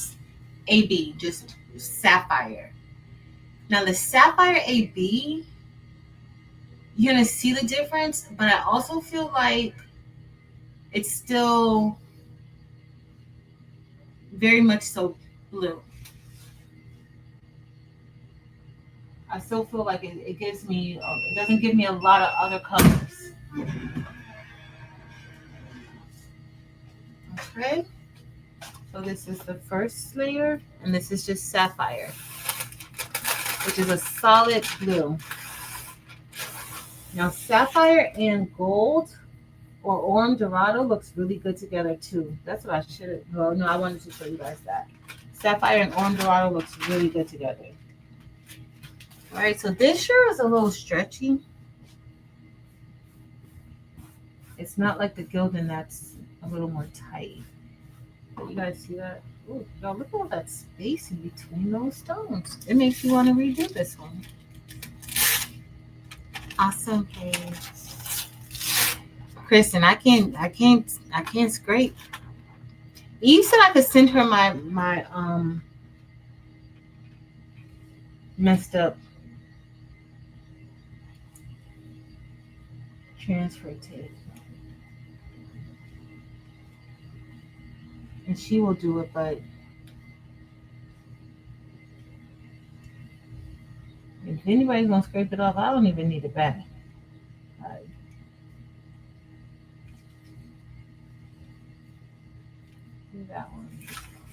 AB, just sapphire. Now the sapphire AB, you're going to see the difference, but I also feel like it's still very much so blue. I still feel like it gives me, it doesn't give me a lot of other colors. Okay, so this is the first layer, and this is just sapphire, which is a solid blue. Now, sapphire and gold or orange dorado looks really good together too. That's what I should have. Well, no, I wanted to show you guys that. Sapphire and orange dorado looks really good together. All right, so this sure is a little stretchy. It's not like the gilding that's a little more tight. But you guys see that? Ooh, y'all, look at all that space in between those stones. It makes you want to redo this one. Awesome, Paige. Kristen, I can't scrape. Eve said I could send her my messed up transfer tape, and she will do it. But if anybody's gonna scrape it off, I don't even need it back. Do that one.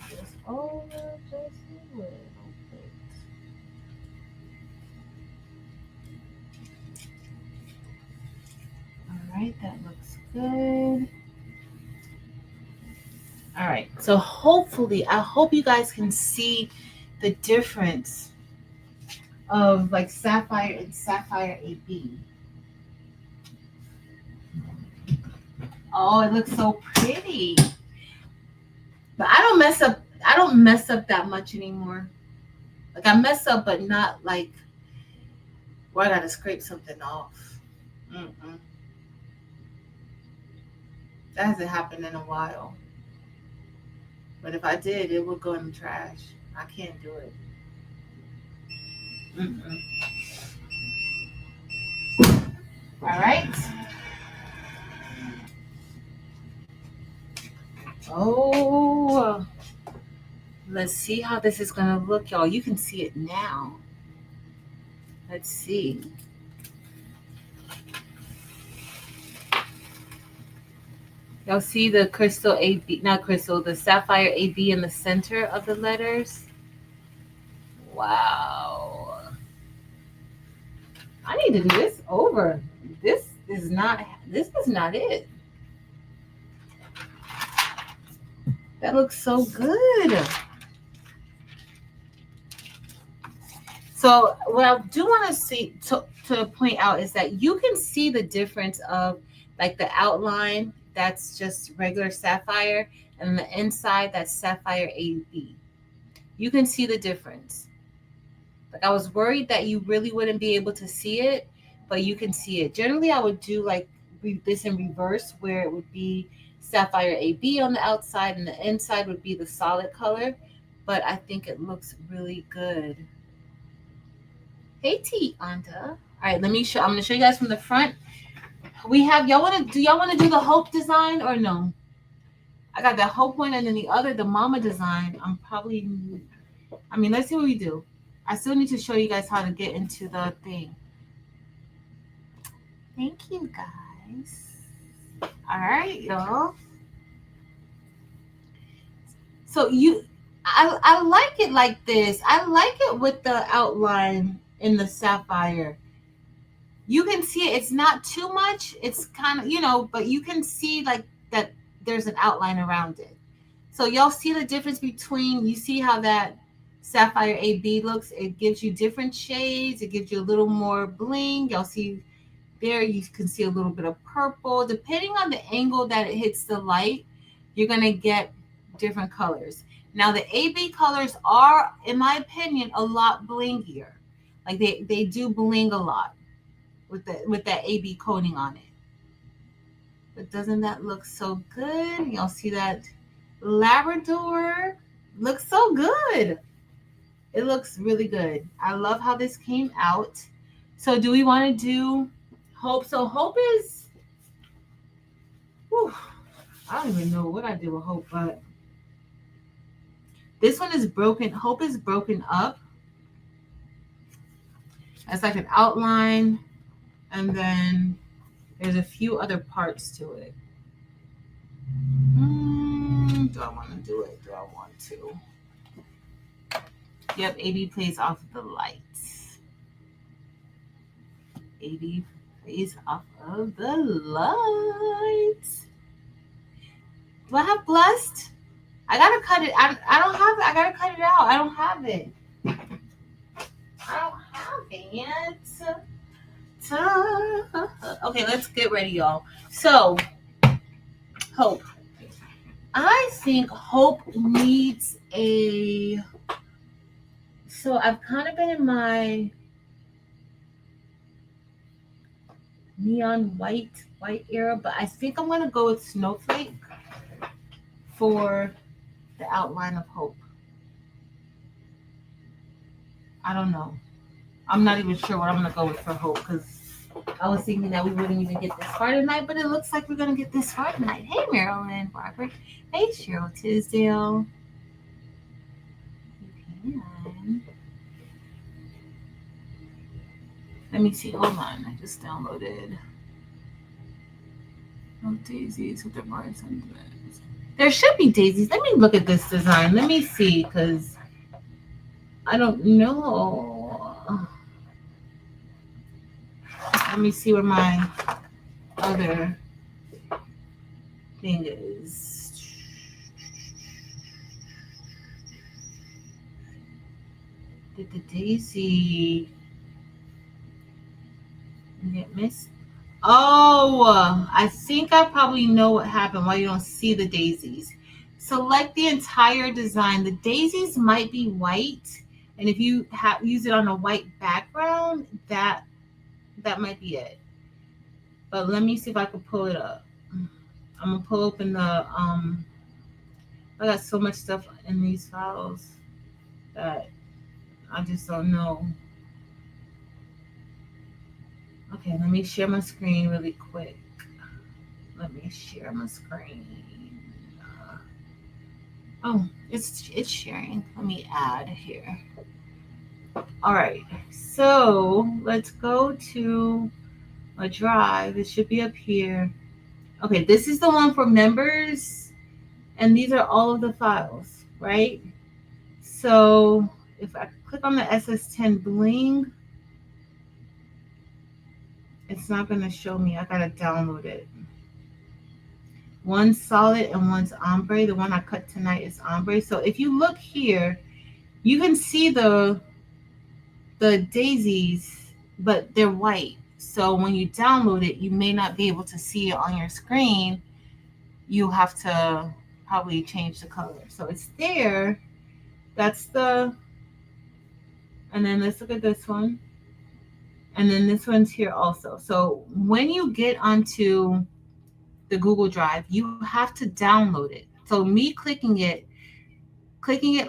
Just over just a little bit. All right, that looks good. All right, so hopefully, I hope you guys can see the difference of like sapphire and sapphire AB. Oh, it looks so pretty. But I don't mess up. I don't mess up that much anymore. Like I mess up, but not like where I gotta scrape something off. Mm-mm. That hasn't happened in a while. But if I did, it would go in the trash. I can't do it. Mm-mm. All right. Oh, let's see how this is gonna look, y'all. You can see it now. Let's see. Y'all see the crystal AB, not crystal, the sapphire AB in the center of the letters? Wow. I need to do this over. This is not it. That looks so good. So what I do want to see to point out is that you can see the difference of like the outline that's just regular sapphire and the inside that's sapphire AB. You can see the difference. Like I was worried that you really wouldn't be able to see it, but you can see it. Generally, I would do like this in reverse, where it would be sapphire AB on the outside and the inside would be the solid color. But I think it looks really good. Hey T Anda. All right, let me show. I'm gonna show you guys from the front. We have y'all want to do the hope design or no? I got that hope one and then the mama design. Let's see what we do. I still need to show you guys how to get into the thing. Thank you guys. All right, y'all. So I like it like this. I like it with the outline in the sapphire. You can see it. It's not too much. It's kind of, but you can see like that there's an outline around it. So y'all see the difference between, you see how that sapphire AB looks? It gives you different shades. It gives you a little more bling. Y'all see there, you can see a little bit of purple. Depending on the angle that it hits the light, you're going to get different colors. Now the AB colors are, in my opinion, a lot blingier. Like they do bling a lot with that AB coating on it. But doesn't that look so good? Y'all see that Labrador? Looks so good. It looks really good. I love how this came out. So do we want to do Hope? So Hope is, whew, I don't even know what I did with Hope, but this one is broken. Hope is broken up. It's like an outline, and then there's a few other parts to it. Do I want to do it? Do I want to? Yep, AB plays off of the lights. AB plays off of the lights. Do I have blessed? I gotta cut it. I don't have it. I gotta cut it out. I don't have it. I don't have it. Okay, let's get ready, y'all. So, Hope. I think Hope needs a. So I've kind of been in my neon white era, but I think I'm gonna go with Snowflake for the outline of Hope. I don't know. I'm not even sure what I'm gonna go with for Hope because I was thinking that we wouldn't even get this far tonight, but it looks like we're gonna get this far tonight. Hey, Marilyn Barber. Hey, Cheryl Tisdale. You can. Let me see. Hold on. I just downloaded. No daisies with the bars and threads. There should be daisies. Let me look at this design. Let me see, because I don't know. Let me see where my other thing is. Did the daisy get missed? Oh, I think I probably know what happened, why you don't see the daisies. Select the entire design. The daisies might be white, and if you use it on a white background, that might be it. But let me see if I can pull it up. I'm gonna pull open the I got so much stuff in these files that I just don't know. Okay, let me share my screen really quick. Let me share my screen. Oh, it's sharing. Let me add here. All right, so let's go to a drive. It should be up here. Okay, this is the one for members, and these are all of the files, right? So if I click on the SS10 Bling, it's not going to show me. I got to download it. One's solid and one's ombre. The one I cut tonight is ombre. So if you look here, you can see the daisies, but they're white. So when you download it, you may not be able to see it on your screen. You have to probably change the color. So it's there. That's the, and then let's look at this one. And then this one's here also. So when you get onto the Google Drive, you have to download it. So me clicking it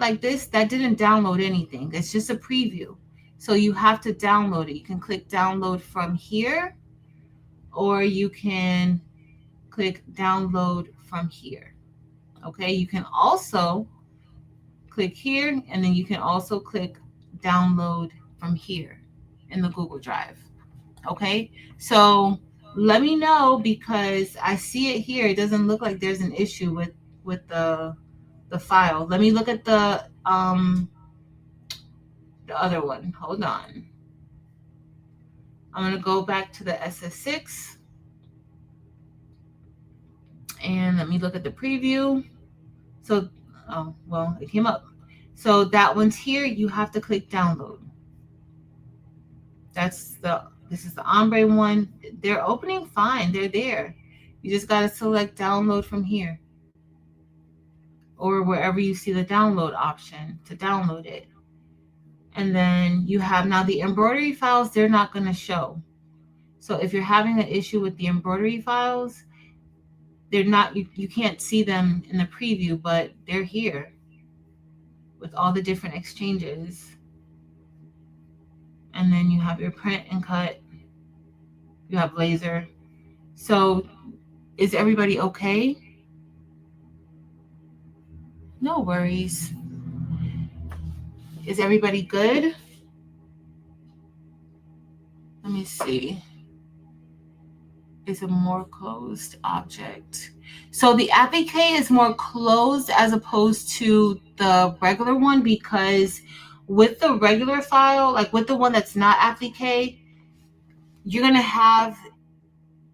like this, that didn't download anything. It's just a preview. So you have to download it. You can click download from here, or you can click download from here. Okay, you can also click here, and then you can also click download from here in the Google Drive. Okay, so let me know, because I see it here. It doesn't look like there's an issue with the file. Let me look at the other one. Hold on. I'm gonna go back to the SS6 and let me look at the preview. So, oh well, it came up. So that one's here. You have to click download. This is the ombre one. They're opening fine. They're there. You just got to select download from here, or wherever you see the download option to download it. And then you have now the embroidery files. They're not going to show. So if you're having an issue with the embroidery files, they're not, you can't see them in the preview, but they're here with all the different exchanges. And then you have your print and cut. You have laser. So is everybody okay? No worries. Is everybody good? me see. Is a more closed object. So the applique is more closed as opposed to the regular one, because with the regular file, like with the one that's not applique, you're gonna have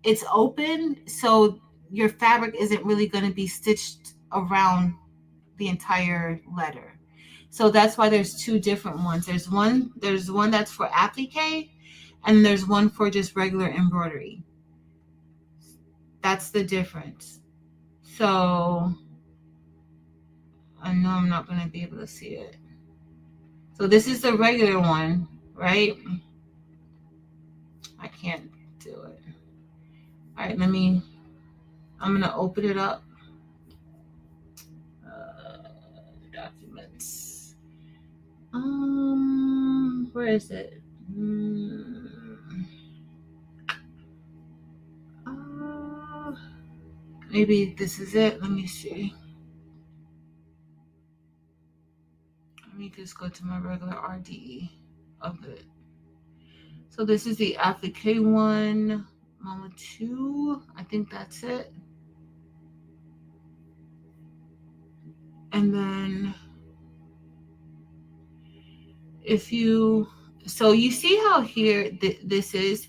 it's open, so your fabric isn't really going to be stitched around the entire letter. So that's why there's two different ones. There's one that's for applique, and there's one for just regular embroidery. That's the difference. So I know I'm not going to be able to see it. So this is the regular one, right? I can't do it. All right, I'm going to open it up. Documents. Where is it? Maybe this is it. Let me see. Let me just go to my regular RDE of it. So this is the applique one, Mama 2. I think that's it. And then so you see how here this is,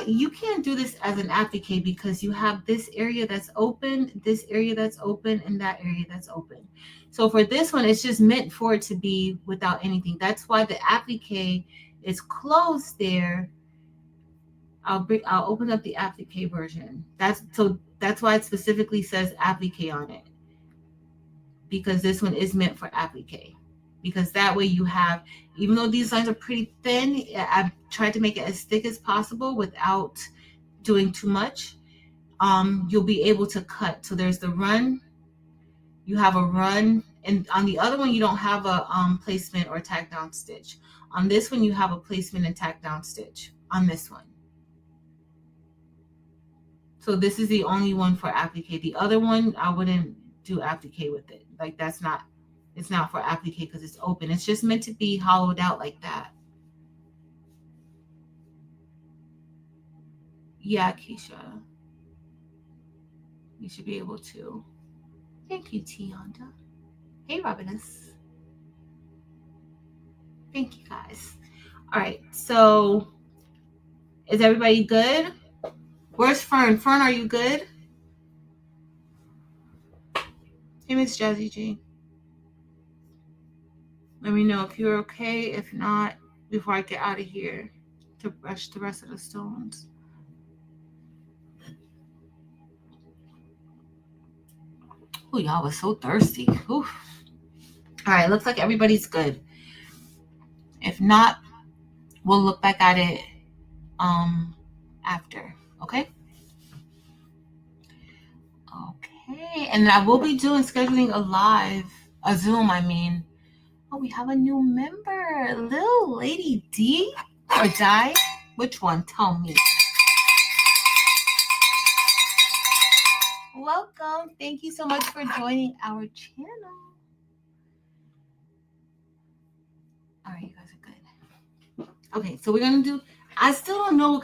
you can't do this as an applique because you have this area that's open, this area that's open, and that area that's open. So for this one, it's just meant for it to be without anything. That's why the applique is closed there. I'll open up the applique version. That's why it specifically says applique on it, because this one is meant for applique. Because that way you have, even though these lines are pretty thin, I've tried to make it as thick as possible without doing too much. You'll be able to cut. So there's the run. You have a run, and on the other one you don't have a placement or tack down stitch. On this one you have a placement and tack down stitch on this one. So this is the only one for applique. The other one I wouldn't do applique with it. Like it's not for applique because it's open. It's just meant to be hollowed out like that. Yeah, Keisha. You should be able to. Thank you, T Honda. Hey, Robinus. Thank you, guys. All right, so is everybody good? Where's Fern? Fern, are you good? Hey, Miss Jazzy G. Let me know if you're okay. If not, before I get out of here to brush the rest of the stones. Oh, y'all was so thirsty. Oof. All right, looks like everybody's good. If not, we'll look back at it after. Okay? Okay. And I will be scheduling a Zoom, I mean. Oh, we have a new member. Little Lady D or Di? Which one? Tell me. Welcome. Thank you so much for joining our channel. All right, you guys are good. Okay, so we're gonna do. I still don't know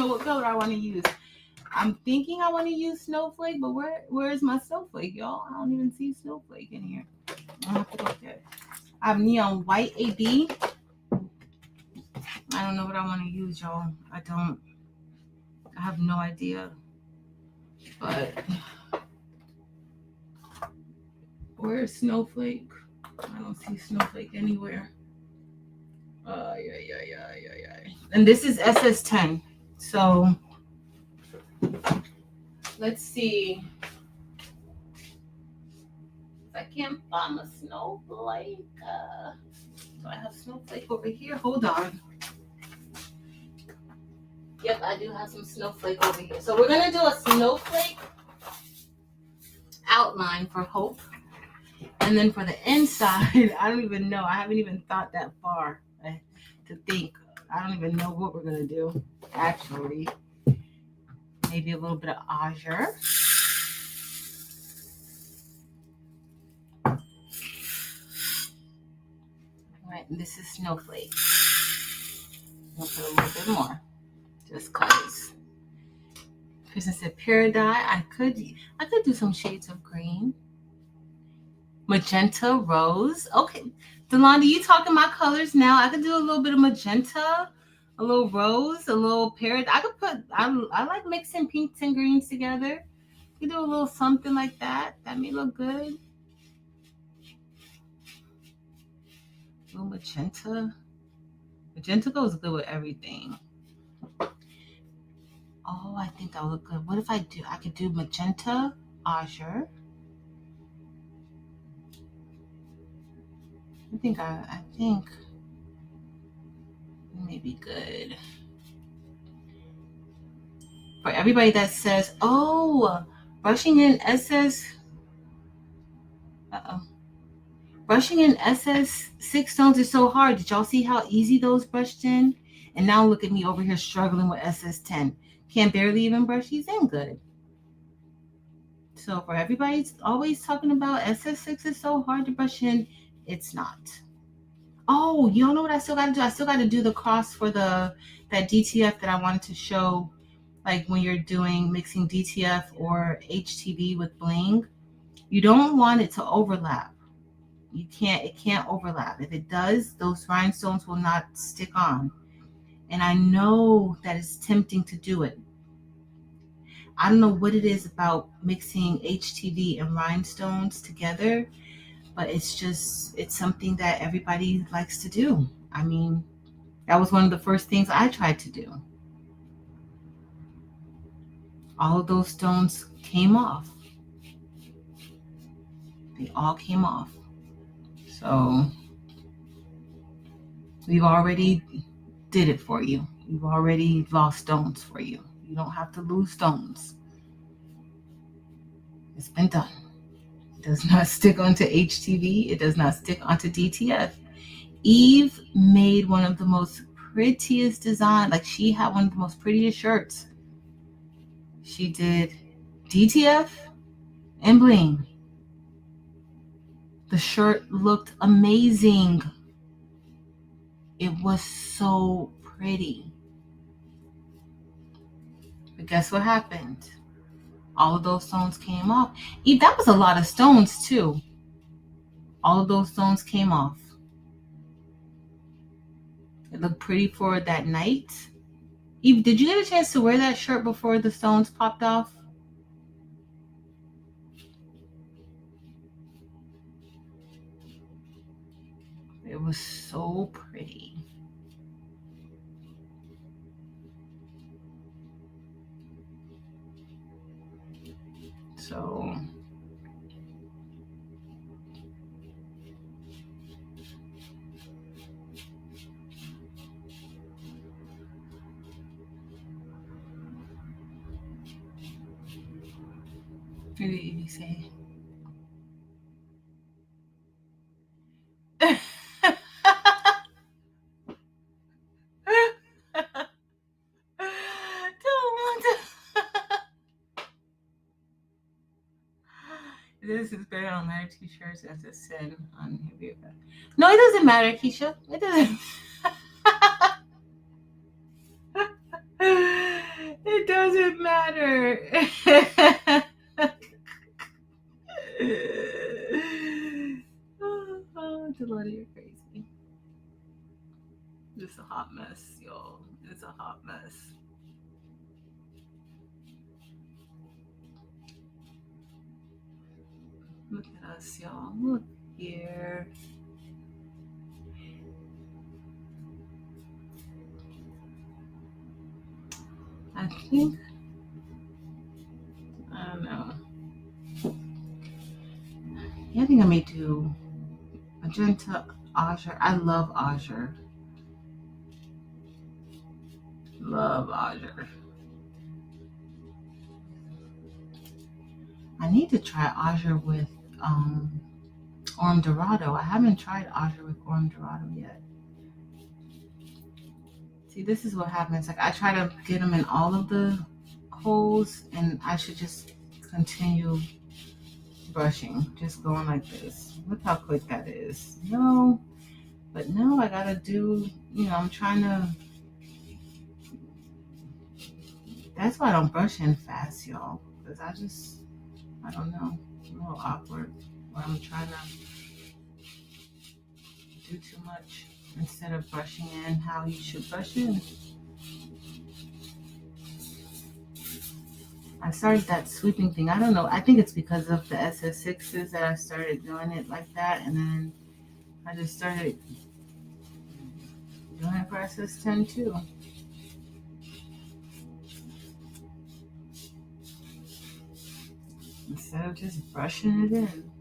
what color I want to use. I'm thinking I want to use Snowflake, but where is my Snowflake, y'all? I don't even see Snowflake in here. I have to go there. I have Neon White AB. I don't know what I want to use, y'all. I have no idea. But where's Snowflake? I don't see Snowflake anywhere. Yeah. And this is SS10. So let's see. I can't find a Snowflake. Do I have Snowflake over here? Hold on. Yep, I do have some Snowflake over here. So we're going to do a Snowflake outline for Hope. And then for the inside, I don't even know. I haven't even thought that far to think. I don't even know what we're going to do, actually. Maybe a little bit of azure. All right, and this is Snowflake. I'm gonna put a little bit more, just cause. Kristen said pure dye. I could do some shades of green. Magenta, rose. Okay, Delonda, you talking my colors now? I could do a little bit of magenta, a little rose, a little pear. I could put. I like mixing pinks and greens together. You do a little something like that. That may look good. A little magenta. Magenta goes good with everything. Oh, I think that would look good. What if I could do magenta, azure. I think it may be good. For everybody that says, oh, brushing in SS, brushing in SS6 stones is so hard. Did y'all see how easy those brushed in? And now look at me over here struggling with SS10. Can't barely even brush these in good. So for everybody always talking about SS6 is so hard to brush in, it's not. Oh, you don't know what I still got to do? I still got to do the cross for that DTF that I wanted to show, like when you're doing mixing DTF or HTV with Bling. You don't want it to overlap. It can't overlap. If it does, those rhinestones will not stick on. And I know that it's tempting to do it. I don't know what it is about mixing HTV and rhinestones together, but it's something that everybody likes to do. I mean, that was one of the first things I tried to do. All of those stones came off. They all came off. So we've already did it for you. We've already lost stones for you. You don't have to lose stones. It's been done. It does not stick onto HTV. It does not stick onto DTF. Eve made one of the most prettiest designs. Like, she had one of the most prettiest shirts. She did DTF and Bling. The shirt looked amazing. It was so pretty. But guess what happened? All of those stones came off. Eve, that was a lot of stones too. All of those stones came off. It looked pretty for that night. Eve, did you get a chance to wear that shirt before the stones popped off? It was so pretty. So what did Evie say? This is better on my t-shirts as a sin on here. No, it doesn't matter, Keisha. It doesn't. It doesn't matter. Oh, Delona, you're crazy. It's a hot mess, y'all. It's a hot mess. Look at us, y'all. Look here. I think, I don't know. Yeah, I think I may do magenta, azure. I love azure. Love azure. I need to try azure with Orm Dorado. I haven't tried azure with Orm Dorado yet. See, this is what happens. Like, I try to get them in all of the holes, and I should just continue brushing, just going like this. Look how quick that is. No, but no, I gotta do, I'm trying to That's why I don't brush in fast, y'all. Because I don't know. It's a little awkward when I'm trying to do too much instead of brushing in how you should brush in. I started that sweeping thing. I don't know. I think it's because of the SS6s that I started doing it like that. And then I just started doing it for SS10 too. Instead of just brushing it in.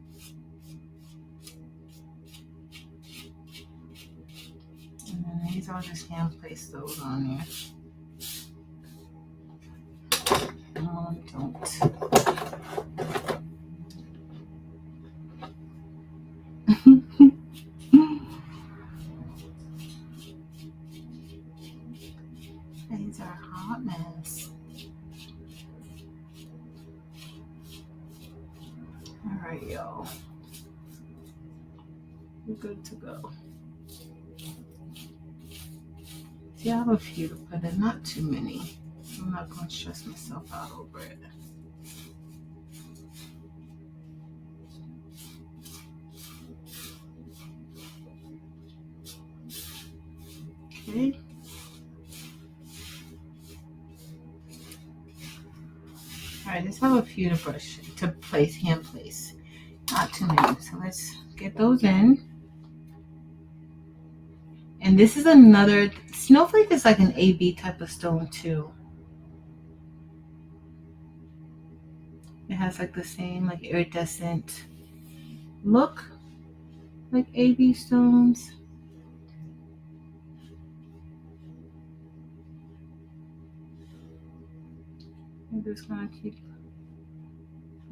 And then these I'll just hand place those on there. No, don't. These are a hot mess. All right, y'all. We're good to go. See, I have a few to put in, not too many. I'm not going to stress myself out over it. Okay. All right, let's have a few to brush, to place, hand place. Not too many. So let's get those in. And this is another, snowflake is like an AB type of stone too. It has like the same like iridescent look like AB stones. I'm just gonna keep,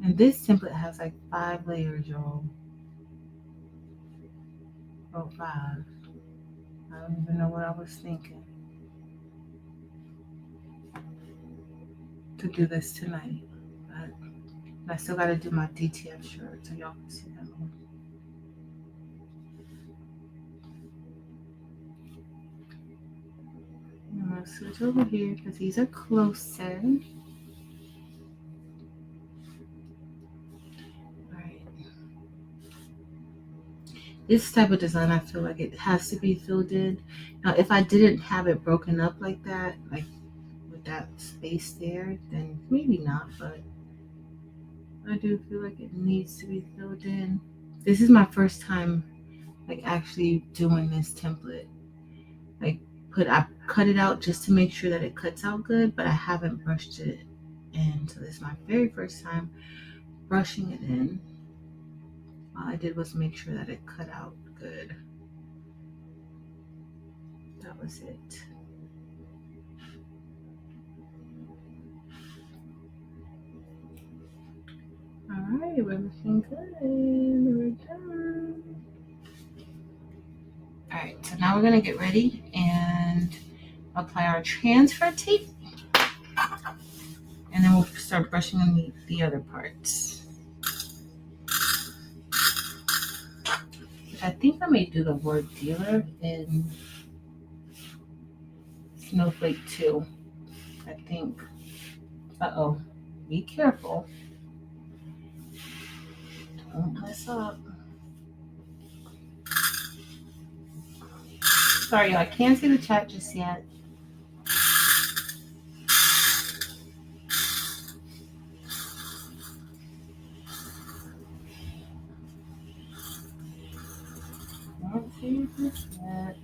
and this template has like 5 layers, y'all. Oh, 5. I don't even know what I was thinking to do this tonight, but I still got to do my DTF shirt so y'all can see that one. I'm going to switch over here because these are closer. Alright. This type of design, I feel like it has to be filled in. Now, if I didn't have it broken up like that, like with that space there, then maybe not, but I do feel like it needs to be filled in. This is my first time like actually doing this template. Like I cut it out just to make sure that it cuts out good, but I haven't brushed it in. So this is my very first time brushing it in. All I did was make sure that it cut out good. That was it. All right, we're looking good. We're done. All right, so now we're gonna get ready and apply our transfer tape, and then we'll start brushing on the other parts. I think I may do the word dealer in Snowflake too. I think. Uh-oh. Be careful. Don't mess up. Sorry, y'all. I can't see the chat just yet. Can't see the chat.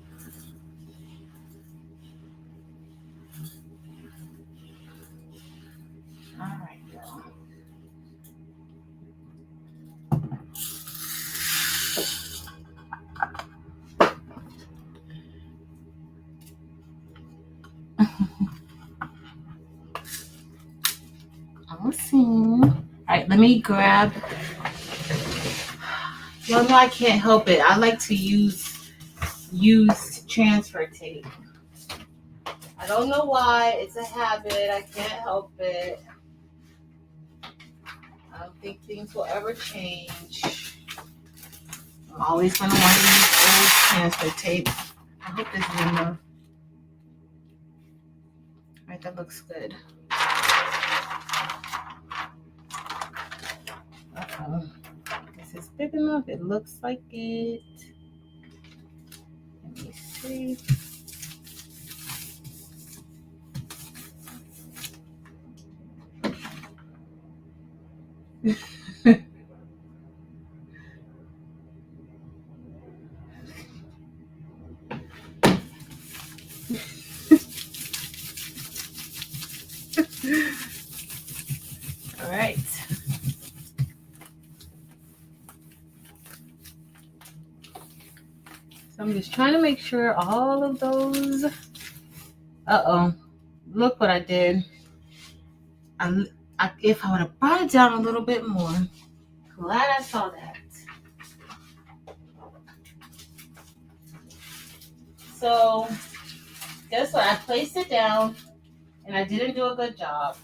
All right, y'all. Almost seen. All right, let me grab. Y'all know I can't help it. I like to use used transfer tape. I don't know why. It's a habit. I can't help it. I don't think things will ever change. I'm always going to want to use old transfer tape. I hope this is enough. All right, that looks good. Uh-oh. This is big enough. It looks like it. Let me see. All right. So I'm just trying to make sure all of those. Uh-oh. Look what I did. If I would have brought it down a little bit more. Glad I saw that. So guess what? I placed it down and I didn't do a good job.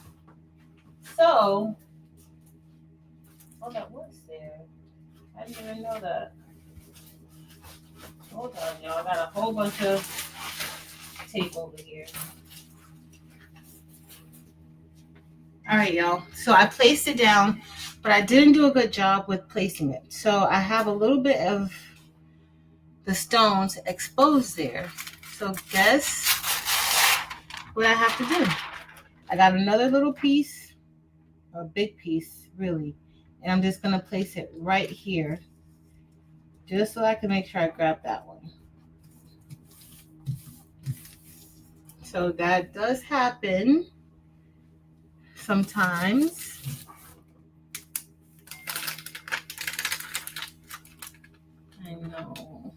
So, oh, that was there. I didn't even know that. Hold on, y'all. I got a whole bunch of tape over here. All right, y'all. So I placed it down, but I didn't do a good job with placing it. So I have a little bit of the stones exposed there. So guess what I have to do? I got another little piece, a big piece, really. And I'm just going to place it right here, just so I can make sure I grab that one. So that does happen sometimes. I know.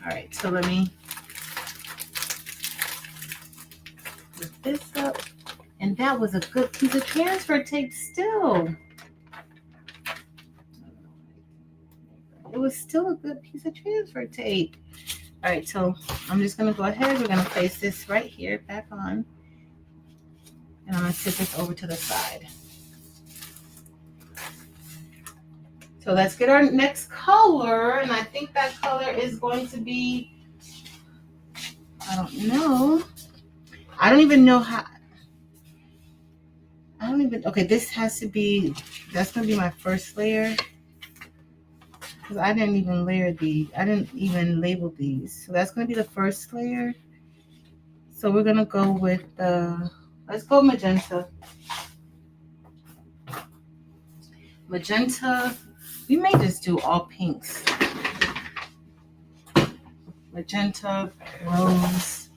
All right, so let me put this up. And that was a good piece of transfer tape still. It was still a good piece of transfer tape. All right, so I'm just gonna go ahead. We're gonna place this right here back on. And I'm gonna sit this over to the side. So let's get our next color. And I think that color is going to be, I don't know. I don't even know how. Okay, this has to be, that's gonna be my first layer. Because I didn't even layer these. I didn't even label these. So that's gonna be the first layer. So we're gonna go with let's go magenta. Magenta, we may just do all pinks. Magenta, rose,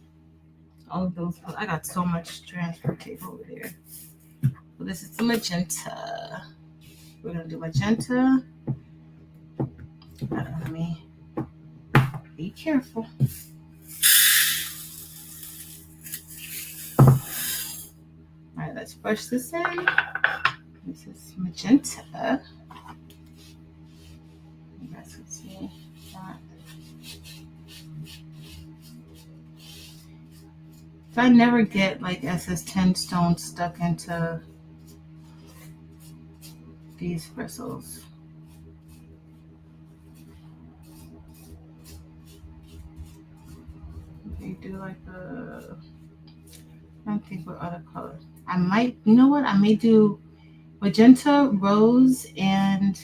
all of those. I got so much transfer tape over there. So this is the magenta. We're gonna do magenta. Let me be careful. All right, let's brush this in. This is magenta. You guys can see that. So I never get like SS10 stones stuck into these bristles. They do like I don't think what other color. I might, you know what? I may do magenta, rose, and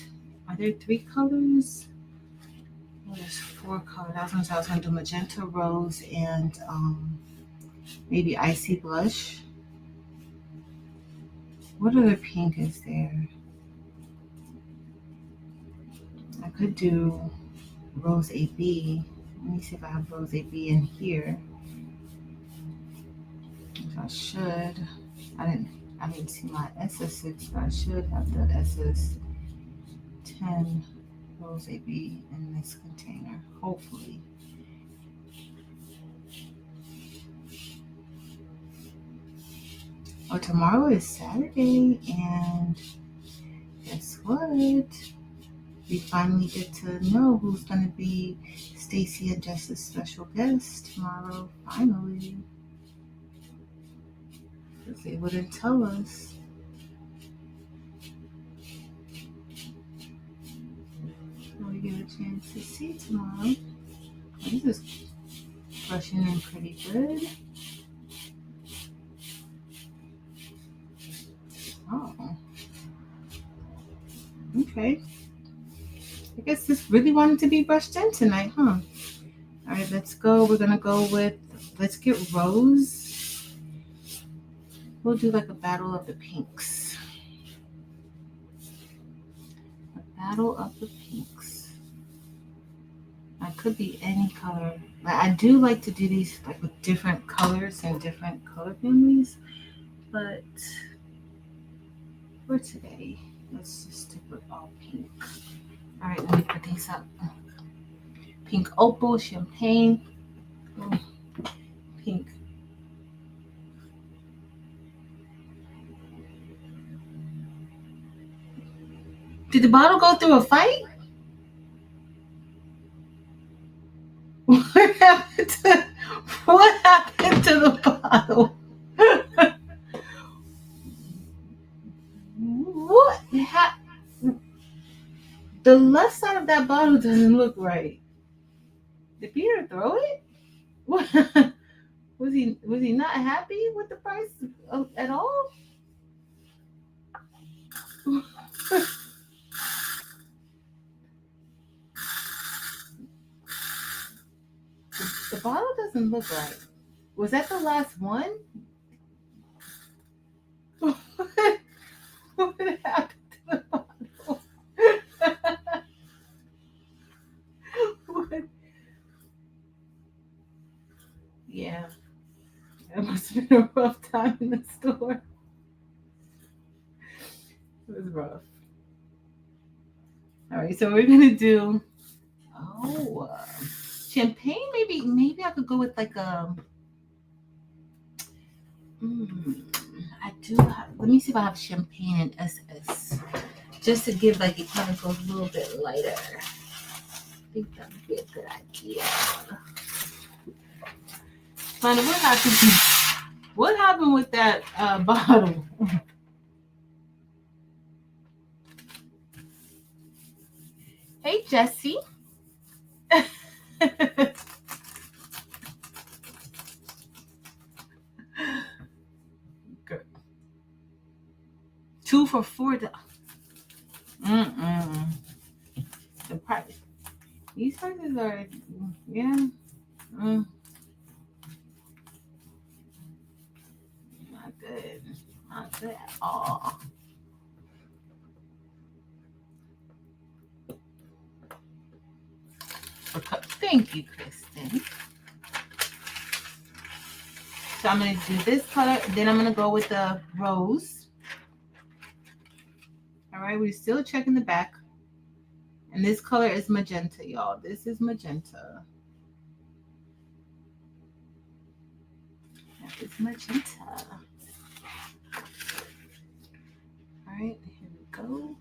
are there 3 colors? Oh, there's 4 colors. I was gonna do magenta, rose, and maybe icy blush. What other pink is there? I could do rose AB. Let me see if I have rose AB in here. I should. I didn't see my SS6, but I should have the SS10 rose AB in this container, hopefully. Oh, tomorrow is Saturday, and guess what? We finally get to know who's going to be Stacy and Jess's special guest tomorrow, finally. Because they wouldn't tell us. So we get a chance to see tomorrow. This is brushing in pretty good. Oh. Okay. I guess this really wanted to be brushed in tonight, huh? All right, let's go. We're gonna go with, let's get Rose. We'll do like a battle of the pinks. A battle of the pinks. I could be any color. I do like to do these like with different colors and different color families, but for today, let's just stick with all pink. All right, let me put these up. Pink opal, champagne, pink. Did the bottle go through a fight? What happened to the bottle? What? The left side of that bottle doesn't look right. Did Peter throw it? What? Was he not happy with the price at all? The bottle doesn't look right. Was that the last one? What happened to the bottle? What? Yeah. It must have been a rough time in the store. It was rough. All right, so we're gonna do champagne. Maybe I could go with like a. I do have. Let me see if I have champagne and SS, just to give like it kind of goes a little bit lighter. I think that would be a good idea. Funny, what happened with that bottle? Hey, Jessie. Good. 2 for $4. The price. These prices are, yeah. Not good. Not good at all. Thank you, Kristen. So I'm going to do this color. Then I'm going to go with the rose. All right, we're still checking the back. And this color is magenta, y'all. This is magenta. That is magenta. All right, here we go.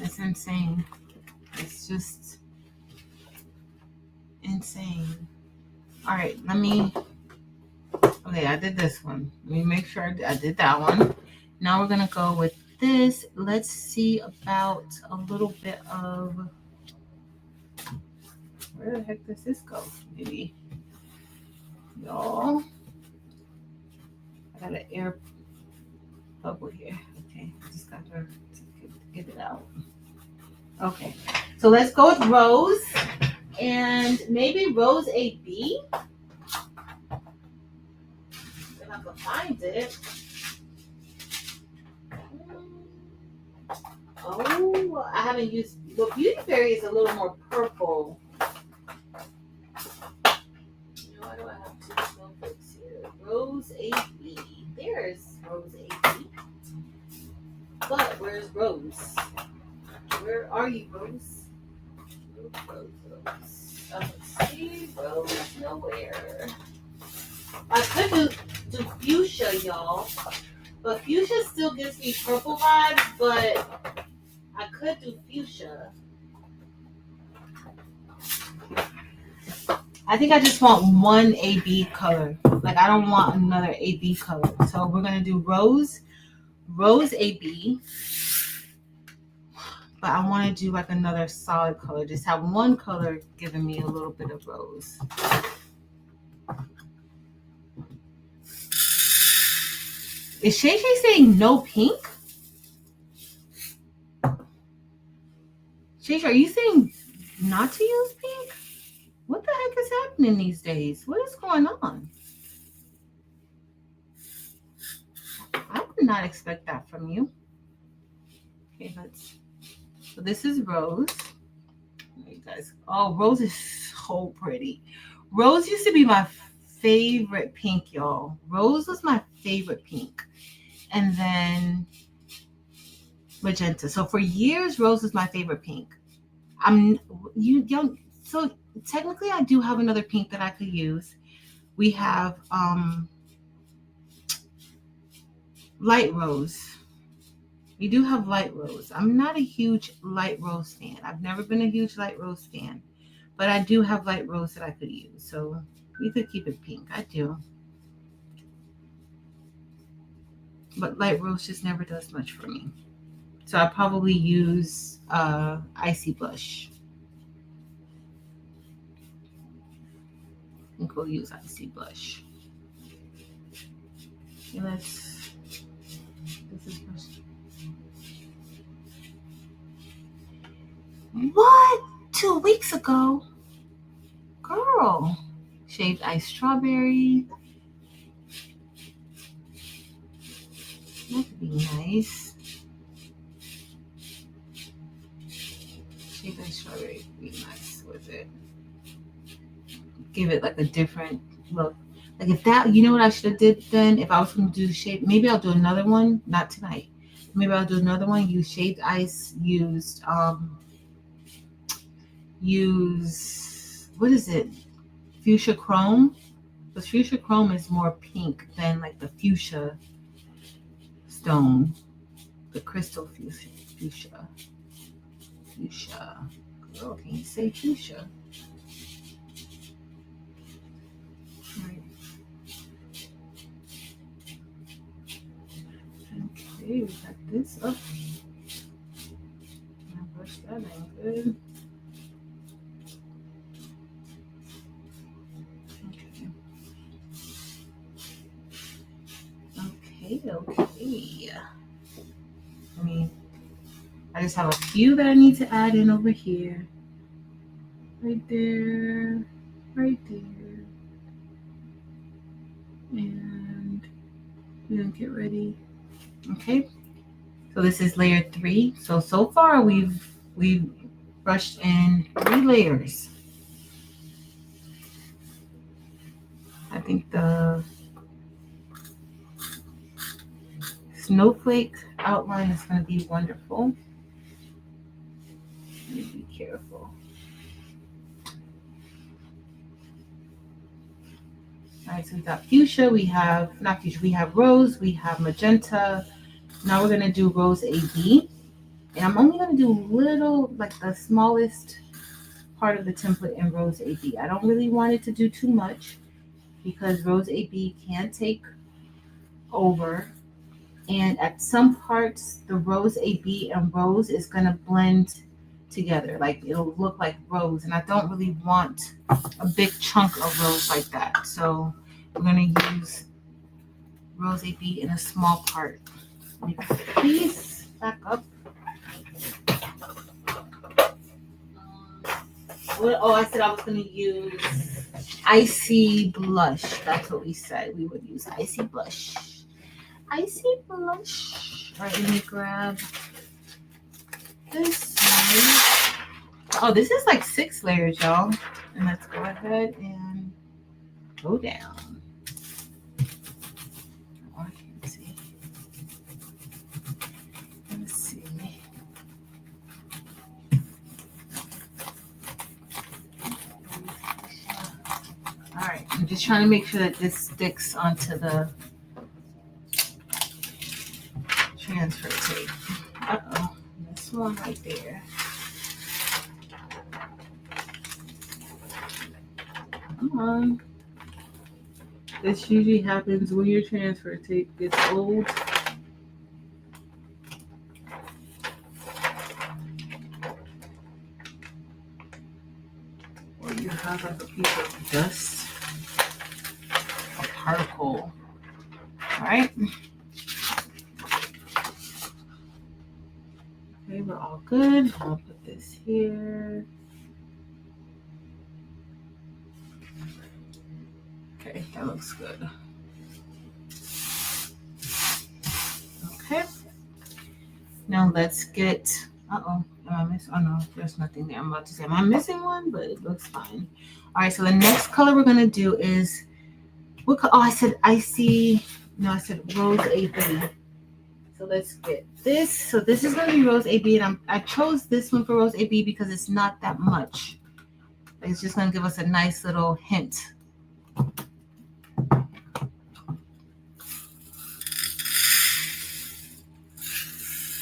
It's insane. It's just insane. All right, okay, I did this one. Let me make sure I did that one. Now we're gonna go with this. Let's see about a little bit of, where the heck does this go? Maybe, y'all. I got an air bubble here. Okay, I just got to get it out. Okay, so let's go with rose, and maybe rose AB. If I can find it. Oh, I haven't used. Well, Beauty Berry is a little more purple. Why do I have two snowflakes here? Rose AB. There's Rose AB. But where's Rose? Where are you, Rose? Rose. Let's see. Rose nowhere. I could do fuchsia, y'all. But fuchsia still gives me purple vibes, but I could do fuchsia. I think I just want one AB color. Like, I don't want another AB color. So we're going to do rose AB. But I want to do like another solid color. Just have one color giving me a little bit of rose. Is Shay Shay saying no pink? Shay Shay, are you saying not to use pink? What the heck is happening these days? What is going on? I did not expect that from you. Okay, so this is Rose. You guys, oh, Rose is so pretty. Rose used to be my favorite pink, y'all. Rose was my favorite pink. And then magenta. So for years, Rose was my favorite pink. You don't. So technically, I do have another pink that I could use. We have light rose. We do have light rose. I'm not a huge light rose fan. I've never been a huge light rose fan, but I do have light rose that I could use. So we could keep it pink. I do. But light rose just never does much for me. So I probably use icy blush. I think we'll use icy blush. Okay, this is brush. What? 2 weeks ago? Girl. Shaved ice strawberry. That could be nice. Shaved ice strawberry would be nice with it. Give it like a different look. Like if that, you know what I should have did then? If I was going to do shade, maybe I'll do another one. Not tonight. Maybe I'll do another one. Use shaved ice. Use what is it? Fuchsia chrome. Because fuchsia chrome is more pink than like the fuchsia stone. The crystal fuchsia. Fuchsia. Girl, can you say fuchsia? Right. Okay, we got this up. I'll brush that in good. Okay. I just have a few that I need to add in over here. Right there. Right there. And we're gonna get ready. Okay. So this is layer 3. So far we've brushed in 3 layers. I think the snowflake outline is going to be wonderful. Be careful. All right, so we got fuchsia, we have rose, we have magenta. Now we're going to do rose AB. And I'm only going to do little, like the smallest part of the template in rose AB. I don't really want it to do too much because rose AB can take over. And at some parts, the rose AB and rose is going to blend together. Like it'll look like rose. And I don't really want a big chunk of rose like that. So I'm going to use rose AB in a small part. Please back up. I said I was going to use icy blush. That's what we said. We would use icy blush. Icy blush. All right, let me grab this one. Oh, this is like 6 layers, y'all. And let's go ahead and go down. Oh, I can't see. Let's see. All right, I'm just trying to make sure that this sticks onto the transfer tape. Uh-oh, this one right there. Come on. This usually happens when your transfer tape gets old. Or you have like a piece of dust, a particle. All right. we're all good. I'll put this here. Okay, that looks good. Okay. Now let's get, am I missing? Oh no, there's nothing there. I'm about to say, am I missing one? But it looks fine. All right, so the next color we're gonna do is, I said icy, no, I said rose AB. So let's get this. So this is gonna be rose AB, and I chose this one for rose AB because it's not that much. It's just gonna give us a nice little hint.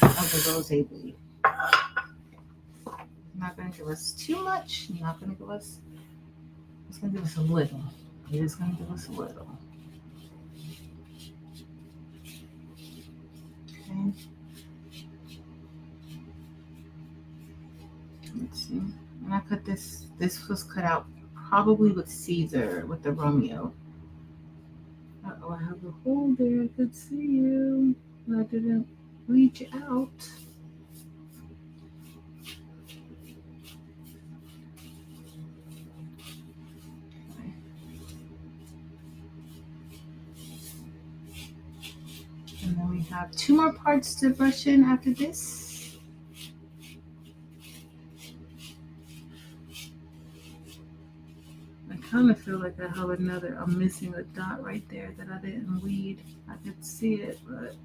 Of the rose AB. Not going to give us too much. Not going to give us. It's going to give us a little. It is going to give us a little. Okay. Let's see. And I cut this. This was cut out probably with Caesar, with the Romeo. Oh, I have a hole there. I could see you. I didn't reach out. And then we have 2 more parts to brush in after this. I kind of feel like I have I'm missing a dot right there that I didn't weed. I could see it, but.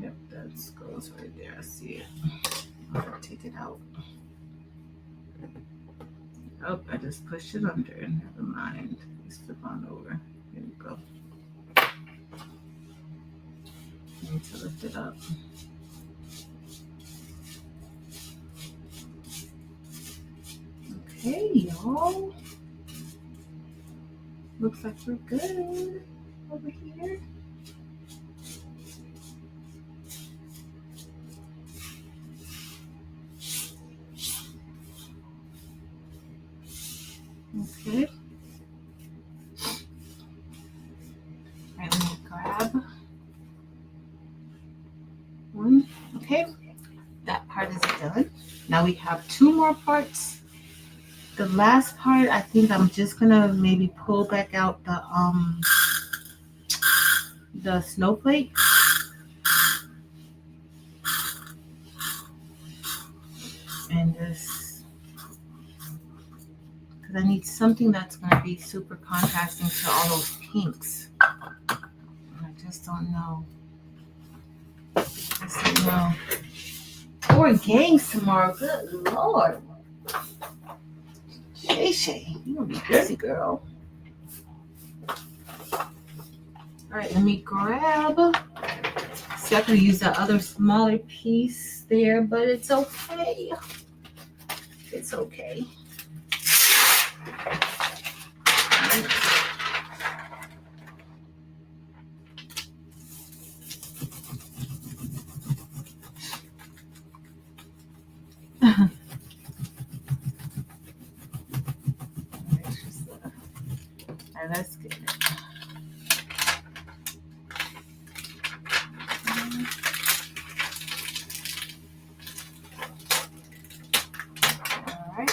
Yep, that goes right there. I see it. I'll take it out. Oh, I just pushed it under. Never mind. Just flip on over. Here we go. I need to lift it up. Okay, y'all. Looks like we're good over here. Okay. All right, let me grab one. Okay, that part is done. Now we have 2 more parts. The last part, I think I'm just gonna maybe pull back out the snowflake. And just, because I need something that's going to be super contrasting to all those pinks. And I just don't know. Four games tomorrow. Good Lord. Shay, you going to be busy, girl. All right, let me grab. See, I could use that other smaller piece there, but it's okay. It's okay. All right, let's get it. All right.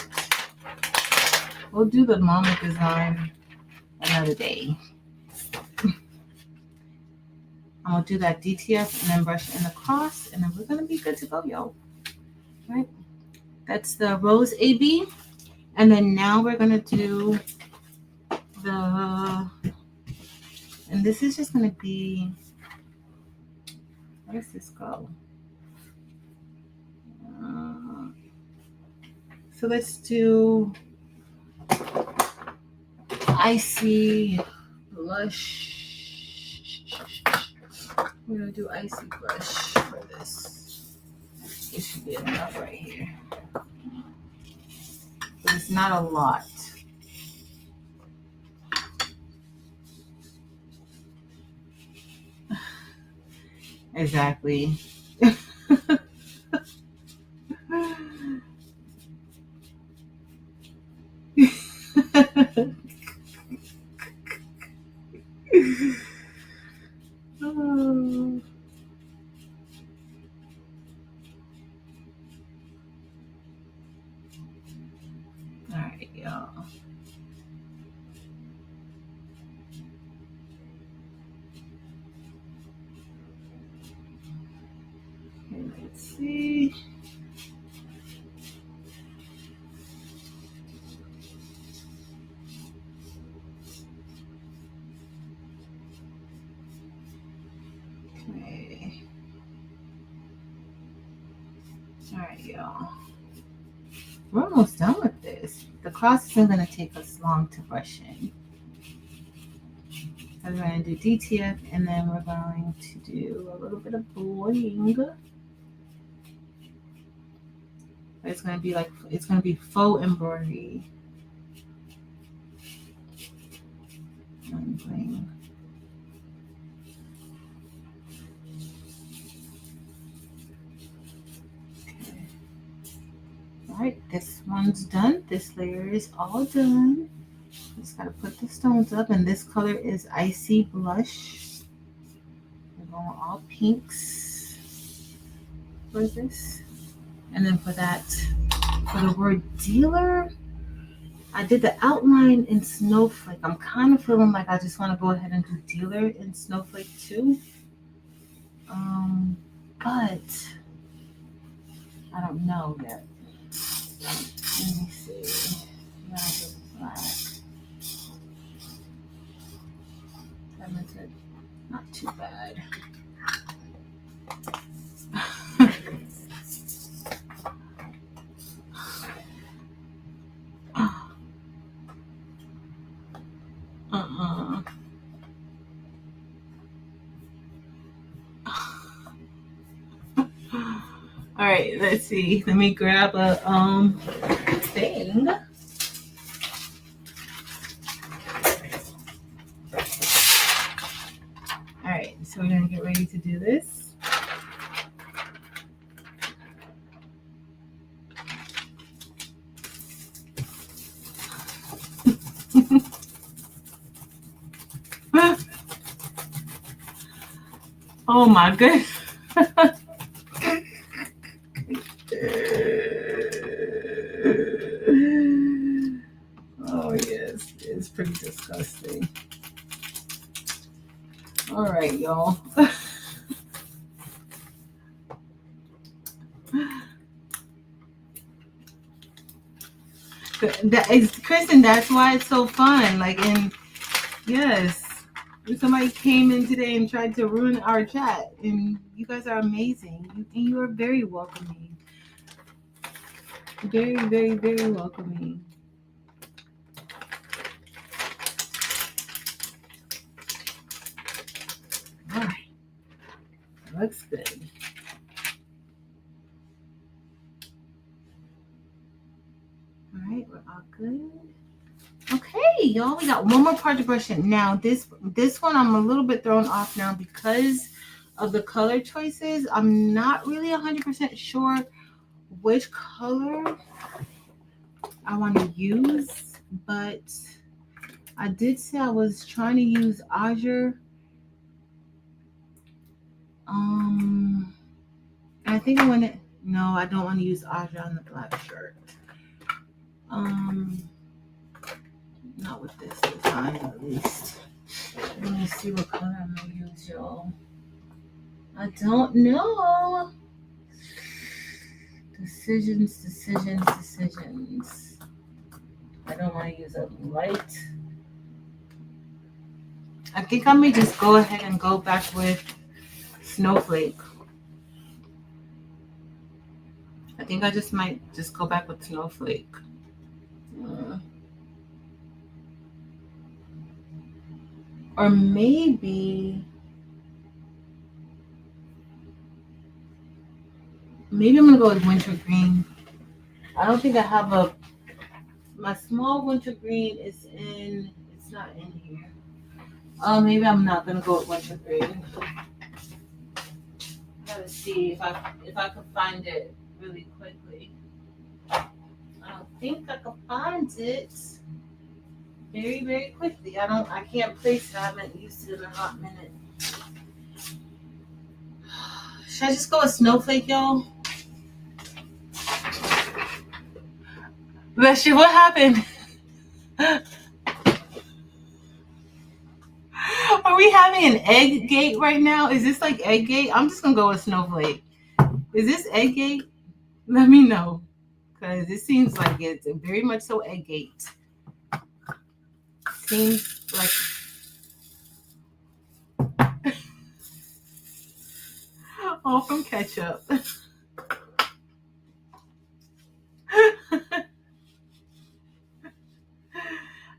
We'll do the mama design another day. I'm gonna do that DTF and then brush in the cross, and then we're gonna be good to go, y'all. All right. That's the rose AB. And then now we're gonna do and this is just gonna be, where does this go? So let's do icy blush. We're gonna do icy blush for this. It should be enough right here. But it's not a lot. Exactly. Oh. All right, y'all. Okay, let's see. Okay. All right, y'all. We're almost done with this. The cross isn't going to take us long to brush in. We're going to do DTF, and then we're going to do a little bit of bling. It's going to be like, it's going to be faux embroidery. And bling. Okay. All right, this one's done. This layer is all done. Just got to put the stones up, and this color is Icy Blush. We're going all pinks for this. And then for that, for the word dealer, I did the outline in Snowflake. I'm kind of feeling like I just want to go ahead and do dealer in Snowflake too. But I don't know yet. Let me see. Black. Not too bad. All right, let's see. Let me grab a thing. All right, so we're gonna get ready to do this. Oh my goodness. Oh yes, it's pretty disgusting. All right, y'all. That is, Kristen, that's why it's so fun. Like, and yes, somebody came in today and tried to ruin our chat, and you guys are amazing. You are very welcoming. Very, very, very welcoming. All right, looks good. All right, we're all good. Okay, y'all, we got one more part to brush in. Now, this one I'm a little bit thrown off now because of the color choices. I'm not really 100% sure which color I want to use, but I did say I was trying to use Azure. I think I want to. No, I don't want to use Azure on the black shirt. Not with this design, at least. Let me see what color I'm gonna use, y'all. I don't know. Decisions. I don't want to use a light. I think I may just go ahead and go back with Snowflake. I think I just might just go back with Snowflake. Or maybe I'm gonna go with wintergreen. I don't think I have my small wintergreen is in, it's not in here. Maybe I'm not gonna go with wintergreen. Gotta see if I could find it really quickly. I don't think I can find it very, very quickly. I can't place it. I haven't used it in a hot minute. Should I just go with snowflake, y'all? Leslie, what happened? Are we having an egg gate right now? Is this like egg gate? I'm just gonna go with snowflake. Is this egg gate? Let me know, because it seems like it's very much so egg gate. Seems like all from ketchup.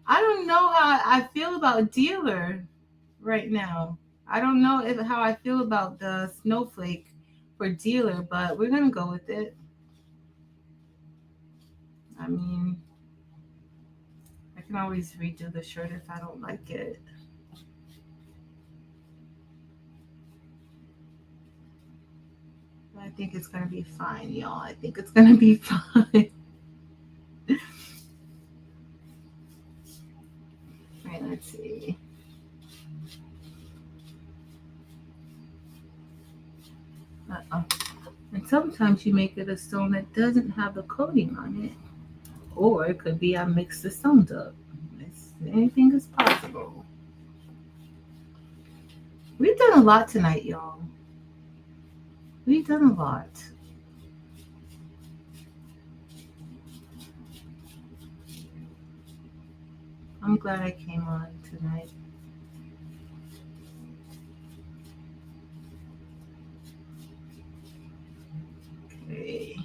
I don't know how I feel about dealer right now. I don't know how I feel about the snowflake for dealer, but we're gonna go with it. I mean, I can always redo the shirt if I don't like it. I think it's gonna be fine, y'all. I think it's gonna be fine. All right, let's see. And sometimes you make it a stone that doesn't have the coating on it. Or it could be I mixed the stones up. Anything is possible. We've done a lot tonight, y'all. We've done a lot. I'm glad I came on tonight. Okay.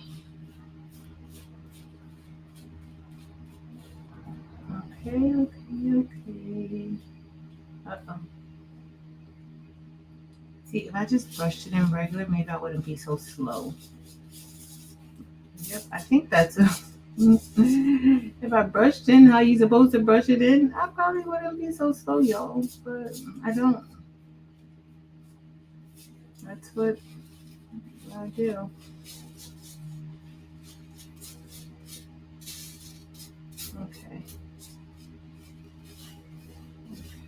Okay. Uh-oh. See, if I just brushed it in regular, maybe I wouldn't be so slow. Yep, I think that's if I brushed in how you're supposed to brush it in, I probably wouldn't be so slow, y'all. But I don't. That's what I do. Okay.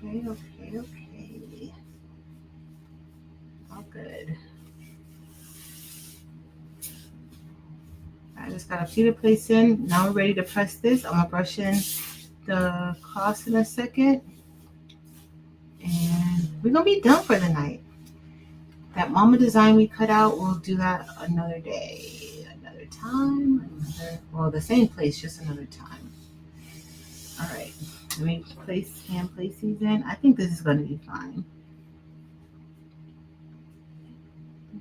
Okay. All good. I just got a few to place in. Now we're ready to press this. I'm gonna brush in the cross in a second. And we're gonna be done for the night. That mama design we cut out, we'll do that another day, another time, well, the same place, just another time. All right, let me place these in. I think this is gonna be fine.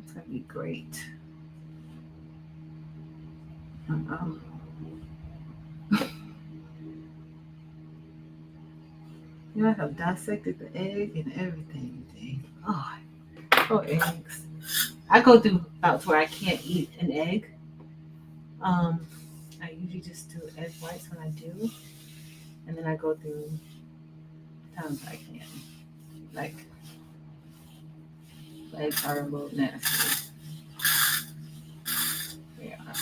It's gonna be great. You know, I have dissected the egg and everything. Oh, eggs. I go through bouts where I can't eat an egg. I usually just do egg whites when I do, and then I go through times I can't. Like, eggs are a little nasty. Yeah.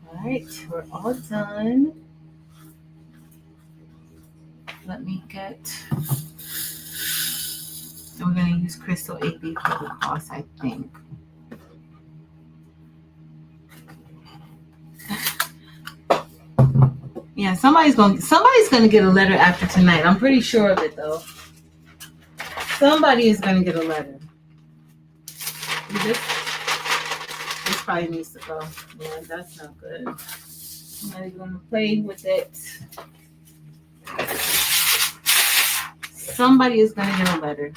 All right, we're all done. Let me get. And we're gonna use Crystal 8B for the cross, I think. Yeah, somebody's gonna get a letter after tonight. I'm pretty sure of it though. Somebody is gonna get a letter. This probably needs to go. Yeah, that's not good. I'm not even gonna play with it. Somebody is gonna get a letter.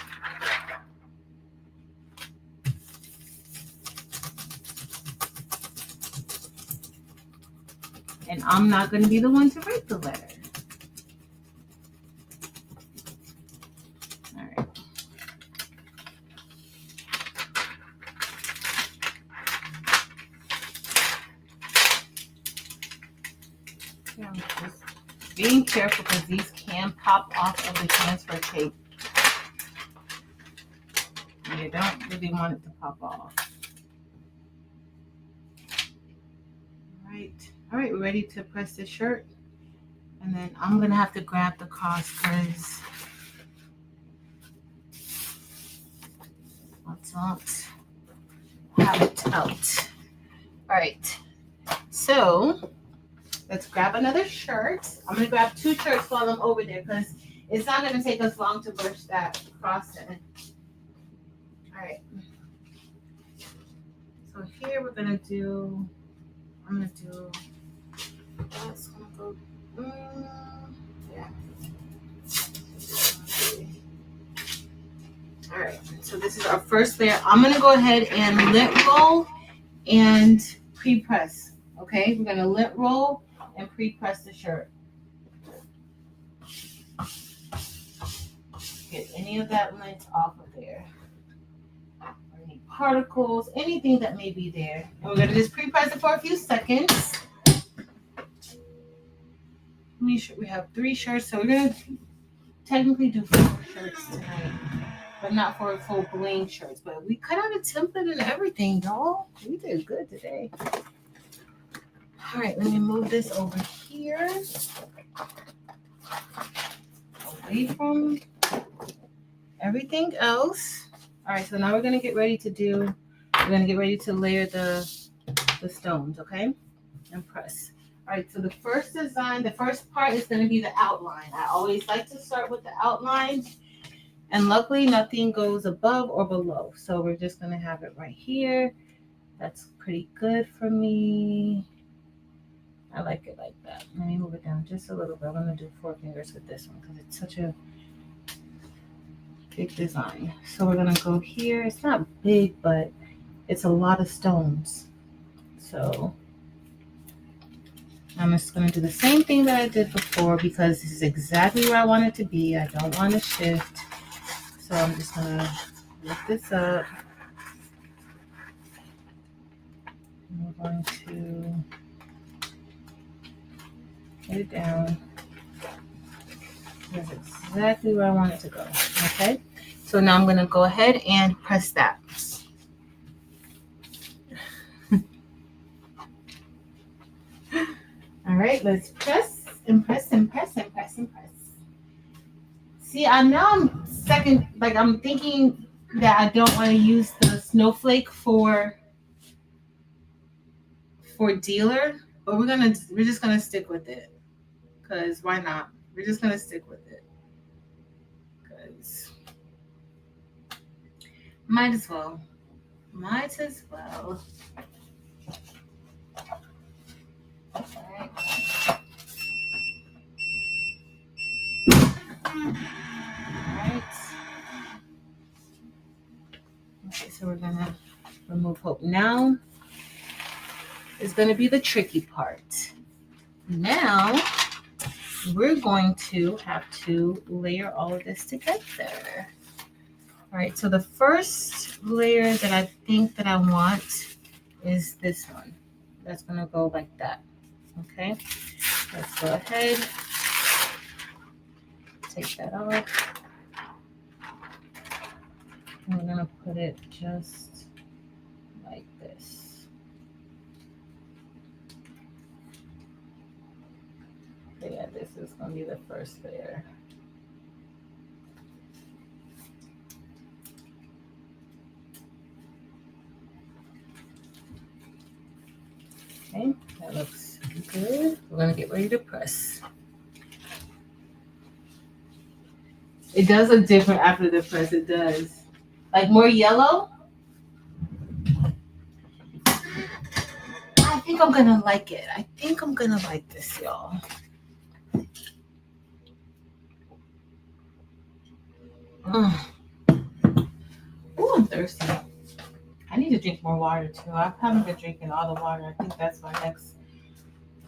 And I'm not gonna be the one to write the letter. All right. Yeah, I'm just being careful because these can pop off of the transfer tape. And you don't really want it to pop off. All right, we're ready to press the shirt. And then I'm gonna have to grab the cross because Let's not have it out. All right. So let's grab another shirt. I'm gonna grab 2 shirts while I'm over there because it's not gonna take us long to brush that crossing. All right. So here we're gonna do. I'm gonna do. That's gonna go. Yeah. All right. So this is our first layer. I'm gonna go ahead and lint roll and pre-press. Okay. We're gonna lint roll and pre-press the shirt. Get any of that lint off of there. Or any particles, anything that may be there. And we're gonna just pre-press it for a few seconds. We have 3 shirts, so we're gonna technically do 4 shirts tonight, but not for full bling shirts. But we cut out a template and everything, y'all. We did good today. All right, let me move this over here, away from everything else. All right, so now we're gonna get ready to layer the stones, okay, and press. All right, so the first part is going to be the outline. I always like to start with the outline, and luckily nothing goes above or below. So we're just going to have it right here. That's pretty good for me. I like it like that. Let me move it down just a little bit. I'm going to do 4 fingers with this one because it's such a big design. So we're going to go here. It's not big, but it's a lot of stones. So I'm just going to do the same thing that I did before because this is exactly where I want it to be. I don't want to shift. So I'm just going to lift this up. And we're going to get it down. That's exactly where I want it to go. Okay. So now I'm going to go ahead and press that. All right, let's press and press and press and press and press. See, I'm thinking that I don't want to use the snowflake for dealer, but we're just gonna stick with it. Cause why not? We're just gonna stick with it. Cause might as well. Alright. Okay, so we're gonna remove hope. Now is gonna be the tricky part. Now we're going to have to layer all of this together. All right, so the first layer that I think that I want is this one. That's gonna go like that. Okay, let's go ahead, take that off. And we're gonna put it just like this. So yeah, this is gonna be the first layer. Okay, that looks good. We're gonna get ready to press. It does look different after the press, it does. Like more yellow. I think I'm gonna like it. I think I'm gonna like this, y'all. Oh, I'm thirsty. I need to drink more water too. I haven't been drinking all the water. I think that's my next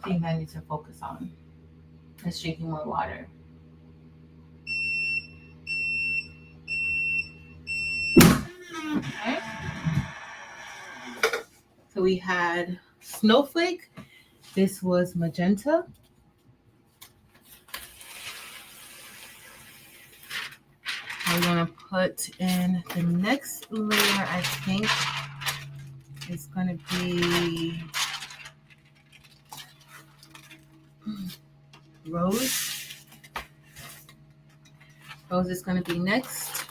thing I need to focus on. Is drinking more water. Okay. So we had snowflake. This was magenta. I'm gonna put in the next layer. I think is gonna be rose. Rose is gonna be next.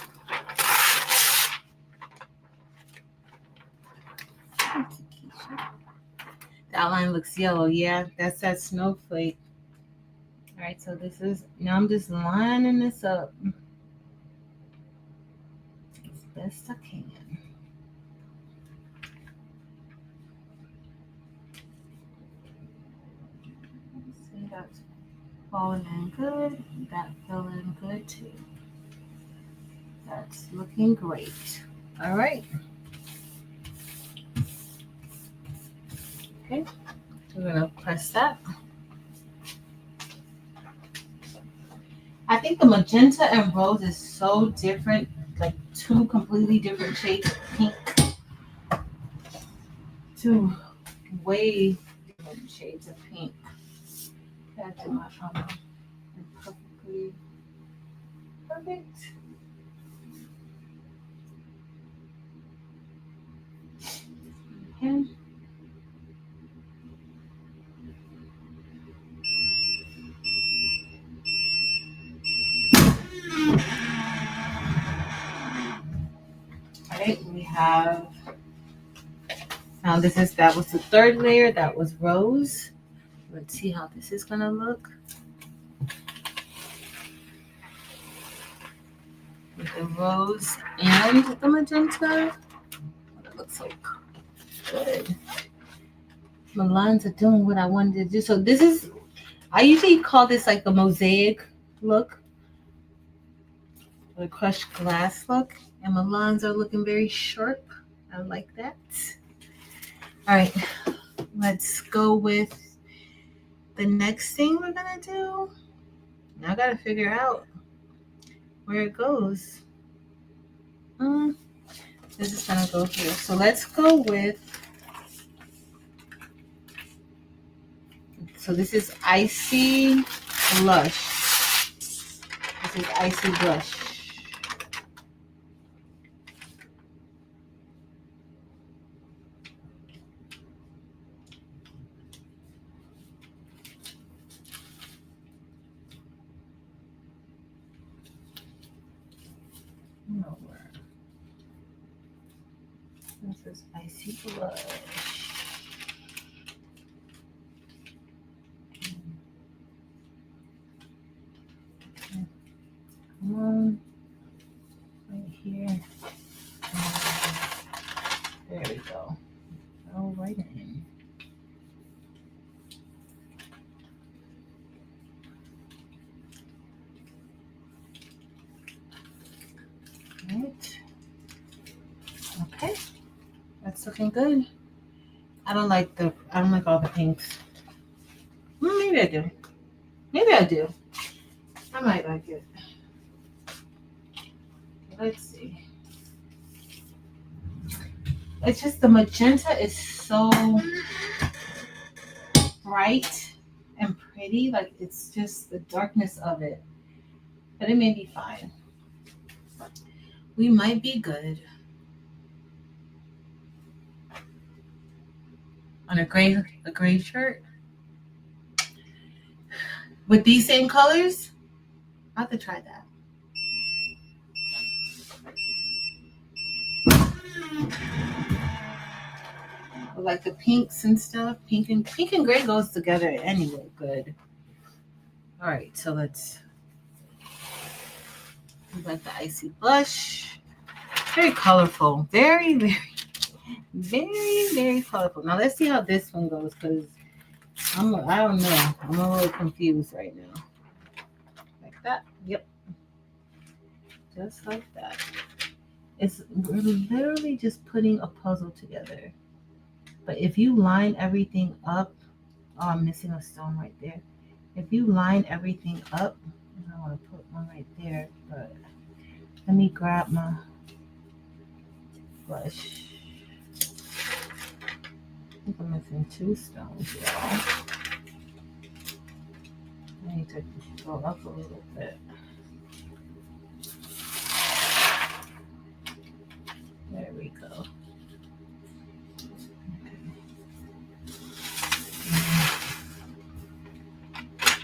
outline looks yellow. Yeah, that's that snowflake. All right, so this is, now I'm just lining this up as best I can. See, that's falling in good. That fell in good too. That's looking great. All right. Okay, we're gonna press that. I think the magenta and rose is so different, like two completely different shades of pink. Two way different shades of pink. That's my perfectly perfect. Okay. Alright, we have, now that was the third layer, that was rose. Let's see how this is gonna look. With the rose and the magenta. It looks so good. My lines are doing what I wanted to do. So this is, I usually call this like a mosaic look, or a crushed glass look. And my lines are looking very sharp. I like that. All right, let's go with the next thing we're gonna do. Now I gotta figure out where it goes. This is gonna go here. So let's go with, so this is Icy Blush. This is Icy Blush. Nowhere. This is Icy Blush. Come on, right here. There we go. Go right in. Right. Okay, that's looking good. I don't like all the pinks. Maybe I do. Maybe I do. I might like it. Let's see. It's just the magenta is so bright and pretty. Like, it's just the darkness of it. But it may be fine. We might be good. On a gray shirt. With these same colors, I'll have to try that. Like the pinks and stuff. Pink and gray goes together anyway. Good. All right, so let's do like the Icy Blush. Very colorful. Very, very, very, very colorful. Now let's see how this one goes, because I don't know. I'm a little confused right now. Like that. Yep. Just like that. We're literally just putting a puzzle together. But if you line everything up, oh, I'm missing a stone right there. If you line everything up, I want to put one right there, but let me grab my brush. I think I'm missing 2 stones, y'all. I need to go up a little bit. There we go.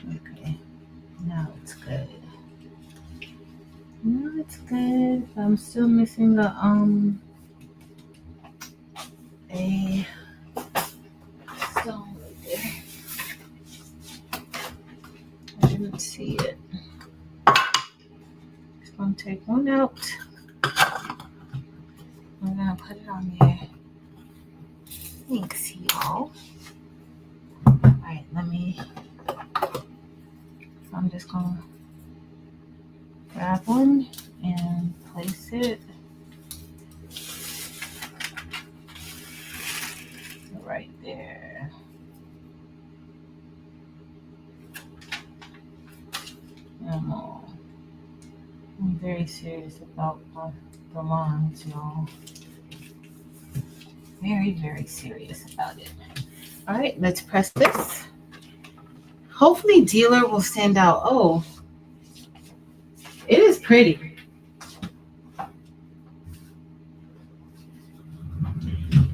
Okay, now it's good. Now it's good. I'm still missing a stone. gonna take one out. I'm gonna put it on there. Thanks, y'all. Alright, I'm just gonna grab one and place it right there. I'm very serious about the lines, y'all. Very, very serious about it. All right, let's press this. Hopefully Dealer will stand out. Oh, it is pretty.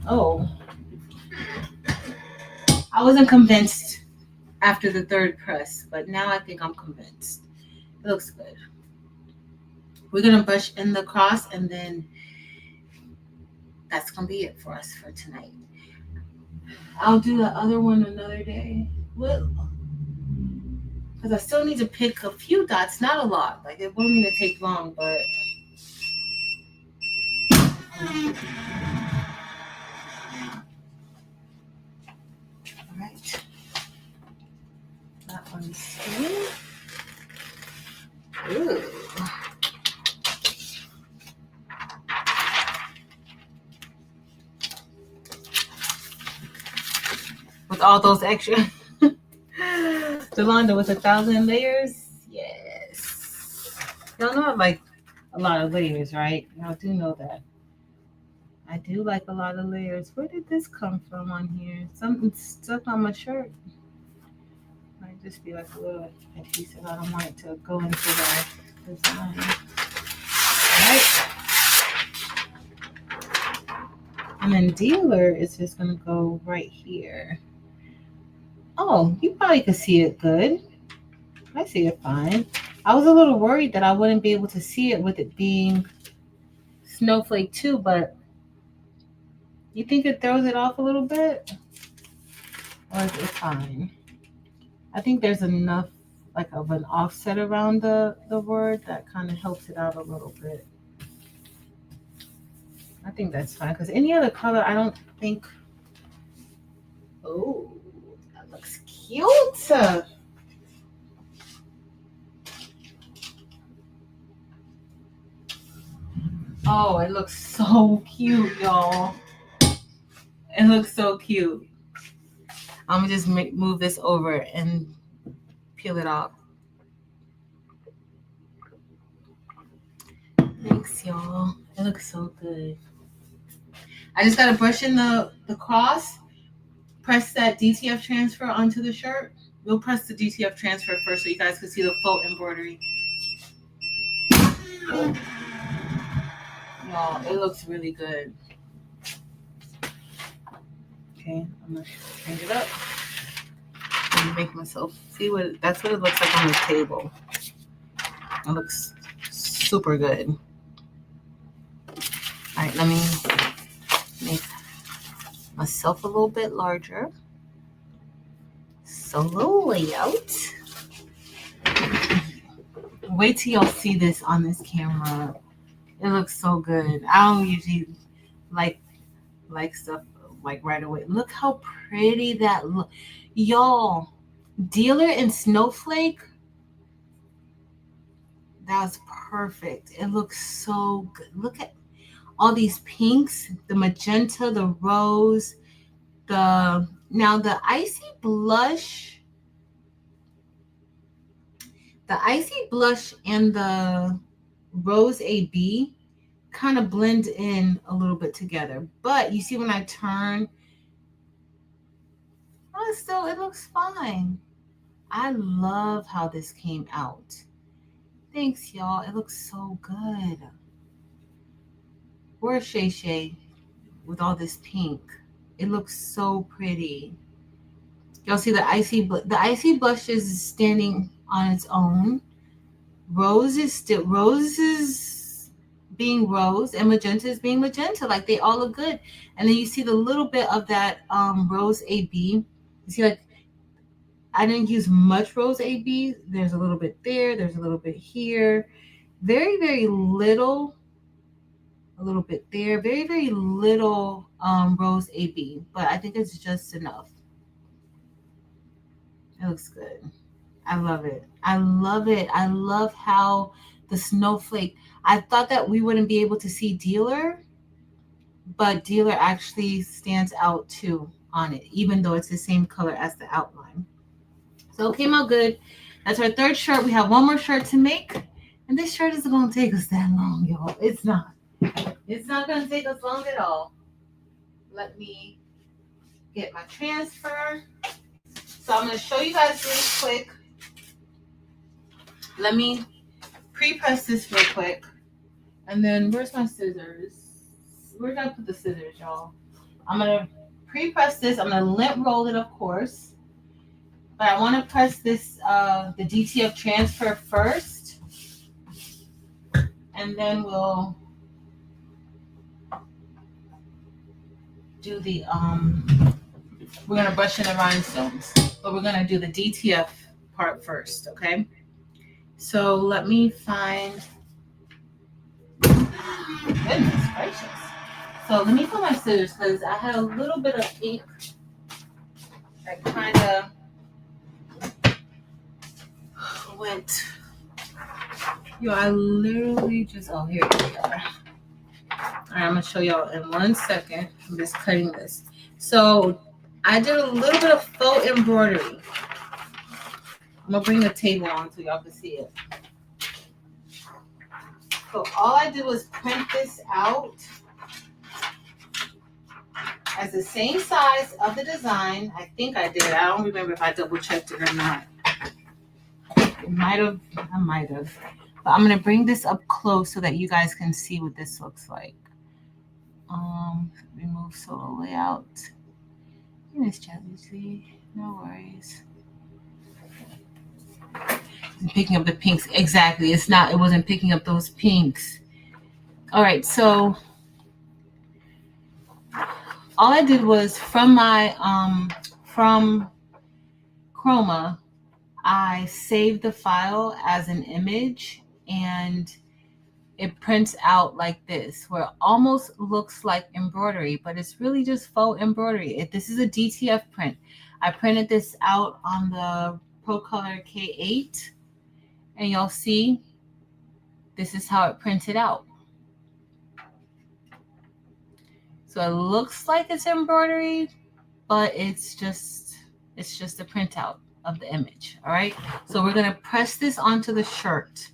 Oh, I wasn't convinced after the third press, but now I think I'm convinced. It looks good. We're gonna brush in the cross, and then that's gonna be it for us for tonight. I'll do the other one another day. Well, because I still need to pick a few dots, not a lot. Like it won't even take long, but all right. That one's good. Ooh. With all those extra Jolanda with 1,000 layers. Yes. Y'all know I like a lot of layers, right? Y'all do know that. I do like a lot of layers. Where did this come from on here? Something stuck on my shirt. Might just be like a little adhesive. I don't want it to go into the design. Alright. And then Dealer is just gonna go right here. Oh, you probably could see it good. I see it fine. I was a little worried that I wouldn't be able to see it with it being snowflake too, but you think it throws it off a little bit? Or is it fine? I think there's enough like of an offset around the word that kind of helps it out a little bit. I think that's fine because any other color, I don't think. Oh, that looks cute. Oh, it looks so cute, y'all. It looks so cute. I'm gonna just move this over and peel it off. Thanks, y'all. It looks so good. I just gotta brush in the cross, press that DTF transfer onto the shirt. We'll press the DTF transfer first so you guys can see the faux embroidery. Y'all, it looks really good. Okay, I'm gonna change it up and make myself see that's what it looks like on the table. It looks super good. All right, let me make myself a little bit larger. Solo layout. Wait till y'all see this on this camera. It looks so good. I don't usually like stuff like right away. Look how pretty that look. Y'all, Dealer and Snowflake. That was perfect. It looks so good. Look at all these pinks, the magenta, the rose, the icy blush and the rose AB kind of blend in a little bit together. But you see when I turn, it looks fine. I love how this came out. Thanks, y'all. It looks so good. Where's Shay Shay with all this pink? It looks so pretty. Y'all see the icy blush is standing on its own. Rose is being rose and magenta is being magenta. Like they all look good. And then you see the little bit of that rose AB. You see, like I didn't use much rose AB. There's a little bit there. There's a little bit here. very, very little, a little bit there, very, very little rose AB, but I think it's just enough. It looks good. I love it. I love it. I love how the snowflake, I thought that we wouldn't be able to see dealer, but dealer actually stands out too on it, even though it's the same color as the outline. So it came out good. That's our third shirt. We have one more shirt to make, and this shirt isn't going to take us that long, y'all. It's not. It's not going to take us long at all. Let me get my transfer. So I'm going to show you guys really quick. Let me pre-press this real quick. And then where's my scissors? Where did I put the scissors, y'all? I'm going to pre-press this. I'm going to lint roll it, of course. But I want to press this, the DTF transfer first. And then we'll do the, we're going to brush in the rhinestones. But we're going to do the DTF part first, okay? So let me find, goodness gracious. So let me find my scissors because I had a little bit of ink that kind of went, yo, I literally just, oh, here we are. All right, I'm going to show y'all in 1 second. I'm just cutting this. So I did a little bit of faux embroidery. I'm going to bring the table on so y'all can see it. So all I did was print this out as the same size of the design. I think I did. I don't remember if I double checked it or not. It might have. I might have. But I'm going to bring this up close so that you guys can see what this looks like. Remove solo layout. Miss Jelly, no worries. Picking up the pinks. Exactly. It's not, it wasn't picking up those pinks. All right. So all I did was from my, from Chroma, I saved the file as an image and it prints out like this, where it almost looks like embroidery, but it's really just faux embroidery. This is a DTF print. I printed this out on the ProColor K8. And y'all see, this is how it printed out. So it looks like it's embroidery, but it's just a printout of the image. All right. So we're gonna press this onto the shirt.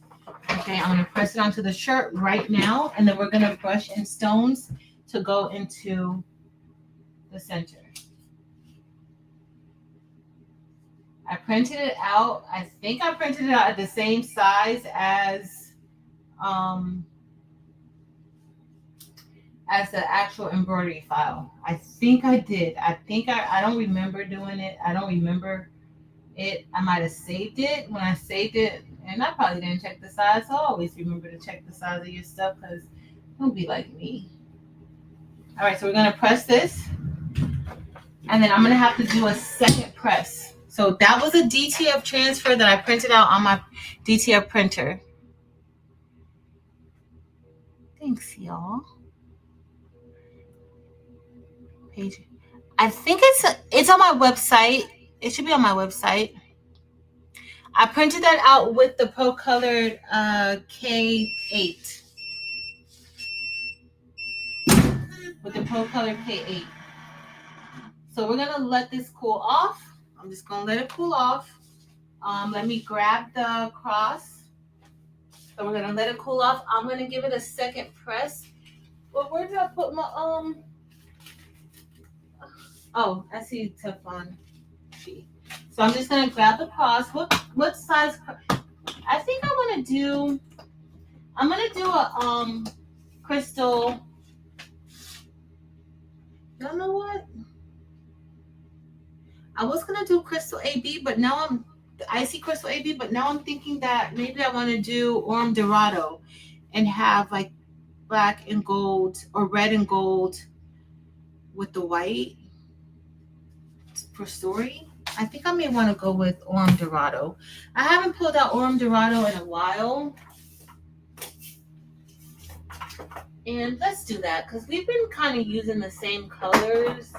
Okay, I'm gonna press it onto the shirt right now, and then we're gonna brush in stones to go into the center. I printed it out. I think I printed it out at the same size as the actual embroidery file. I think I did. I don't remember doing it. I don't remember it. I might have saved it when I saved it, and I probably didn't check the size. So always remember to check the size of your stuff because don't be like me. All right, so we're gonna press this, and then I'm gonna have to do a second press. So that was a DTF transfer that I printed out on my DTF printer. Thanks, y'all. Page. I think it's on my website. It should be on my website. I printed that out with the ProColor K8. With the ProColor K8. So we're gonna let this cool off. I'm just gonna let it cool off. Let me grab the cross. So we're gonna let it cool off. I'm gonna give it a second press. Well, where did I put my Oh, I see Teflon sheet. So I'm just gonna grab the cross. What size? I think I'm gonna do a crystal. You know what? I was gonna do crystal AB, but now I see crystal AB, but now I'm thinking that maybe I want to do Orm Dorado and have like black and gold or red and gold with the white for story. I think I may want to go with Orm Dorado. I haven't pulled out Orm Dorado in a while. And let's do that because we've been kind of using the same colors.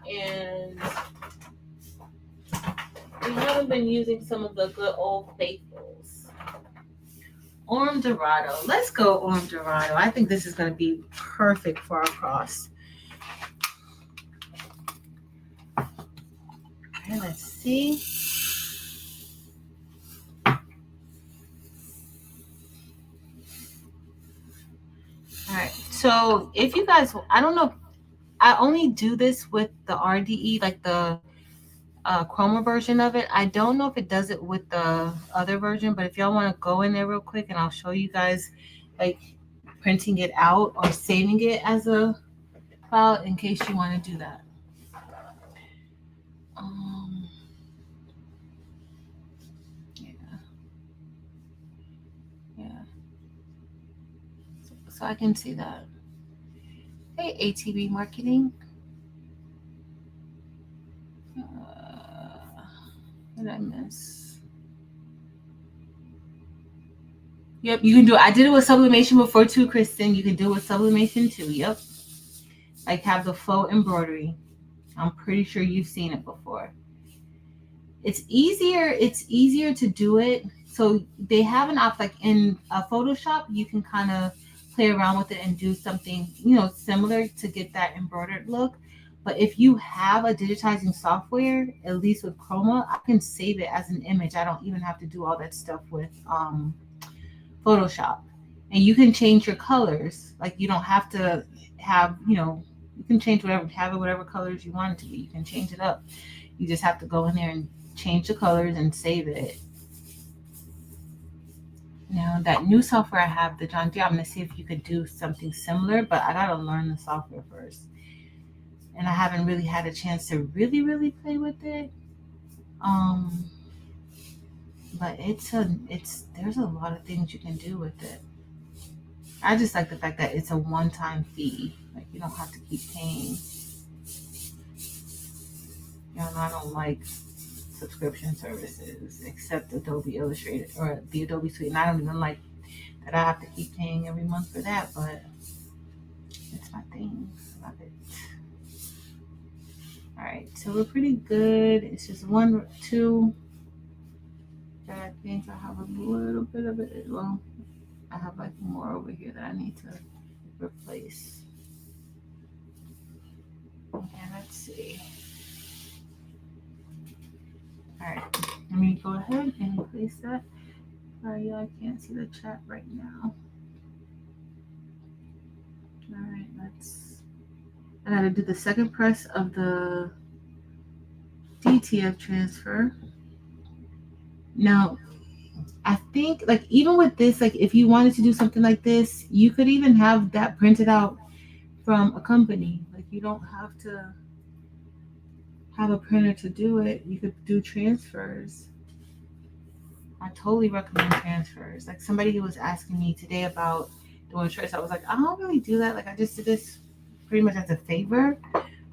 And we haven't been using some of the good old faithfuls. Orange Dorado. Let's go Orange Dorado. I think this is going to be perfect for our cross. Okay, let's see. All right. So if you guys, I don't know, I only do this with the RDE, like the chroma version of it. I don't know if it does it with the other version, but if y'all want to go in there real quick and I'll show you guys like printing it out or saving it as a file in case you want to do that. Yeah. So I can see that. Hey, ATB Marketing. What did I miss? Yep, you can do it. I did it with sublimation before too, Kristen. You can do it with sublimation too. Yep. Like have the faux embroidery. I'm pretty sure you've seen it before. It's easier to do it. So they have an option like in Photoshop, you can kind of play around with it and do something, similar to get that embroidered look. But if you have a digitizing software, at least with Chroma, I can save it as an image. I don't even have to do all that stuff with Photoshop. And you can change your colors. Like you don't have to have, you can change whatever colors you want it to be. You can change it up. You just have to go in there and change the colors and save it. Now that new software I have, the John Deere, I'm going to see if you could do something similar, but I got to learn the software first. And I haven't really had a chance to really play with it. But there's a lot of things you can do with it. I just like the fact that it's a one-time fee. Like you don't have to keep paying. I don't like subscription services except Adobe Illustrator or the Adobe Suite. And I don't even like that I have to keep paying every month for that, but it's my thing. I love it. All right, so we're pretty good. It's just 1, 2 that I think I have a little bit of it. Well, I have like more over here that I need to replace. Okay, let's see. All right, let me go ahead and replace that. Sorry, I can't see the chat right now. All right, I gotta do the second press of the DTF transfer. Now, I think like even with this, like if you wanted to do something like this, you could even have that printed out from a company. Like you don't have to have a printer to do it. You could do transfers. I totally recommend transfers. Like somebody who was asking me today about doing shirts, I was like, I don't really do that. Like I just did this pretty much as a favor.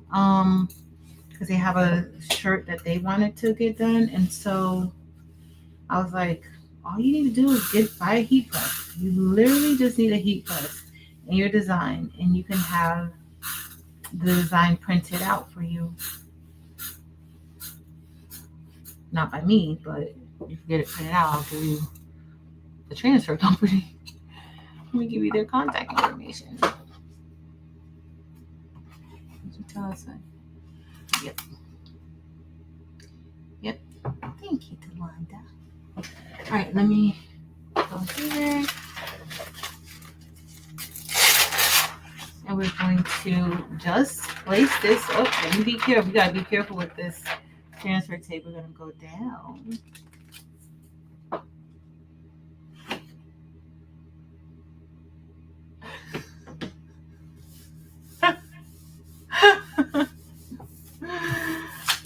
Because they have a shirt that they wanted to get done. And so I was like, all you need to do is buy a heat press. You literally just need a heat press in your design and you can have the design printed out for you. Not by me, but if you get it printed out, I'll give you the transfer company. Let me give you their contact information. Did you tell us that? Yep. Yep. Thank you, Tawanda. All right, let me go here. And we're going to just place this. Oh, let me be careful. We gotta be careful with this transfer tape. We're gonna go down.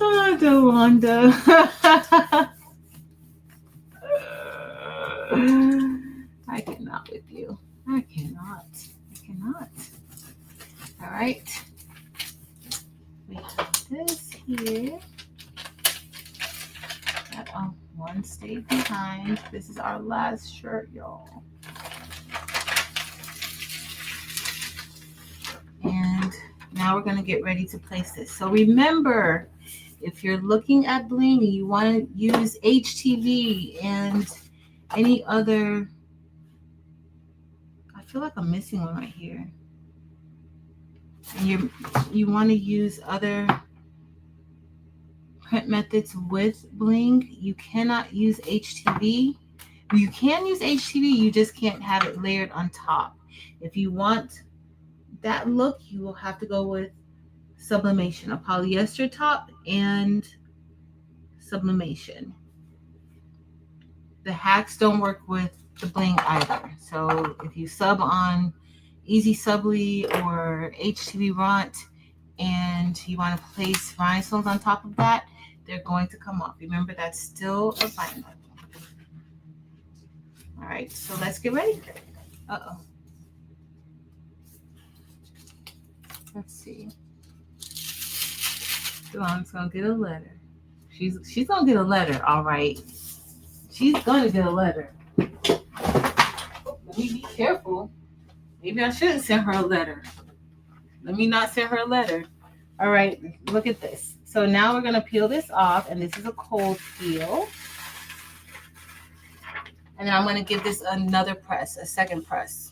Oh, Tawanda. I cannot with you. I cannot. All right. We have this here. One stayed behind. This is our last shirt, y'all. Now we're going to get ready to place this. So remember, if you're looking at Bling and you want to use HTV and any other, I feel like I'm missing one right here. And you want to use other print methods with Bling, you cannot use HTV. You can use HTV, you just can't have it layered on top. If you want that look, you will have to go with sublimation, a polyester top and sublimation. The hacks don't work with the Bling either. So if you sub on Easy Subly or HTV Ront and you want to place rhinestones on top of that, they're going to come off. Remember, that's still a vinyl. All right, so let's get ready. Uh-oh. Let's see. Dawn's gonna get a letter. She's gonna get a letter, all right. She's gonna get a letter. Let me be careful. Maybe I shouldn't send her a letter. Let me not send her a letter. All right, look at this. So now we're gonna peel this off, and this is a cold peel. And then I'm gonna give this another press, a second press.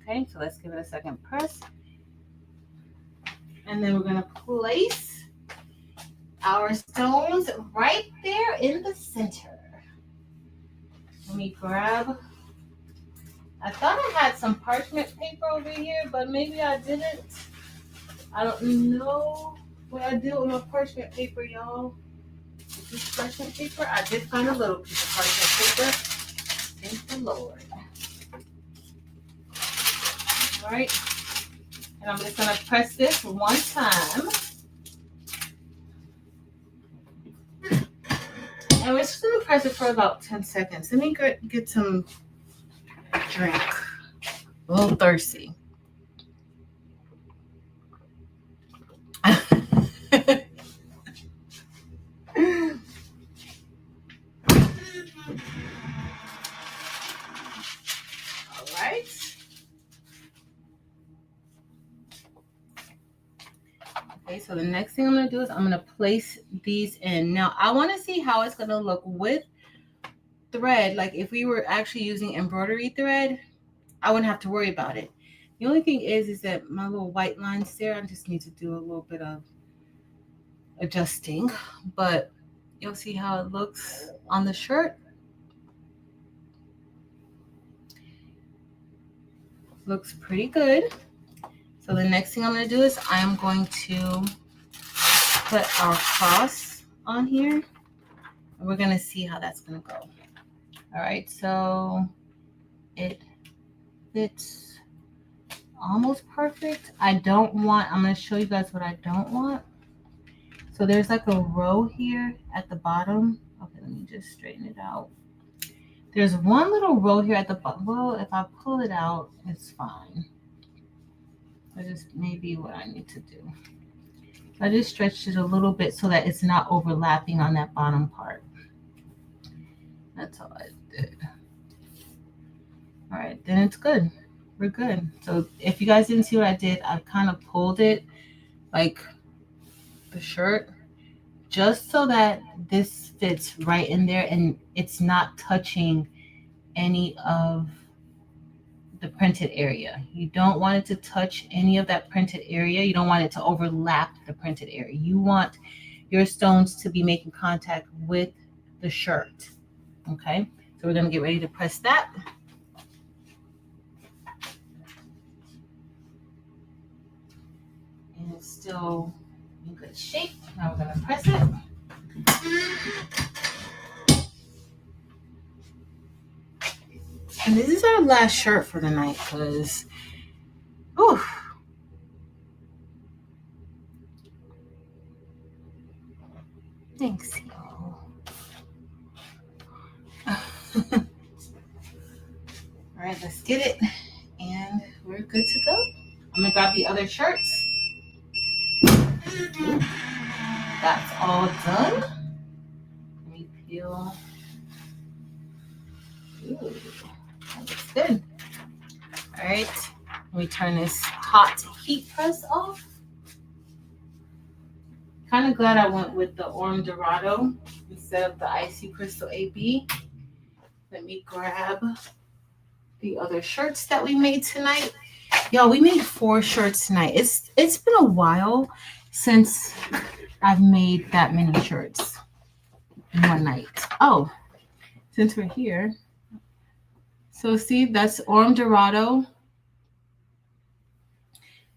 Okay, so let's give it a second press. And then we're gonna place our stones right there in the center. Let me grab, I thought I had some parchment paper over here, but maybe I didn't. I don't know what I did with my parchment paper, y'all. Is this parchment paper? I did find a little piece of parchment paper. Thank the Lord. All right. And I'm just going to press this one time. And we're just going to press it for about 10 seconds. Let me get some drink. A little thirsty. Okay, so the next thing I'm going to do is I'm going to place these in. Now, I want to see how it's going to look with thread. Like if we were actually using embroidery thread, I wouldn't have to worry about it. The only thing is that my little white lines there, I just need to do a little bit of adjusting. But you'll see how it looks on the shirt. Looks pretty good. So the next thing I'm going to do is I am going to put our cross on here. And we're going to see how that's going to go. All right, so it fits almost perfect. I'm going to show you guys what I don't want. So there's like a row here at the bottom. Okay, let me just straighten it out. There's one little row here at the bottom. Well, if I pull it out, it's fine. That just may be what I need to do. I just stretched it a little bit so that it's not overlapping on that bottom part. That's all I did. All right, then it's good. We're good. So if you guys didn't see what I did, I kind of pulled it like the shirt just so that this fits right in there and it's not touching any of the printed area. You don't want it to touch any of that printed area. You don't want it to overlap the printed area. You want your stones to be making contact with the shirt. Okay, so we're going to get ready to press that. And it's still in good shape. Now we're going to press it. And this is our last shirt for the night because, ooh. Thanks, y'all. All right, let's get it. And we're good to go. I'm going to grab the other shirts. That's all done. Let me peel. Ooh, that looks good. All right, let me turn this hot. hot heat press off. Kind of glad I went with the Orm Dorado instead of the Icy Crystal AB. Let me grab the other shirts that we made tonight. Y'all, we made 4 shirts tonight. It's been a while since I've made that many shirts in one night. Oh, since we're here. So see, that's Orm Dorado.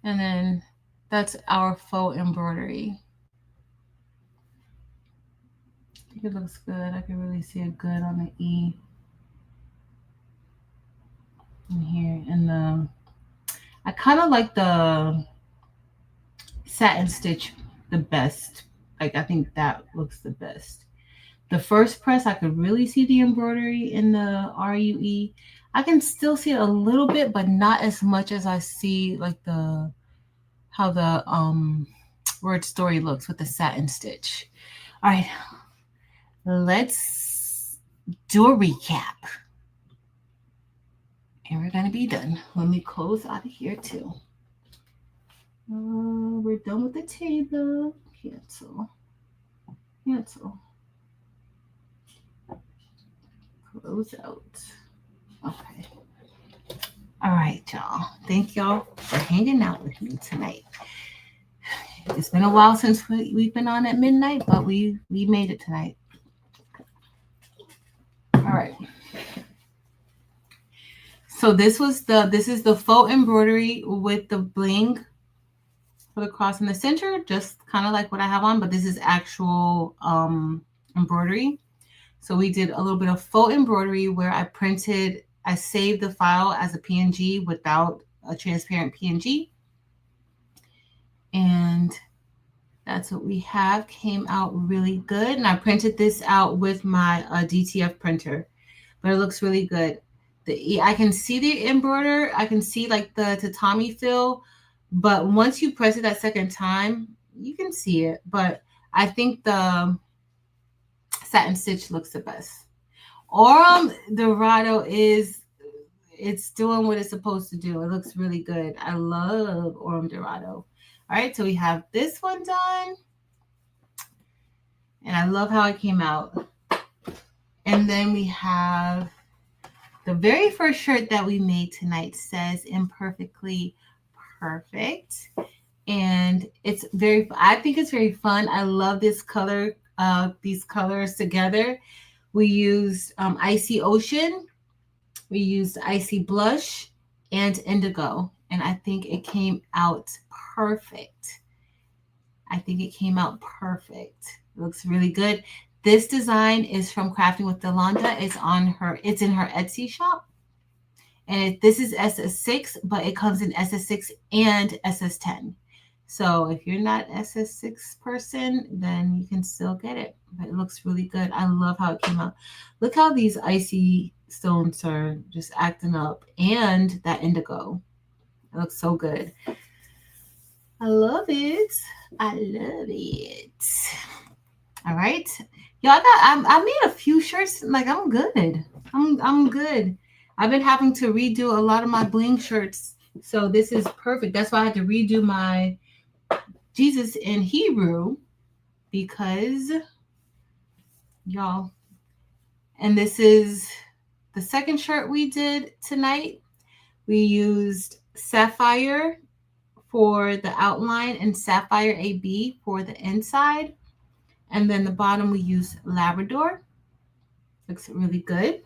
And then that's our faux embroidery. I think it looks good. I can really see it good on the E. In here. And I kind of like the satin stitch the best. Like, I think that looks the best. The first press, I could really see the embroidery in the RUE. I can still see it a little bit, but not as much as I see like how the word story looks with the satin stitch. All right, let's do a recap. And we're gonna be done. Let me close out of here too. We're done with the table. Cancel. Close out. Okay. All right, y'all. Thank y'all for hanging out with me tonight. It's been a while since we've been on at midnight, but we made it tonight. All right. So this is the faux embroidery with the bling for the cross in the center, just kind of like what I have on, but this is actual embroidery. So we did a little bit of faux embroidery where I saved the file as a PNG without a transparent PNG. And that's what we have. Came out really good. And I printed this out with my DTF printer, but it looks really good. I can see the embroider. I can see like the tatami feel, but once you press it that second time, you can see it. But I think the satin stitch looks the best. Orm Dorado it's doing what it's supposed to do. It looks really good. I love Orm Dorado. All right, so we have this one done. And I love how it came out. And then we have the very first shirt that we made tonight says Imperfectly Perfect. And I think it's very fun. I love this color, these colors together. We used Icy Ocean. We used Icy Blush and Indigo. And I think it came out perfect. It looks really good. This design is from Crafting with Delonda. It's in her Etsy shop. And this is SS6, but it comes in SS6 and SS10. So if you're not SS6 person, then you can still get it. But it looks really good. I love how it came out. Look how these icy stones are just acting up. And that indigo. It looks so good. I love it. All right. Y'all I made a few shirts. Like, I'm good. I'm good. I've been having to redo a lot of my bling shirts. So this is perfect. That's why I had to redo my Jesus in Hebrew, because y'all, and this is the second shirt we did tonight. We used Sapphire for the outline and Sapphire AB for the inside. And then the bottom we used Labrador. Looks really good.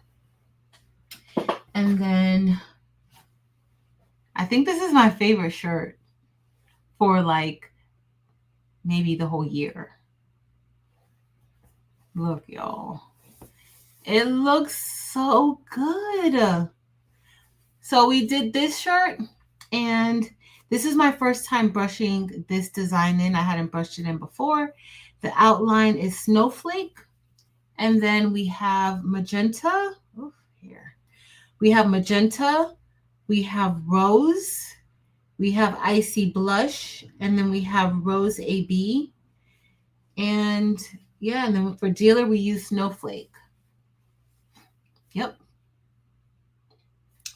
And then I think this is my favorite shirt for like maybe the whole year. Look, y'all. It looks so good. So we did this shirt, and this is my first time brushing this design in. I hadn't brushed it in before. The outline is Snowflake. And then we have magenta. We have magenta. We have rose. We have icy blush. And then we have rose AB. And yeah, and then for dealer, we use Snowflake. Yep.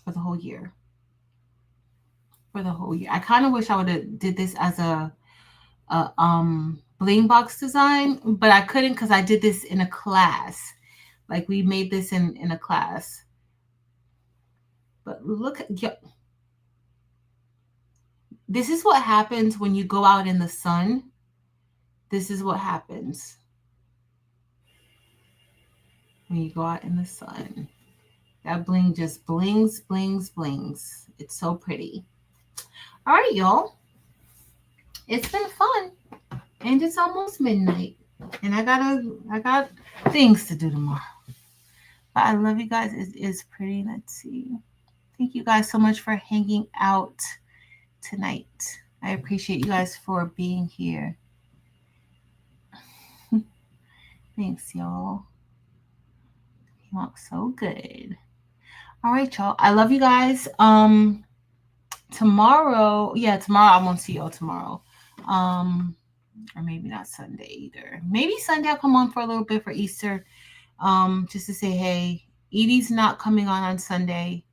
For the whole year. for the whole year. I kind of wish I would have did this as a bling box design, but I couldn't because I did this in a class. Like we made this in a class. But look at, yeah. This is what happens when you go out in the sun. This is what happens when you go out in the sun. That bling just blings, blings, blings. It's so pretty. All right, y'all. It's been fun. And it's almost midnight. And I got things to do tomorrow. But I love you guys. It is pretty. Let's see. Thank you guys so much for hanging out tonight. I appreciate you guys for being here. Thanks, y'all. You look so good. All right, y'all. I love you guys. Tomorrow I won't see y'all tomorrow. Or maybe not Sunday either. Maybe Sunday I'll come on for a little bit for Easter. Just to say, hey, Edie's not coming on Sunday.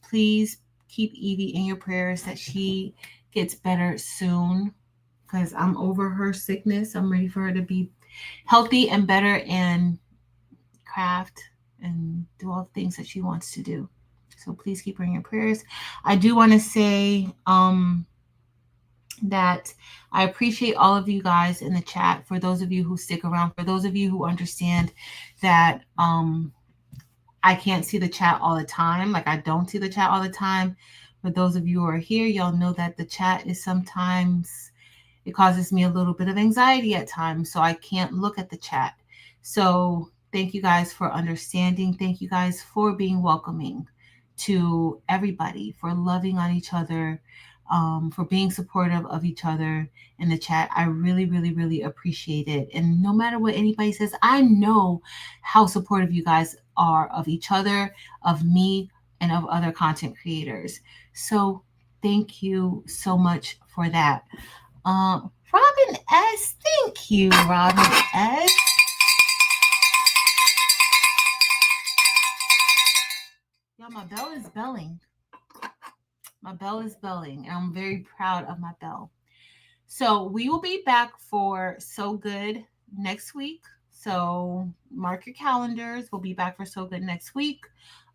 Please keep Edie in your prayers that she gets better soon, because I'm over her sickness. I'm ready for her to be healthy and better and craft and do all the things that she wants to do. So please keep her in your prayers. I do want to say that I appreciate all of you guys in the chat. For those of you who stick around, for those of you who understand that I can't see the chat all the time. Like I don't see the chat all the time. For those of you who are here, y'all know that the chat is sometimes, it causes me a little bit of anxiety at times. So I can't look at the chat. So thank you guys for understanding. Thank you guys for being welcoming to everybody, for loving on each other, for being supportive of each other in the chat. I really, really, really appreciate it. And no matter what anybody says, I know how supportive you guys are of each other, of me, and of other content creators. So thank you so much for that. Robin S. Thank you, Robin S. Y'all, my bell is belling. My bell is belling, and I'm very proud of my bell. So we will be back for So Good next week. So mark your calendars. We'll be back for So Good next week.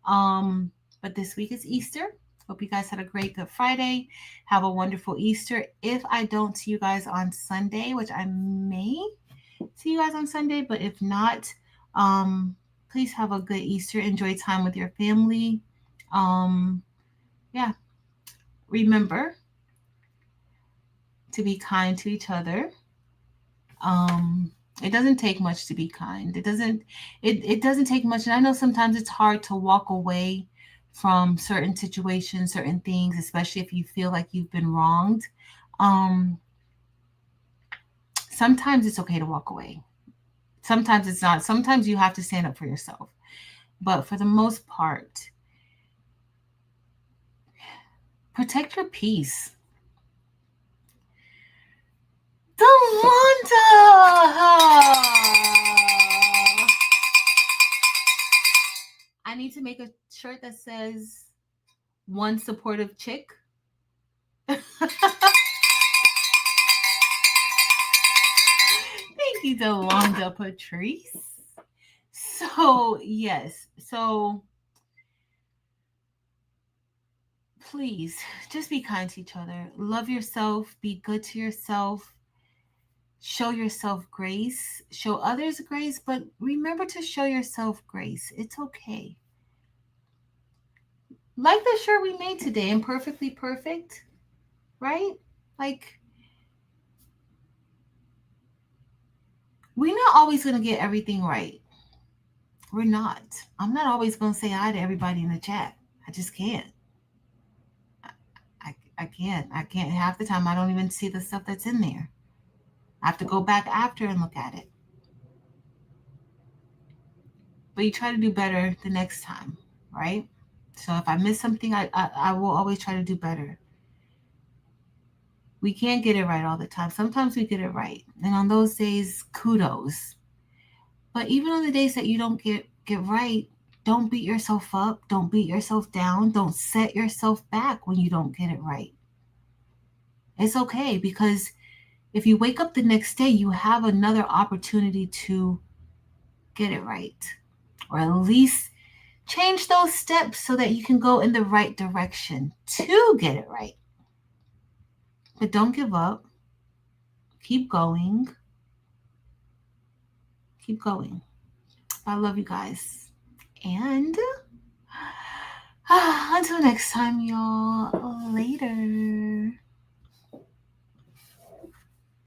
But this week is Easter. Hope you guys had a great Good Friday. Have a wonderful Easter. If I don't see you guys on Sunday, which I may see you guys on Sunday, but if not, please have a good Easter. Enjoy time with your family. Yeah. Remember to be kind to each other. It doesn't take much to be kind. It doesn't take much. And I know sometimes it's hard to walk away from certain situations, certain things, especially if you feel like you've been wronged. Sometimes it's okay to walk away. Sometimes it's not. Sometimes you have to stand up for yourself. But for the most part, protect your peace. Delonda! I need to make a shirt that says one supportive chick. Thank you, Delonda Patrice. So, yes. So, please, just be kind to each other. Love yourself. Be good to yourself. Show yourself grace. Show others grace. But remember to show yourself grace. It's okay. Like the shirt we made today, Imperfectly Perfect, right? Like, we're not always going to get everything right. We're not. I'm not always going to say hi to everybody in the chat. I just can't. I can't. I can't. Half the time, I don't even see the stuff that's in there. I have to go back after and look at it. But you try to do better the next time, right? So if I miss something, I will always try to do better. We can't get it right all the time. Sometimes we get it right. And on those days, kudos. But even on the days that you don't get right, Don't beat yourself up. Don't beat yourself down. Don't set yourself back when you don't get it right. It's okay, because if you wake up the next day, you have another opportunity to get it right, or at least change those steps so that you can go in the right direction to get it right. But don't give up. Keep going. Keep going. I love you guys. And until next time, y'all. Later.